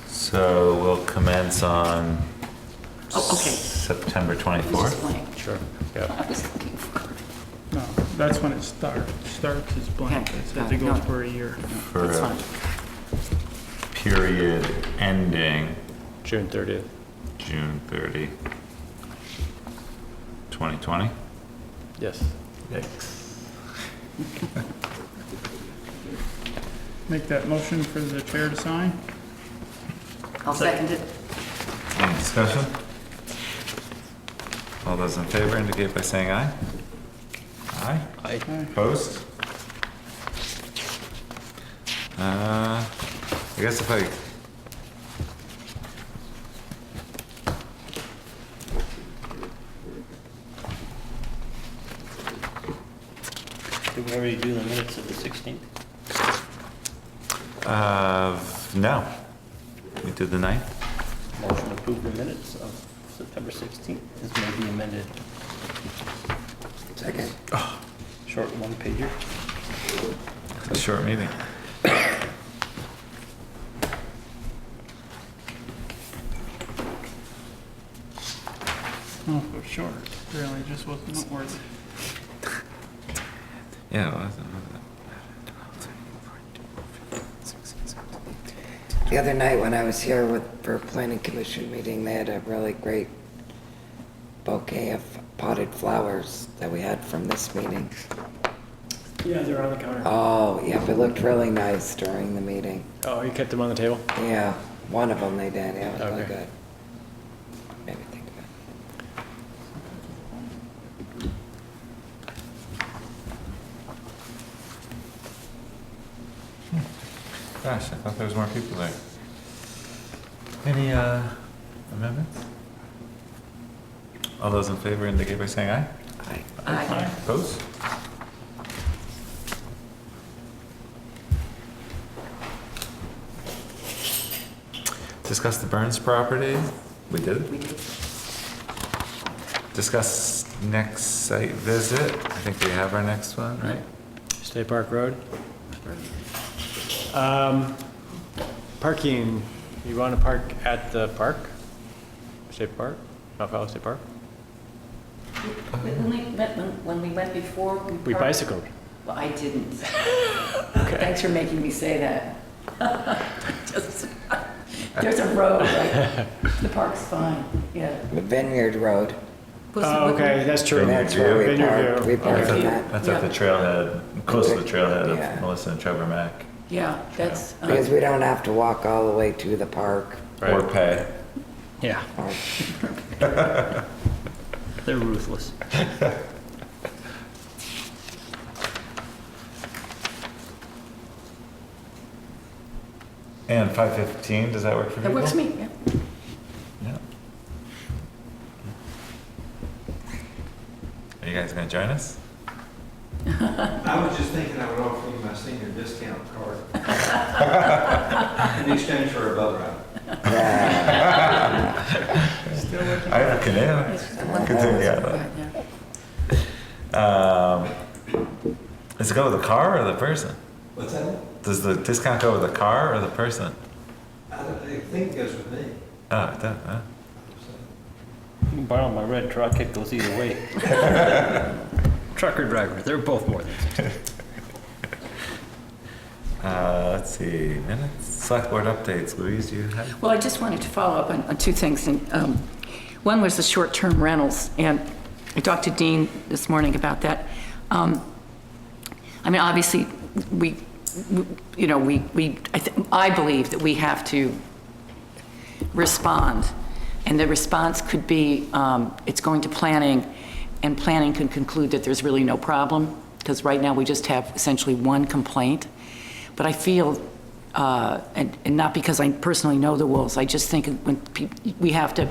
So we'll commence on Oh, okay. September This 24th. is blank. Sure. Yeah. I was looking for. No, that's when it starts. Starts is blank. Okay, It says got it it. goes No. for a year. For That's a fine. period ending June 30th. June 30, 2020. Yes. Yikes. Make that motion for the chair to sign. I'll second it. Any discussion? All those in favor indicate by saying aye. Aye? Aye. Opposed? I guess if I, Did we already do the minutes of the 16th? no. We did the 9th? Motion to approve the minutes of September 16th is maybe amended. Second. Short one pager. It's a short meeting. Oh, for sure. Really, just wasn't worth it. Yeah, it was. The other night when I was here for a planning commission meeting, they had a really great bouquet of potted flowers that we had from this meeting. Yeah, they're on the counter. Oh, yeah, it looked really nice during the meeting. Oh, you kept them on the table? Yeah, one of them they did, yeah, it was really Okay. good. Made me think of it. Gosh, I thought there was more people there. Any amendments? All those in favor indicate by saying aye. Aye. Aye. Opposed? Discuss the Burns property. We did. We did. Discuss next site visit. I think we have our next one, right? State Park Road? Parking, you want to park at the park? State Park? Mount Valley State Park? When we went before, We parked- bicycled. Well, I didn't. Okay. Thanks for making me say that. Just- There's a road, right? The park's fine, yeah. The Vineyard Road, Oh, okay, that's true. that's where we Vineyard parked. View. We parked That's on at, that. that's at the trailhead, close to the trailhead Yeah. of Melissa and Trevor Mack. Yeah, that's, Because we don't have to walk all the way to the park. Right. Or pay. Yeah. Or- They're ruthless. And 5:15, does that work for people? that works for me, yeah. Yeah. Are you guys gonna join us? I was just thinking I would offer you my senior discount card in exchange for a boat ride. I have a canoe. Continue, does it go with the car or the person? What's that? Does the discount go with the car or the person? I think it goes with me. Oh, it does, huh? You can borrow my red truck, it goes either way. Truck or driver, they're both more than 60. Let's see, minutes, select board updates. Louise, you have? Well, I just wanted to follow up on two things. And one was the short-term rentals, and I talked to Dean this morning about that. I mean, obviously, I believe that we have to respond, and the response could be it's going to planning, and planning can conclude that there's really no problem, because right now we just have essentially one complaint. But I feel, and not because I personally know the rules, I just think we have to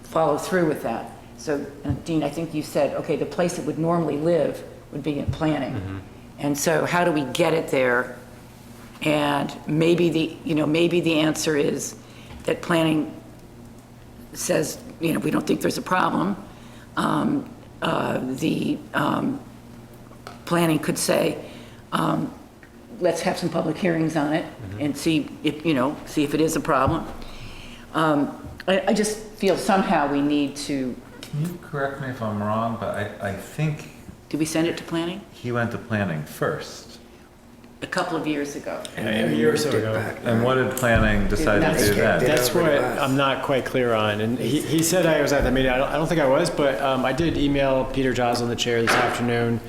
follow through with that. So, Dean, I think you said, okay, the place it would normally live would be in planning. Mm-hmm. And so how do we get it there? And maybe the answer is that planning says, we don't think there's a problem. Planning could say, let's have some public hearings on it and see if it is a problem. I just feel somehow we need to. Can you correct me if I'm wrong, but I think. Did we send it to planning? He went to planning first. A couple of years ago. A year or so ago. And what did planning decide to do then? That's what I'm not quite clear on. And he said I was at the meeting. I don't think I was, but I did email Peter Joslin, the chair, this afternoon.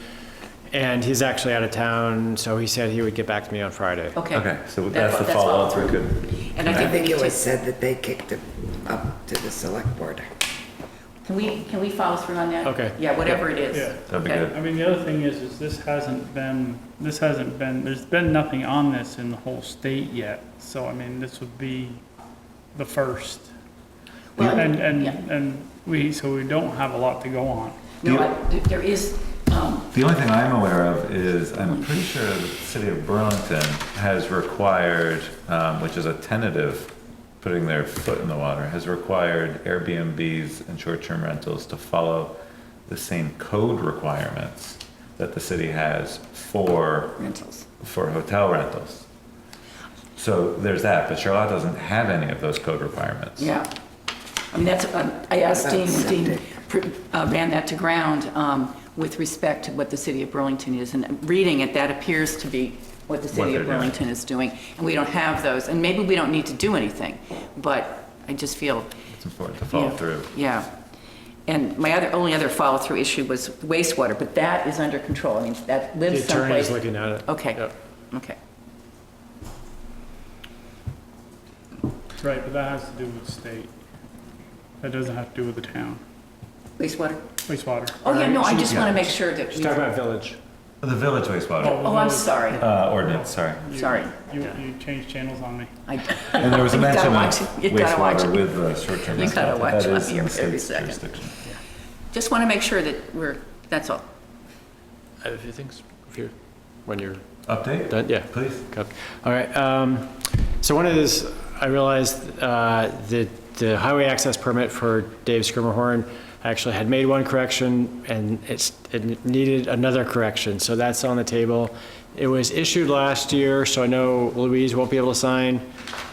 And he's actually out of town, so he said he would get back to me on Friday. Okay, so that's the follow-up we could. And I think it was said that they kicked it up to the select board. Can we follow through on that? Okay. Yeah, whatever it is. Yeah. That'd be Okay. good. I mean, the other thing is there's been nothing on this in the whole state yet. So, I mean, this would be the first. Well, And we don't have a lot to go on. No, there is. The only thing I'm aware of is, I'm pretty sure the city of Burlington has required, which is a tentative, putting their foot in the water, has required Airbnbs and short-term rentals to follow the same code requirements that the city has for hotel rentals. So there's that, but Charlotte doesn't have any of those code requirements. Yeah. I mean, I asked Dean, and Dean ran that to ground with respect to what the city of Burlington is. And reading it, that appears to be what the city of Burlington is doing. And we don't have those. And maybe we don't need to do anything, but I just feel It's important to follow through. Yeah. And my only other follow-through issue was wastewater, but that is under control. I mean, that lives The attorney is someplace. looking at it. Okay. Yep. Okay. Right, but that has to do with the state. That doesn't have to do with the town. Wastewater? Wastewater. Oh, yeah, no, I just want to make sure that She's we. talking about village. The village wastewater Oh, I'm sorry. ordinance, sorry. Sorry. You changed channels on me. And there was a You gotta mention watch of it. You gotta watch wastewater it. with the short-term You rental. gotta watch That it is in the every state's second. jurisdiction. Just want to make sure that that's all. I have a few things when you're Update? done. Yeah. Please. Okay. All right. So one is, I realized that the highway access permit for Dave Skirmerhorn actually had made one correction and it needed another correction. So that's on the table. It was issued last year, so I know Louise won't be able to sign,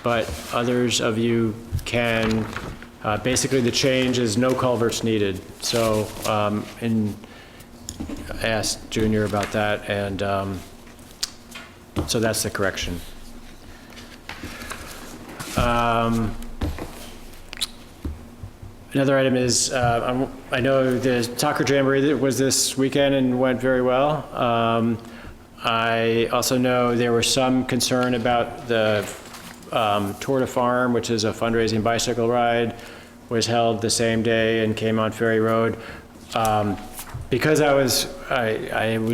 but others of you can. Basically, the change is no culverts needed. So, I asked Junior about that, and so that's the correction. Another item is, I know the soccer jamboree was this weekend and went very well. I also know there was some concern about the Tour de Farm, which is a fundraising bicycle ride, was held the same day and came on Ferry Road. Because I was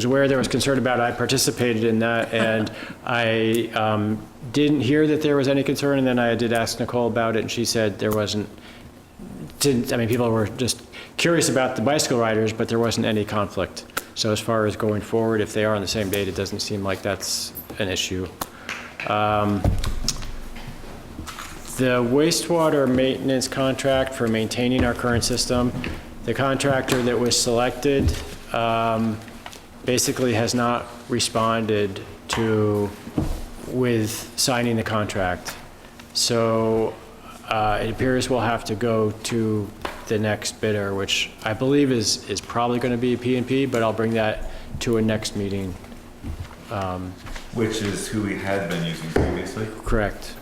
aware there was concern about it, I participated in that, and I didn't hear that there was any concern, and then I did ask Nicole about it, and she said there wasn't. People were just curious about the bicycle riders, but there wasn't any conflict. So as far as going forward, if they are on the same date, it doesn't seem like that's an issue. The wastewater maintenance contract for maintaining our current system, the contractor that was selected basically has not responded with signing the contract. So it appears we'll have to go to the next bidder, which I believe is probably going to be P&P, but I'll bring that to a next meeting. Which is who we had been using previously? Correct.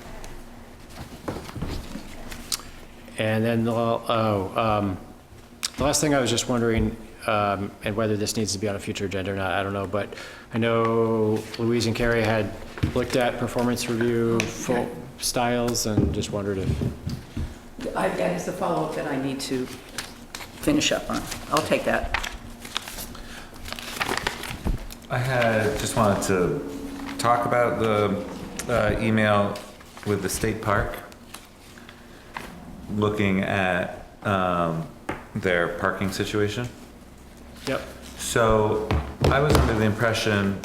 And then the last thing I was just wondering, and whether this needs to be on a future agenda or not, I don't know, but I know Louise and Carrie had looked at performance review styles and just wondered if. That is a follow-up that I need to finish up on. I'll take that. I just wanted to talk about the email with the state park, looking at their parking situation. Yep. So I was under the impression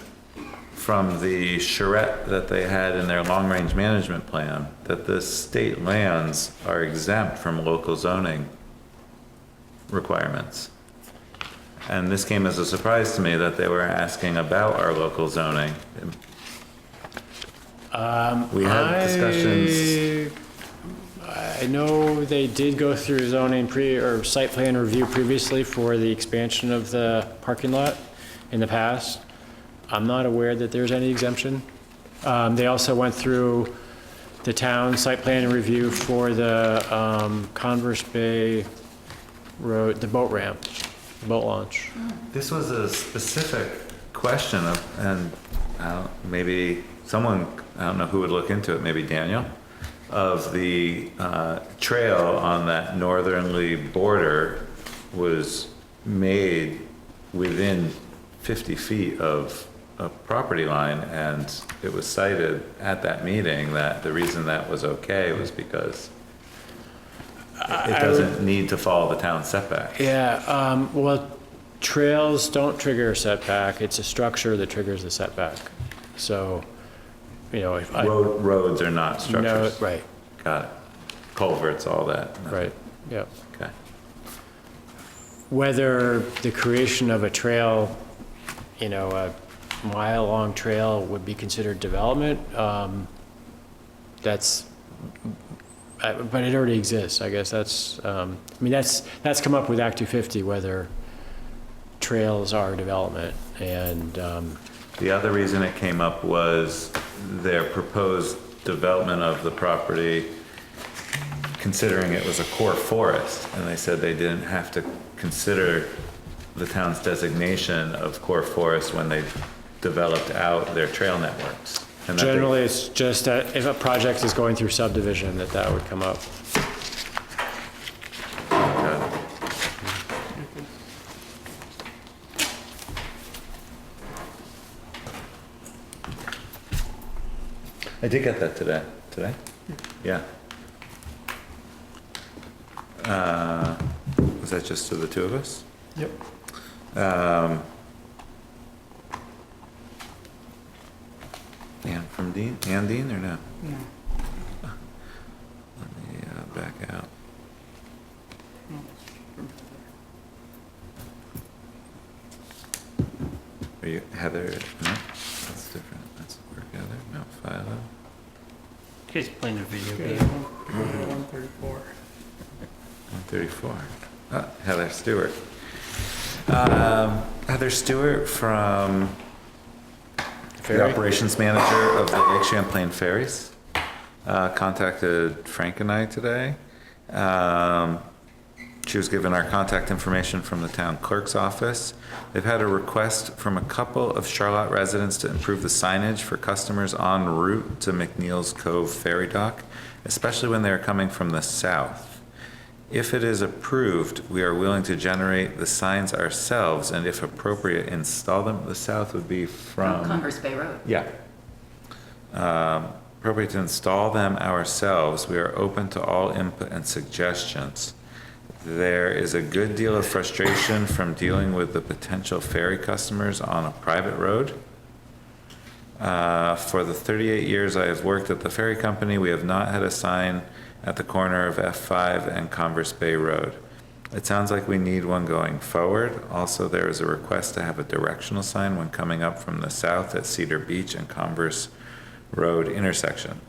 from the charrette that they had in their long-range management plan that the state lands are exempt from local zoning requirements. And this came as a surprise to me that they were asking about our local zoning. We had discussions. I know they did go through zoning or site plan review previously for the expansion of the parking lot in the past. I'm not aware that there's any exemption. They also went through the town site plan review for the Converse Bay Road, the boat ramp, the boat launch. This was a specific question and maybe someone, I don't know who would look into it, maybe Daniel, of the trail on that northerly border was made within 50 feet of a property line, and it was cited at that meeting that the reason that was okay was because it doesn't need to follow the town setback. Yeah, well, trails don't trigger a setback. It's a structure that triggers the setback. So, you know, if Roads are not structures. No, right. Got it. Culverts, all that. Right, yep. Okay. Whether the creation of a trail, you know, a mile-long trail would be considered development, but it already exists. I guess that's, I mean, that's come up with Act 250, whether trails are development. And the other reason it came up was their proposed development of the property, considering it was a core forest, and they said they didn't have to consider the town's designation of core forest when they developed out their trail networks. And that generally, it's just that if a project is going through subdivision, that would come up. I did get that today. Today? Yeah. Was that just to the two of us? Yep. And from Dean? And Dean or no? No. Let me back out. Are you Heather? No, that's different. That's work Heather. No, Philo. Kids playing a video Okay, game. 134. 134. Oh, Heather Stewart. Heather Stewart from the operations manager of the Lake Champlain Ferries. Contacted Frank and I today. She was given our contact information from the town clerk's office. They've had a request from a couple of Charlotte residents to improve the signage for customers en route to McNeil's Cove Ferry Dock, especially when they're coming from the south. If it is approved, we are willing to generate the signs ourselves and, if appropriate, install them. The south would be from Converse Bay Road. Yeah. Appropriate to install them ourselves. We are open to all input and suggestions. There is a good deal of frustration from dealing with the potential ferry customers on a private road. For the 38 years I have worked at the ferry company, we have not had a sign at the corner of F5 and Converse Bay Road. It sounds like we need one going forward. Also, there is a request to have a directional sign when coming up from the south at Cedar Beach and Converse Road intersection.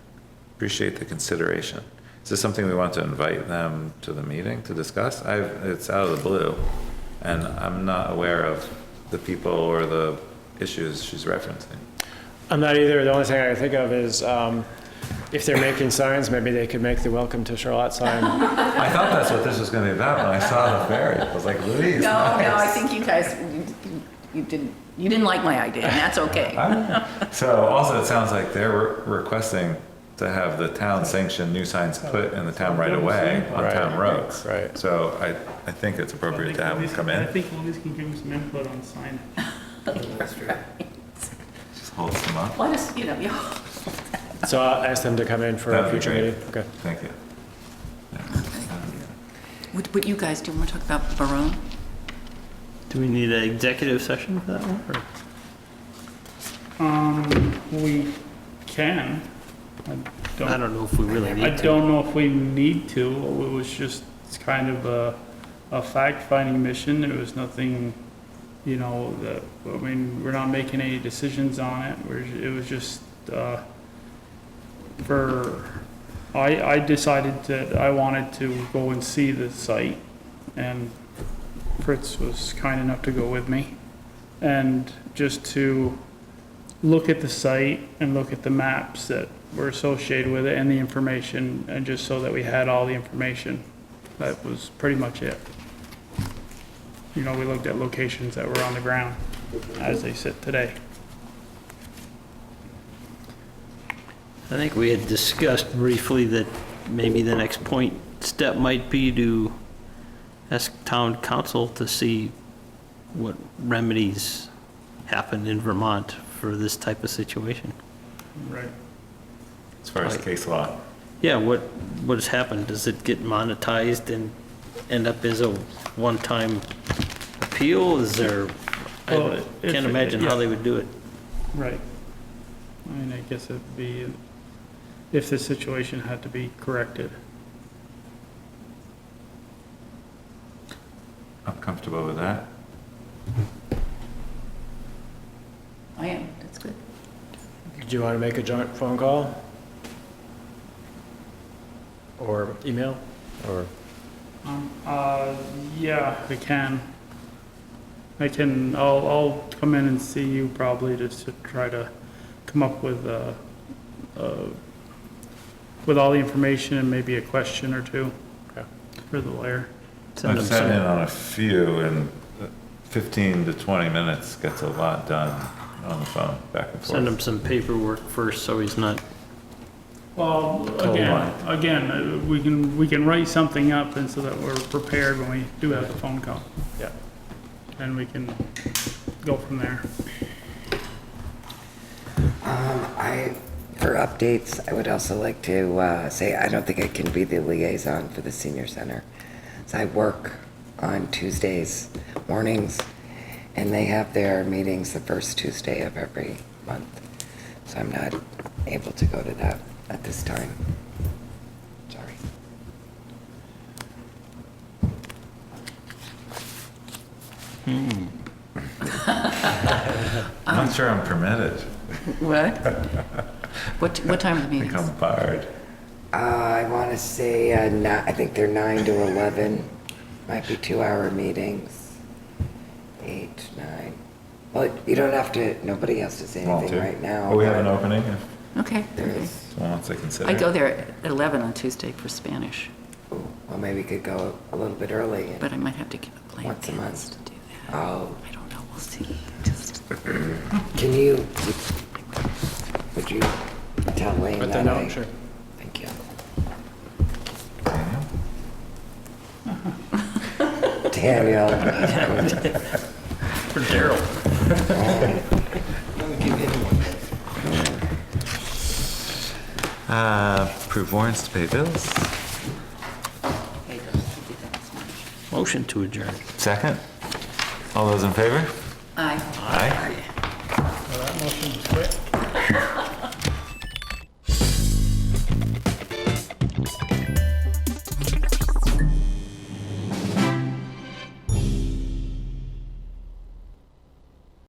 Appreciate the consideration. Is this something we want to invite them to the meeting to discuss? It's out of the blue, and I'm not aware of the people or the issues she's referencing. I'm not either. The only thing I can think of is if they're making signs, maybe they could make the welcome to Charlotte sign. I thought that's what this was going to be about when I saw the ferry. I was like, Louise, No, nice. I think you guys, you didn't like my idea, and that's okay. So also it sounds like they're requesting to have the town sanction new signs put in the town right away on Right. town roads. Right. So I think it's appropriate to have them come I in. think Louise can give me some input on sign. Just holds them up. Let us, yeah. So I'll ask them to come in for a That'd be future great. meeting. Okay. Thank you. What you guys, do you want to talk about Barone? Do we need an executive session for that one? Or? We can. I don't know if we really I need to. don't know if we need to. It was just kind of a fact-finding mission. There was nothing, that, we're not making any decisions on it. It was just, I decided that I wanted to go and see the site, and Fritz was kind enough to go with me. And just to look at the site and look at the maps that were associated with it and the information, and just so that we had all the information. That was pretty much it. We looked at locations that were on the ground as they sit today. I think we had discussed briefly that maybe the next step might be to ask town council to see what remedies happen in Vermont for this type of situation. Right. As far as case law. Yeah, what has happened? Does it get monetized and end up as a one-time appeal? Is there, Well, I if- can't imagine how they would do it. Right. I guess it'd be if the situation had to be corrected. I'm comfortable with that. I am, that's good. Do you want to make a joint phone call? Or email? Or? Yeah, we can. I'll come in and see you probably just to try to come up with all the information and maybe a question or two for the lawyer. Send I've them sat in some, on a few, and 15 to 20 minutes gets a lot done on the phone, back and forth. send him some paperwork first so he's not, Well, again, we can write something up and so that we're prepared when we do have the phone call. Yeah. And we can go from there. For updates, I would also like to say I don't think I can be the liaison for the senior center. So I work on Tuesdays mornings, and they have their meetings the first Tuesday of every month. So I'm not able to go to that at this time. Sorry. I'm not sure I'm permitted. What? What time are the meetings? Become barred. I want to say, I think they're 9 to 11. Might be 2-hour meetings. 8, 9. Well, you don't have to, nobody has to say anything Volunteer. right now. Oh, we have but an opening if Okay. There is. someone wants to consider. I go there at 11 on Tuesday for Spanish, Well, maybe we could go a little bit early. but I might have to give a blank Once a month. canvas to do that. Oh, I don't know, we'll see. Just, can you, would you tell Wayne Put that that I? note, sure. Thank you. Daniel. for Daryl. Approve warrants to pay bills. Motion to adjourn. Second. All those in favor? aye. Aye. Well, that motion was quick.